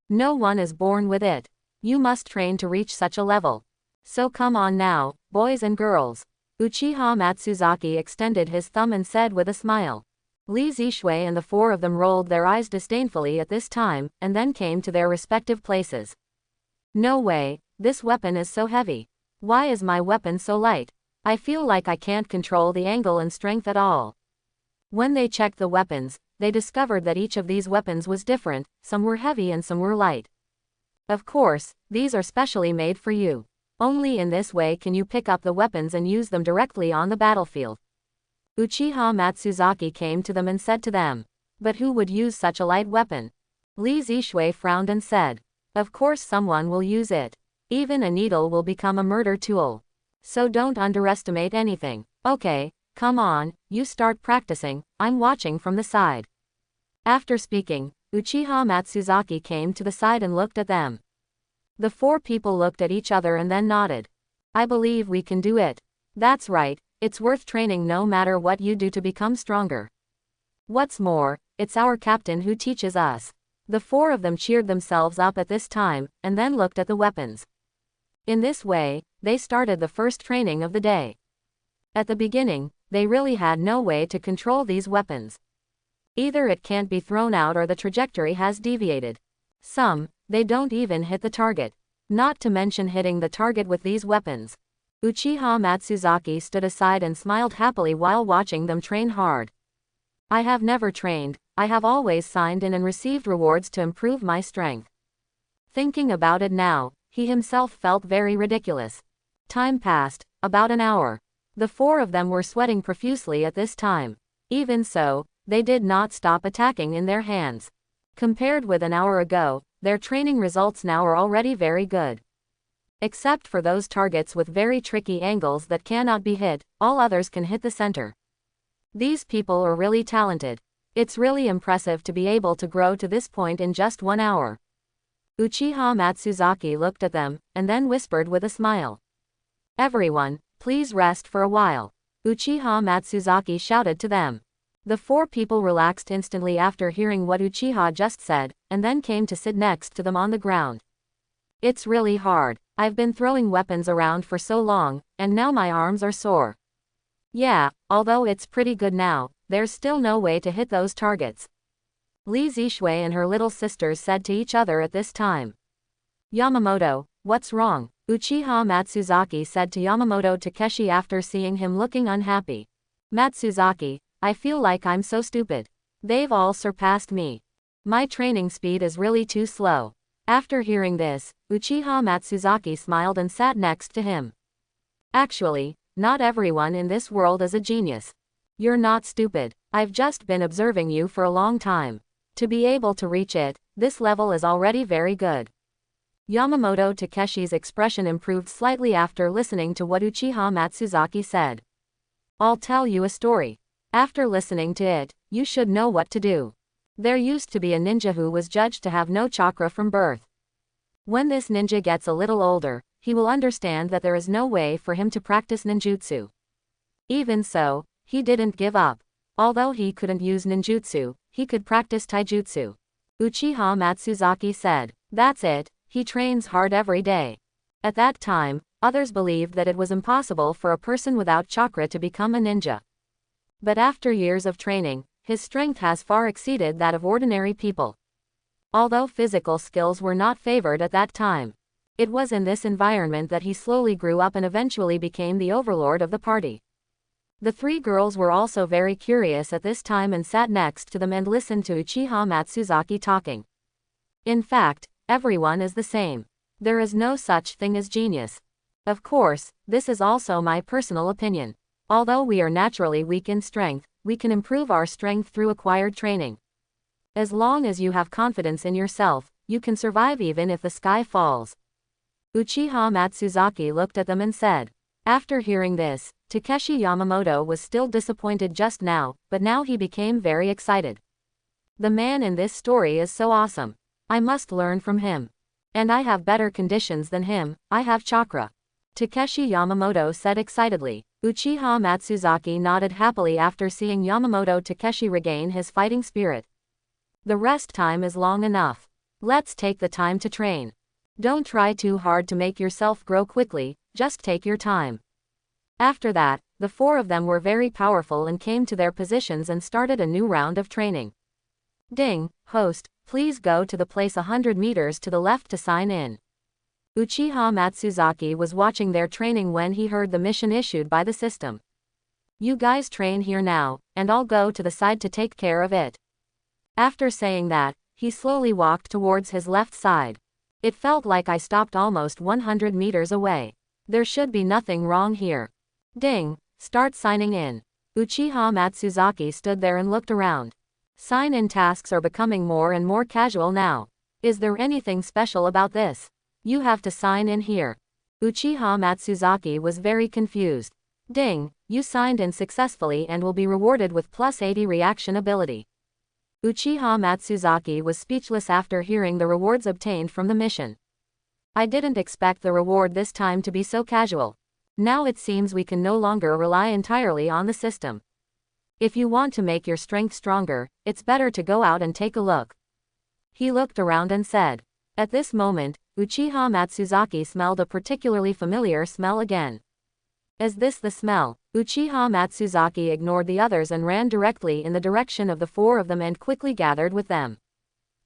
No one is born with it. You must train to reach such a level. So come on now, boys and girls. Uchiha Matsuzaki extended his thumb and said with a smile. Li Zishui and the four of them rolled their eyes disdainfully at this time, and then came to their respective places. No way, this weapon is so heavy. Why is my weapon so light? I feel like I can't control the angle and strength at all. When they checked the weapons, they discovered that each of these weapons was different, some were heavy and some were light. Of course, these are specially made for you. Only in this way can you pick up the weapons and use them directly on the battlefield. Uchiha Matsuzaki came to them and said to them. But who would use such a light weapon? Li Zishui frowned and said. Of course someone will use it. Even a needle will become a murder tool. So don't underestimate anything. Okay, come on, you start practicing, I'm watching from the side. After speaking, Uchiha Matsuzaki came to the side and looked at them. The four people looked at each other and then nodded. I believe we can do it. That's right, it's worth training no matter what you do to become stronger. What's more, it's our captain who teaches us. The four of them cheered themselves up at this time, and then looked at the weapons. In this way, they started the first training of the day. At the beginning, they really had no way to control these weapons. Either it can't be thrown out or the trajectory has deviated. Some, they don't even hit the target. Not to mention hitting the target with these weapons. Uchiha Matsuzaki stood aside and smiled happily while watching them train hard. I have never trained, I have always signed in and received rewards to improve my strength. Thinking about it now, he himself felt very ridiculous. Time passed, about an hour. The four of them were sweating profusely at this time. Even so, they did not stop attacking in their hands. Compared with an hour ago, their training results now are already very good. Except for those targets with very tricky angles that cannot be hit, all others can hit the center. These people are really talented. It's really impressive to be able to grow to this point in just 1 hour. Uchiha Matsuzaki looked at them, and then whispered with a smile. Everyone, please rest for a while. Uchiha Matsuzaki shouted to them. The 4 people relaxed instantly after hearing what Uchiha just said, and then came to sit next to them on the ground. It's really hard. I've been throwing weapons around for so long, and now my arms are sore. Yeah, although it's pretty good now, there's still no way to hit those targets. Li Zishui and her little sisters said to each other at this time. Yamamoto, what's wrong? Uchiha Matsuzaki said to Yamamoto Takeshi after seeing him looking unhappy. Matsuzaki, I feel like I'm so stupid. They've all surpassed me. My training speed is really too slow. After hearing this, Uchiha Matsuzaki smiled and sat next to him. Actually, not everyone in this world is a genius. You're not stupid. I've just been observing you for a long time. To be able to reach it, this level is already very good. Yamamoto Takeshi's expression improved slightly after listening to what Uchiha Matsuzaki said. I'll tell you a story. After listening to it, you should know what to do. There used to be a ninja who was judged to have no chakra from birth. When this ninja gets a little older, he will understand that there is no way for him to practice ninjutsu. Even so, he didn't give up. Although he couldn't use ninjutsu, he could practice taijutsu. Uchiha Matsuzaki said, that's it, he trains hard every day. At that time, others believed that it was impossible for a person without chakra to become a ninja. But after years of training, his strength has far exceeded that of ordinary people. Although physical skills were not favored at that time, it was in this environment that he slowly grew up and eventually became the overlord of the party. The 3 girls were also very curious at this time and sat next to them and listened to Uchiha Matsuzaki talking. In fact, everyone is the same. There is no such thing as genius. Of course, this is also my personal opinion. Although we are naturally weak in strength, we can improve our strength through acquired training. As long as you have confidence in yourself, you can survive even if the sky falls. Uchiha Matsuzaki looked at them and said. After hearing this, Takeshi Yamamoto was still disappointed just now, but now he became very excited. The man in this story is so awesome. I must learn from him. And I have better conditions than him, I have chakra. Takeshi Yamamoto said excitedly. Uchiha Matsuzaki nodded happily after seeing Yamamoto Takeshi regain his fighting spirit. The rest time is long enough. Let's take the time to train. Don't try too hard to make yourself grow quickly, just take your time. After that, the 4 of them were very powerful and came to their positions and started a new round of training. Ding, host, please go to the place 100 meters to the left to sign in. Uchiha Matsuzaki was watching their training when he heard the mission issued by the system. You guys train here now, and I'll go to the side to take care of it. After saying that, he slowly walked towards his left side. It felt like I stopped almost 100 meters away. There should be nothing wrong here. Ding, start signing in. Uchiha Matsuzaki stood there and looked around. Sign-in tasks are becoming more and more casual now. Is there anything special about this? You have to sign in here. Uchiha Matsuzaki was very confused. Ding, you signed in successfully and will be rewarded with plus 80 reaction ability. Uchiha Matsuzaki was speechless after hearing the rewards obtained from the mission. I didn't expect the reward this time to be so casual. Now it seems we can no longer rely entirely on the system. If you want to make your strength stronger, it's better to go out and take a look. He looked around and said. At this moment, Uchiha Matsuzaki smelled a particularly familiar smell again. Is this the smell? Uchiha Matsuzaki ignored the others and ran directly in the direction of the 4 of them and quickly gathered with them.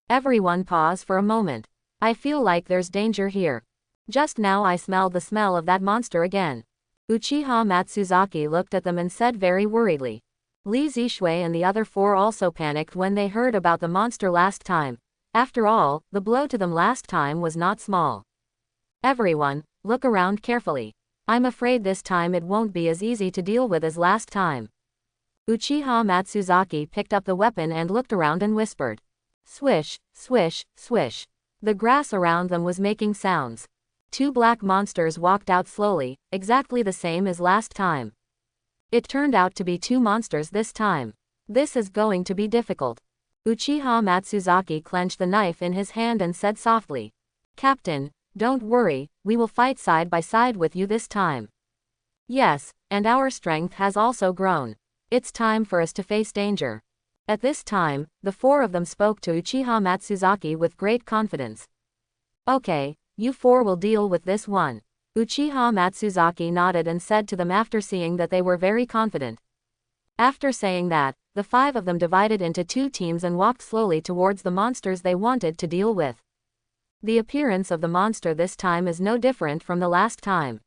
Everyone pause for a moment. I feel like there's danger here. Just now I smelled the smell of that monster again. Uchiha Matsuzaki looked at them and said very worriedly. Li Zishui and the other 4 also panicked when they heard about the monster last time. After all, the blow to them last time was not small. Everyone, look around carefully. I'm afraid this time it won't be as easy to deal with as last time. Uchiha Matsuzaki picked up the weapon and looked around and whispered. Swish, swish, swish. The grass around them was making sounds. 2 black monsters walked out slowly, exactly the same as last time. It turned out to be 2 monsters this time. This is going to be difficult. Uchiha Matsuzaki clenched the knife in his hand and said softly, "Captain, don't worry, we will fight side by side with you this time. Yes, and our strength has also grown. It's time for us to face danger." At this time, the 4 of them spoke to Uchiha Matsuzaki with great confidence. "Okay, you 4 will deal with this one." Uchiha Matsuzaki nodded and said to them after seeing that they were very confident. After saying that, the 5 of them divided into 2 teams and walked slowly towards the monsters they wanted to deal with. The appearance of the monster this time is no different from the last time.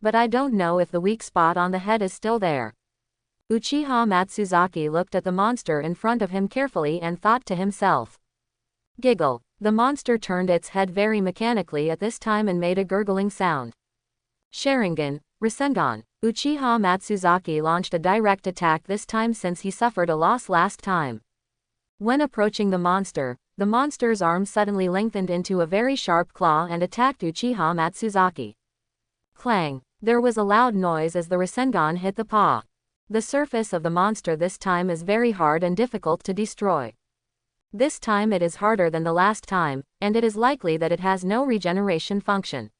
But I don't know if the weak spot on the head is still there. Uchiha Matsuzaki looked at the monster in front of him carefully and thought to himself. Giggle. The monster turned its head very mechanically at this time and made a gurgling sound. Sharingan, Rasengan. Uchiha Matsuzaki launched a direct attack this time since he suffered a loss last time. When approaching the monster's arm suddenly lengthened into a very sharp claw and attacked Uchiha Matsuzaki. Clang! There was a loud noise as the Rasengan hit the paw. The surface of the monster this time is very hard and difficult to destroy. This time it is harder than the last time, and it is likely that it has no regeneration function.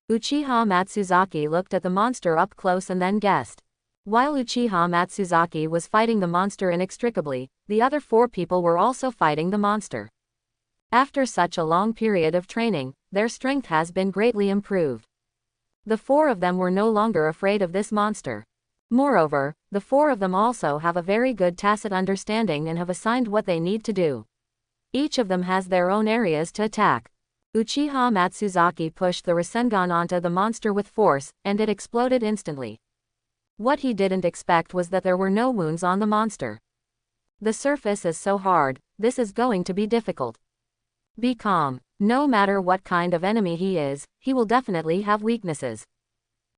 Uchiha Matsuzaki looked at the monster up close and then guessed. While Uchiha Matsuzaki was fighting the monster inextricably, the other 4 people were also fighting the monster. After such a long period of training, their strength has been greatly improved. The 4 of them were no longer afraid of this monster. Moreover, the 4 of them also have a very good tacit understanding and have assigned what they need to do. Each of them has their own areas to attack. Uchiha Matsuzaki pushed the Rasengan onto the monster with force, and it exploded instantly. What he didn't expect was that there were no wounds on the monster. The surface is so hard, this is going to be difficult. Be calm. No matter what kind of enemy he is, he will definitely have weaknesses.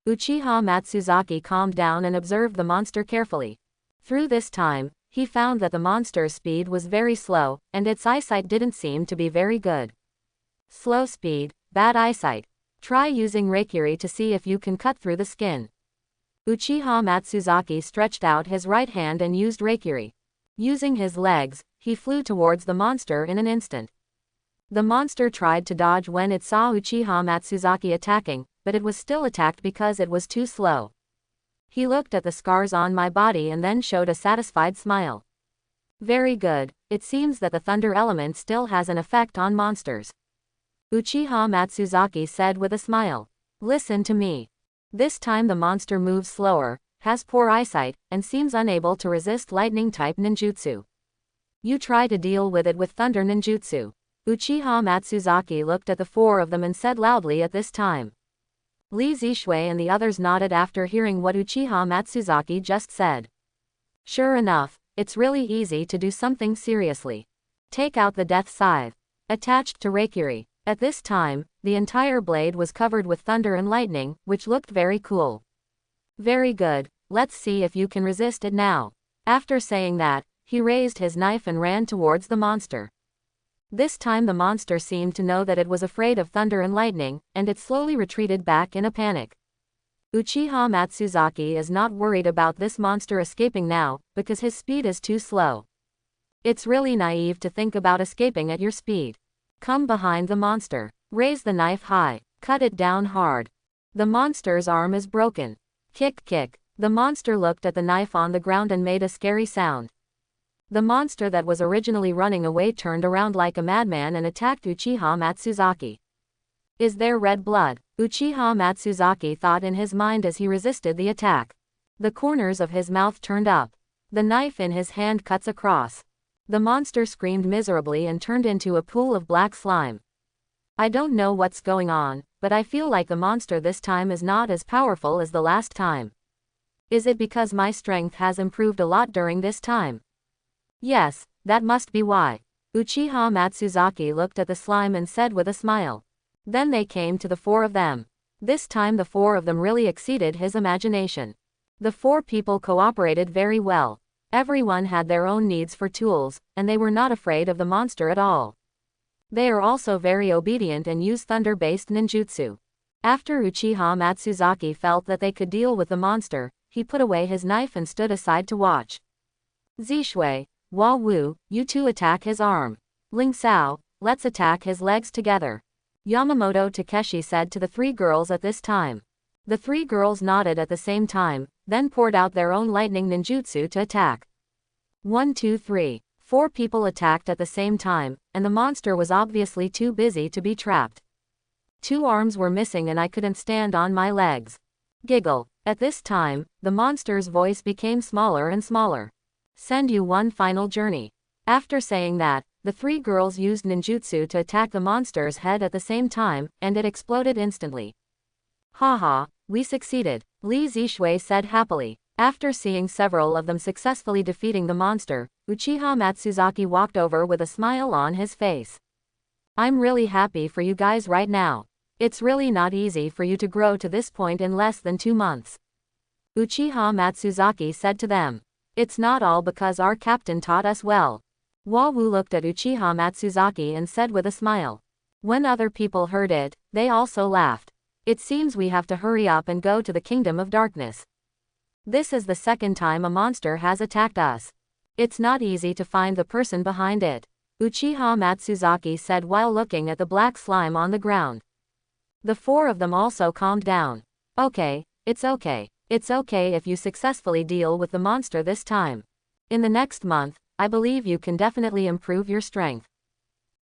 Uchiha Matsuzaki calmed down and observed the monster carefully. Through this time, he found that the monster's speed was very slow, and its eyesight didn't seem to be very good. Slow speed, bad eyesight. Try using Reikiri to see if you can cut through the skin. Uchiha Matsuzaki stretched out his right hand and used Reikiri. Using his legs, he flew towards the monster in an instant. The monster tried to dodge when it saw Uchiha Matsuzaki attacking, but it was still attacked because it was too slow. He looked at the scars on my body and then showed a satisfied smile. Very good, it seems that the thunder element still has an effect on monsters. Uchiha Matsuzaki said with a smile. Listen to me. This time the monster moves slower, has poor eyesight, and seems unable to resist lightning-type ninjutsu. You try to deal with it with thunder ninjutsu. Uchiha Matsuzaki looked at the 4 of them and said loudly at this time. Li Zishui and the others nodded after hearing what Uchiha Matsuzaki just said. Sure enough, it's really easy to do something seriously. Take out the death scythe. Attached to Reikiri. At this time, the entire blade was covered with thunder and lightning, which looked very cool. Very good, let's see if you can resist it now. After saying that, he raised his knife and ran towards the monster. This time the monster seemed to know that it was afraid of thunder and lightning, and it slowly retreated back in a panic. Uchiha Matsuzaki is not worried about this monster escaping now, because his speed is too slow. It's really naive to think about escaping at your speed. Come behind the monster. Raise the knife high. Cut it down hard. The monster's arm is broken. Kick, kick. The monster looked at the knife on the ground and made a scary sound. The monster that was originally running away turned around like a madman and attacked Uchiha Matsuzaki. Is there red blood? Uchiha Matsuzaki thought in his mind as he resisted the attack. The corners of his mouth turned up. The knife in his hand cuts across. The monster screamed miserably and turned into a pool of black slime. I don't know what's going on, but I feel like the monster this time is not as powerful as the last time. Is it because my strength has improved a lot during this time? Yes, that must be why. Uchiha Matsuzaki looked at the slime and said with a smile. Then they came to the 4 of them. This time the 4 of them really exceeded his imagination. The 4 people cooperated very well. Everyone had their own needs for tools, and they were not afraid of the monster at all. They are also very obedient and use thunder-based ninjutsu. After Uchiha Matsuzaki felt that they could deal with the monster, he put away his knife and stood aside to watch. Zishui, Hua Wu, you two attack his arm. Ling Sao, let's attack his legs together. Yamamoto Takeshi said to the three girls at this time. The three girls nodded at the same time, then poured out their own lightning ninjutsu to attack. 1 2 3. 4 people attacked at the same time, and the monster was obviously too busy to be trapped. 2 arms were missing and I couldn't stand on my legs. Giggle. At this time, the monster's voice became smaller and smaller. Send you one final journey. After saying that, the three girls used ninjutsu to attack the monster's head at the same time, and it exploded instantly. Haha, we succeeded, Li Zishui said happily. After seeing several of them successfully defeating the monster, Uchiha Matsuzaki walked over with a smile on his face. I'm really happy for you guys right now. It's really not easy for you to grow to this point in less than 2 months. Uchiha Matsuzaki said to them. It's not all because our captain taught us well. Hua Wu looked at Uchiha Matsuzaki and said with a smile. When other people heard it, they also laughed. It seems we have to hurry up and go to the Kingdom of Darkness. This is the second time a monster has attacked us. It's not easy to find the person behind it, Uchiha Matsuzaki said while looking at the black slime on the ground. The 4 of them also calmed down. Okay, it's okay. It's okay if you successfully deal with the monster this time. In the next month, I believe you can definitely improve your strength.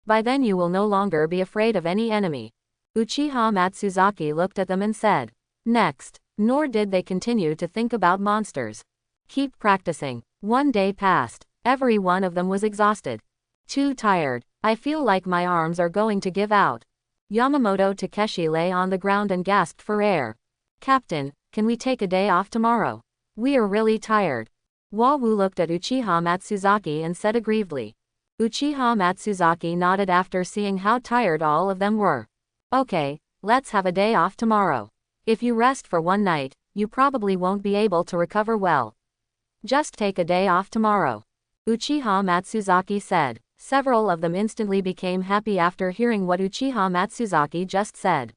By then you will no longer be afraid of any enemy. Uchiha Matsuzaki looked at them and said. Next, nor did they continue to think about monsters. Keep practicing. 1 day passed. Every one of them was exhausted. Too tired. I feel like my arms are going to give out. Yamamoto Takeshi lay on the ground and gasped for air. Captain, can we take a day off tomorrow? We are really tired. Hua Wu looked at Uchiha Matsuzaki and said aggrievedly. Uchiha Matsuzaki nodded after seeing how tired all of them were. Okay, let's have a day off tomorrow. If you rest for 1 night, you probably won't be able to recover well. Just take a day off tomorrow. Uchiha Matsuzaki said. Several of them instantly became happy after hearing what Uchiha Matsuzaki just said.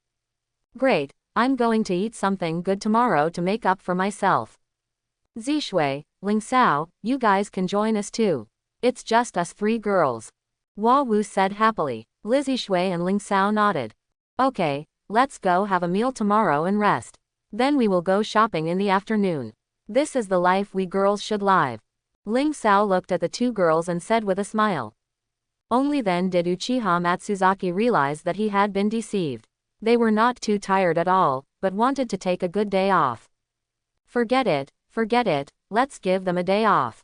Great, I'm going to eat something good tomorrow to make up for myself. Zishui, Ling Sao, you guys can join us too. It's just us 3 girls. Hua Wu said happily. Zishui and Ling Sao nodded. Okay, let's go have a meal tomorrow and rest. Then we will go shopping in the afternoon. This is the life we girls should live. Ling Sao looked at the 2 girls and said with a smile. Only then did Uchiha Matsuzaki realize that he had been deceived. They were not too tired at all, but wanted to take a good day off. Forget it, let's give them a day off.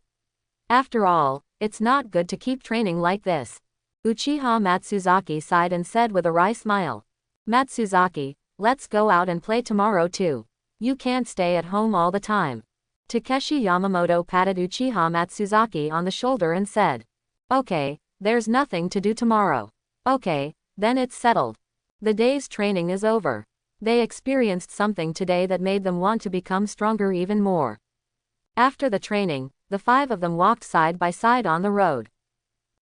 After all, it's not good to keep training like this. Uchiha Matsuzaki sighed and said with a wry smile. Matsuzaki, let's go out and play tomorrow too. You can't stay at home all the time. Takeshi Yamamoto patted Uchiha Matsuzaki on the shoulder and said. Okay, there's nothing to do tomorrow. Okay, then it's settled. The day's training is over. They experienced something today that made them want to become stronger even more. After the training, the 5 of them walked side by side on the road.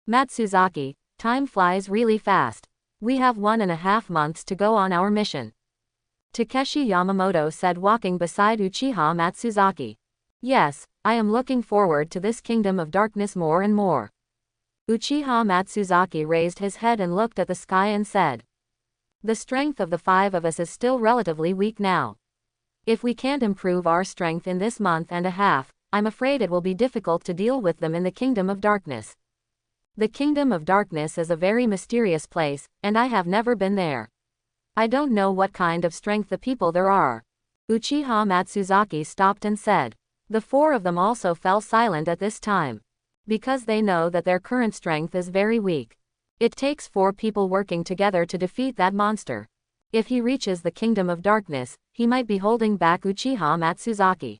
Matsuzaki, time flies really fast. We have 1.5 months to go on our mission. Takeshi Yamamoto said walking beside Uchiha Matsuzaki. Yes, I am looking forward to this Kingdom of Darkness more and more. Uchiha Matsuzaki raised his head and looked at the sky and said. The strength of the 5 of us is still relatively weak now. If we can't improve our strength in this month and a half, I'm afraid it will be difficult to deal with them in the Kingdom of Darkness. The Kingdom of Darkness is a very mysterious place, and I have never been there. I don't know what kind of strength the people there are. Uchiha Matsuzaki stopped and said. The 4 of them also fell silent at this time. Because they know that their current strength is very weak. It takes 4 people working together to defeat that monster. If he reaches the Kingdom of Darkness, he might be holding back Uchiha Matsuzaki.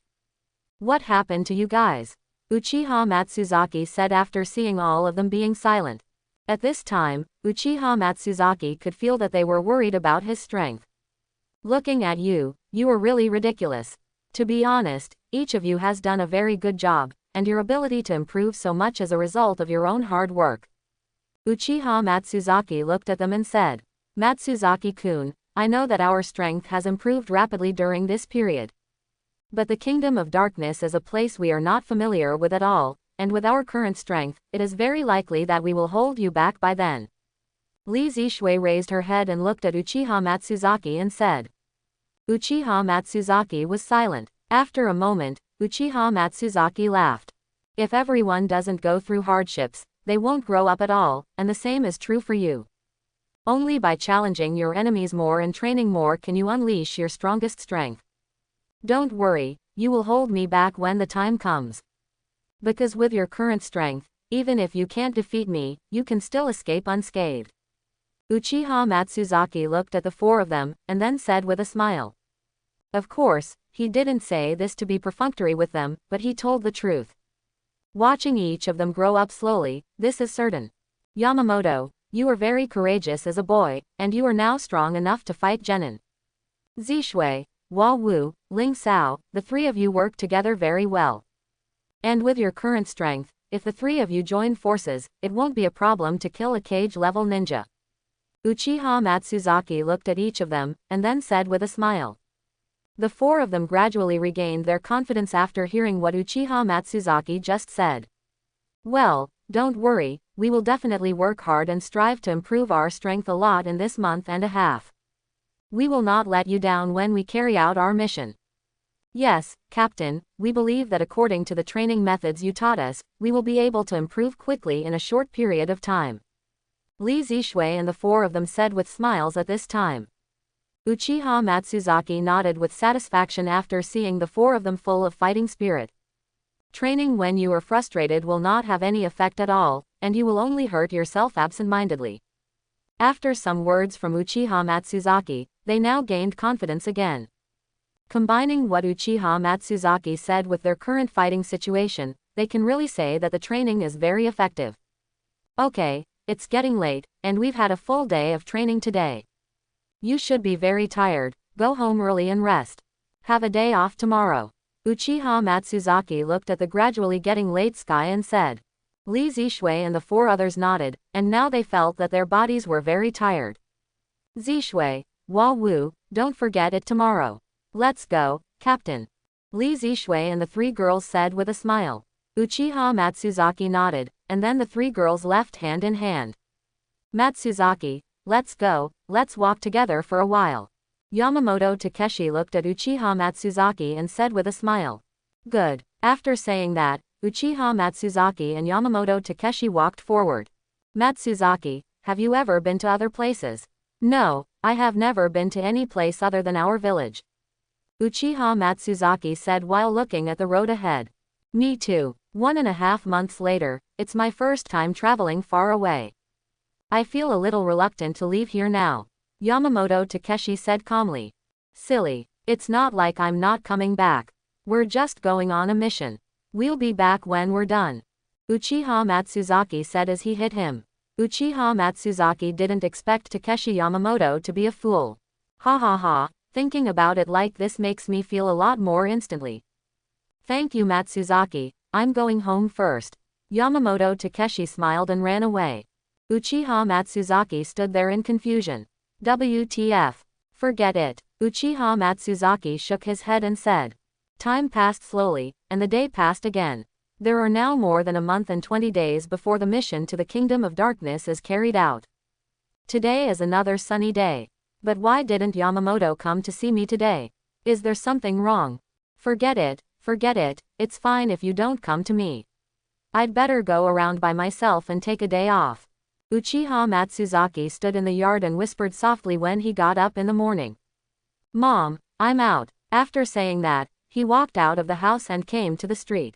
What happened to you guys? Uchiha Matsuzaki said after seeing all of them being silent. At this time, Uchiha Matsuzaki could feel that they were worried about his strength. Looking at you, you are really ridiculous. To be honest, each of you has done a very good job, and your ability to improve so much as a result of your own hard work. Uchiha Matsuzaki looked at them and said, Matsuzaki-kun, I know that our strength has improved rapidly during this period. But the Kingdom of Darkness is a place we are not familiar with at all, and with our current strength, it is very likely that we will hold you back by then. Li Zishui raised her head and looked at Uchiha Matsuzaki and said. Uchiha Matsuzaki was silent. After a moment, Uchiha Matsuzaki laughed. If everyone doesn't go through hardships, they won't grow up at all, and the same is true for you. Only by challenging your enemies more and training more can you unleash your strongest strength. Don't worry, you will hold me back when the time comes. Because with your current strength, even if you can't defeat me, you can still escape unscathed. Uchiha Matsuzaki looked at the four of them, and then said with a smile. Of course, he didn't say this to be perfunctory with them, but he told the truth. Watching each of them grow up slowly, this is certain. Yamamoto, you are very courageous as a boy, and you are now strong enough to fight Genin. Zishui, Hua Wu, Ling Sao, the three of you work together very well. And with your current strength, if the three of you join forces, it won't be a problem to kill a cage-level ninja. Uchiha Matsuzaki looked at each of them, and then said with a smile. The four of them gradually regained their confidence after hearing what Uchiha Matsuzaki just said. Well, don't worry, we will definitely work hard and strive to improve our strength a lot in this month and a half. We will not let you down when we carry out our mission. Yes, Captain, we believe that according to the training methods you taught us, we will be able to improve quickly in a short period of time. Li Zishui and the four of them said with smiles at this time. Uchiha Matsuzaki nodded with satisfaction after seeing the four of them full of fighting spirit. Training when you are frustrated will not have any effect at all, and you will only hurt yourself absent-mindedly. After some words from Uchiha Matsuzaki, they now gained confidence again. Combining what Uchiha Matsuzaki said with their current fighting situation, they can really say that the training is very effective. Okay, it's getting late, and we've had a full day of training today. You should be very tired, go home early and rest. Have a day off tomorrow. Uchiha Matsuzaki looked at the gradually getting late sky and said. Li Zishui and the four others nodded, and now they felt that their bodies were very tired. Zishui, Hua Wu, don't forget it tomorrow. Let's go, Captain. Li Zishui and the three girls said with a smile. Uchiha Matsuzaki nodded, and then the three girls left hand in hand. Matsuzaki, let's go, let's walk together for a while. Yamamoto Takeshi looked at Uchiha Matsuzaki and said with a smile. Good. After saying that, Uchiha Matsuzaki and Yamamoto Takeshi walked forward. Matsuzaki, have you ever been to other places? No, I have never been to any place other than our village. Uchiha Matsuzaki said while looking at the road ahead. Me too. 1.5 months later, it's my first time traveling far away. I feel a little reluctant to leave here now. Yamamoto Takeshi said calmly. Silly. It's not like I'm not coming back. We're just going on a mission. We'll be back when we're done. Uchiha Matsuzaki said as he hit him. Uchiha Matsuzaki didn't expect Takeshi Yamamoto to be a fool. Ha ha ha, thinking about it like this makes me feel a lot more instantly. Thank you Matsuzaki, I'm going home first. Yamamoto Takeshi smiled and ran away. Uchiha Matsuzaki stood there in confusion. WTF. Forget it. Uchiha Matsuzaki shook his head and said. Time passed slowly, and the day passed again. There are now more than a month and 20 days before the mission to the Kingdom of Darkness is carried out. Today is another sunny day. But why didn't Yamamoto come to see me today? Is there something wrong? Forget it, it's fine if you don't come to me. I'd better go around by myself and take a day off. Uchiha Matsuzaki stood in the yard and whispered softly when he got up in the morning. Mom, I'm out. After saying that, he walked out of the house and came to the street.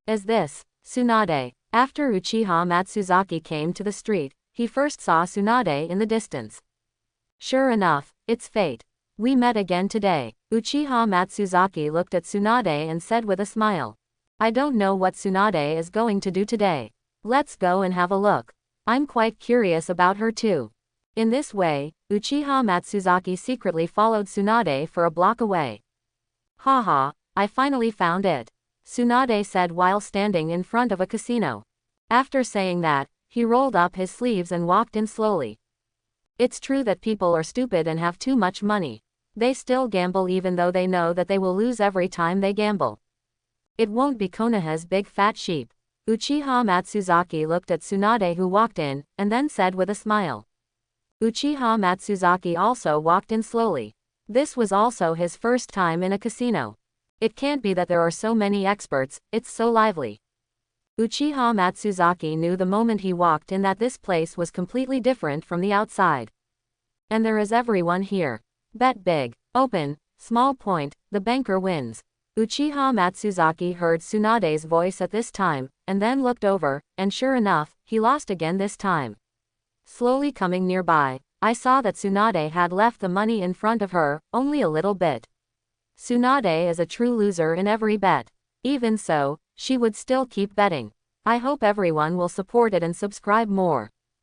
Is this Tsunade? After Uchiha Matsuzaki came to the street, he first saw Tsunade in the distance. Sure enough, it's fate. We met again today. Uchiha Matsuzaki looked at Tsunade and said with a smile. I don't know what Tsunade is going to do today. Let's go and have a look. I'm quite curious about her too. In this way, Uchiha Matsuzaki secretly followed Tsunade for a block away. Haha, I finally found it. Tsunade said while standing in front of a casino. After saying that, he rolled up his sleeves and walked in slowly. It's true that people are stupid and have too much money. They still gamble even though they know that they will lose every time they gamble. It won't be Konoha's big fat sheep. Uchiha Matsuzaki looked at Tsunade who walked in, and then said with a smile. Uchiha Matsuzaki also walked in slowly. This was also his first time in a casino. It can't be that there are so many experts, it's so lively. Uchiha Matsuzaki knew the moment he walked in that this place was completely different from the outside. And there is everyone here. Bet big, open, small point, the banker wins. Uchiha Matsuzaki heard Tsunade's voice at this time, and then looked over, and sure enough, he lost again this time. Slowly coming nearby, I saw that Tsunade had left the money in front of her, only a little bit. Tsunade is a true loser in every bet. Even so, she would still keep betting. I hope everyone will support it and subscribe more.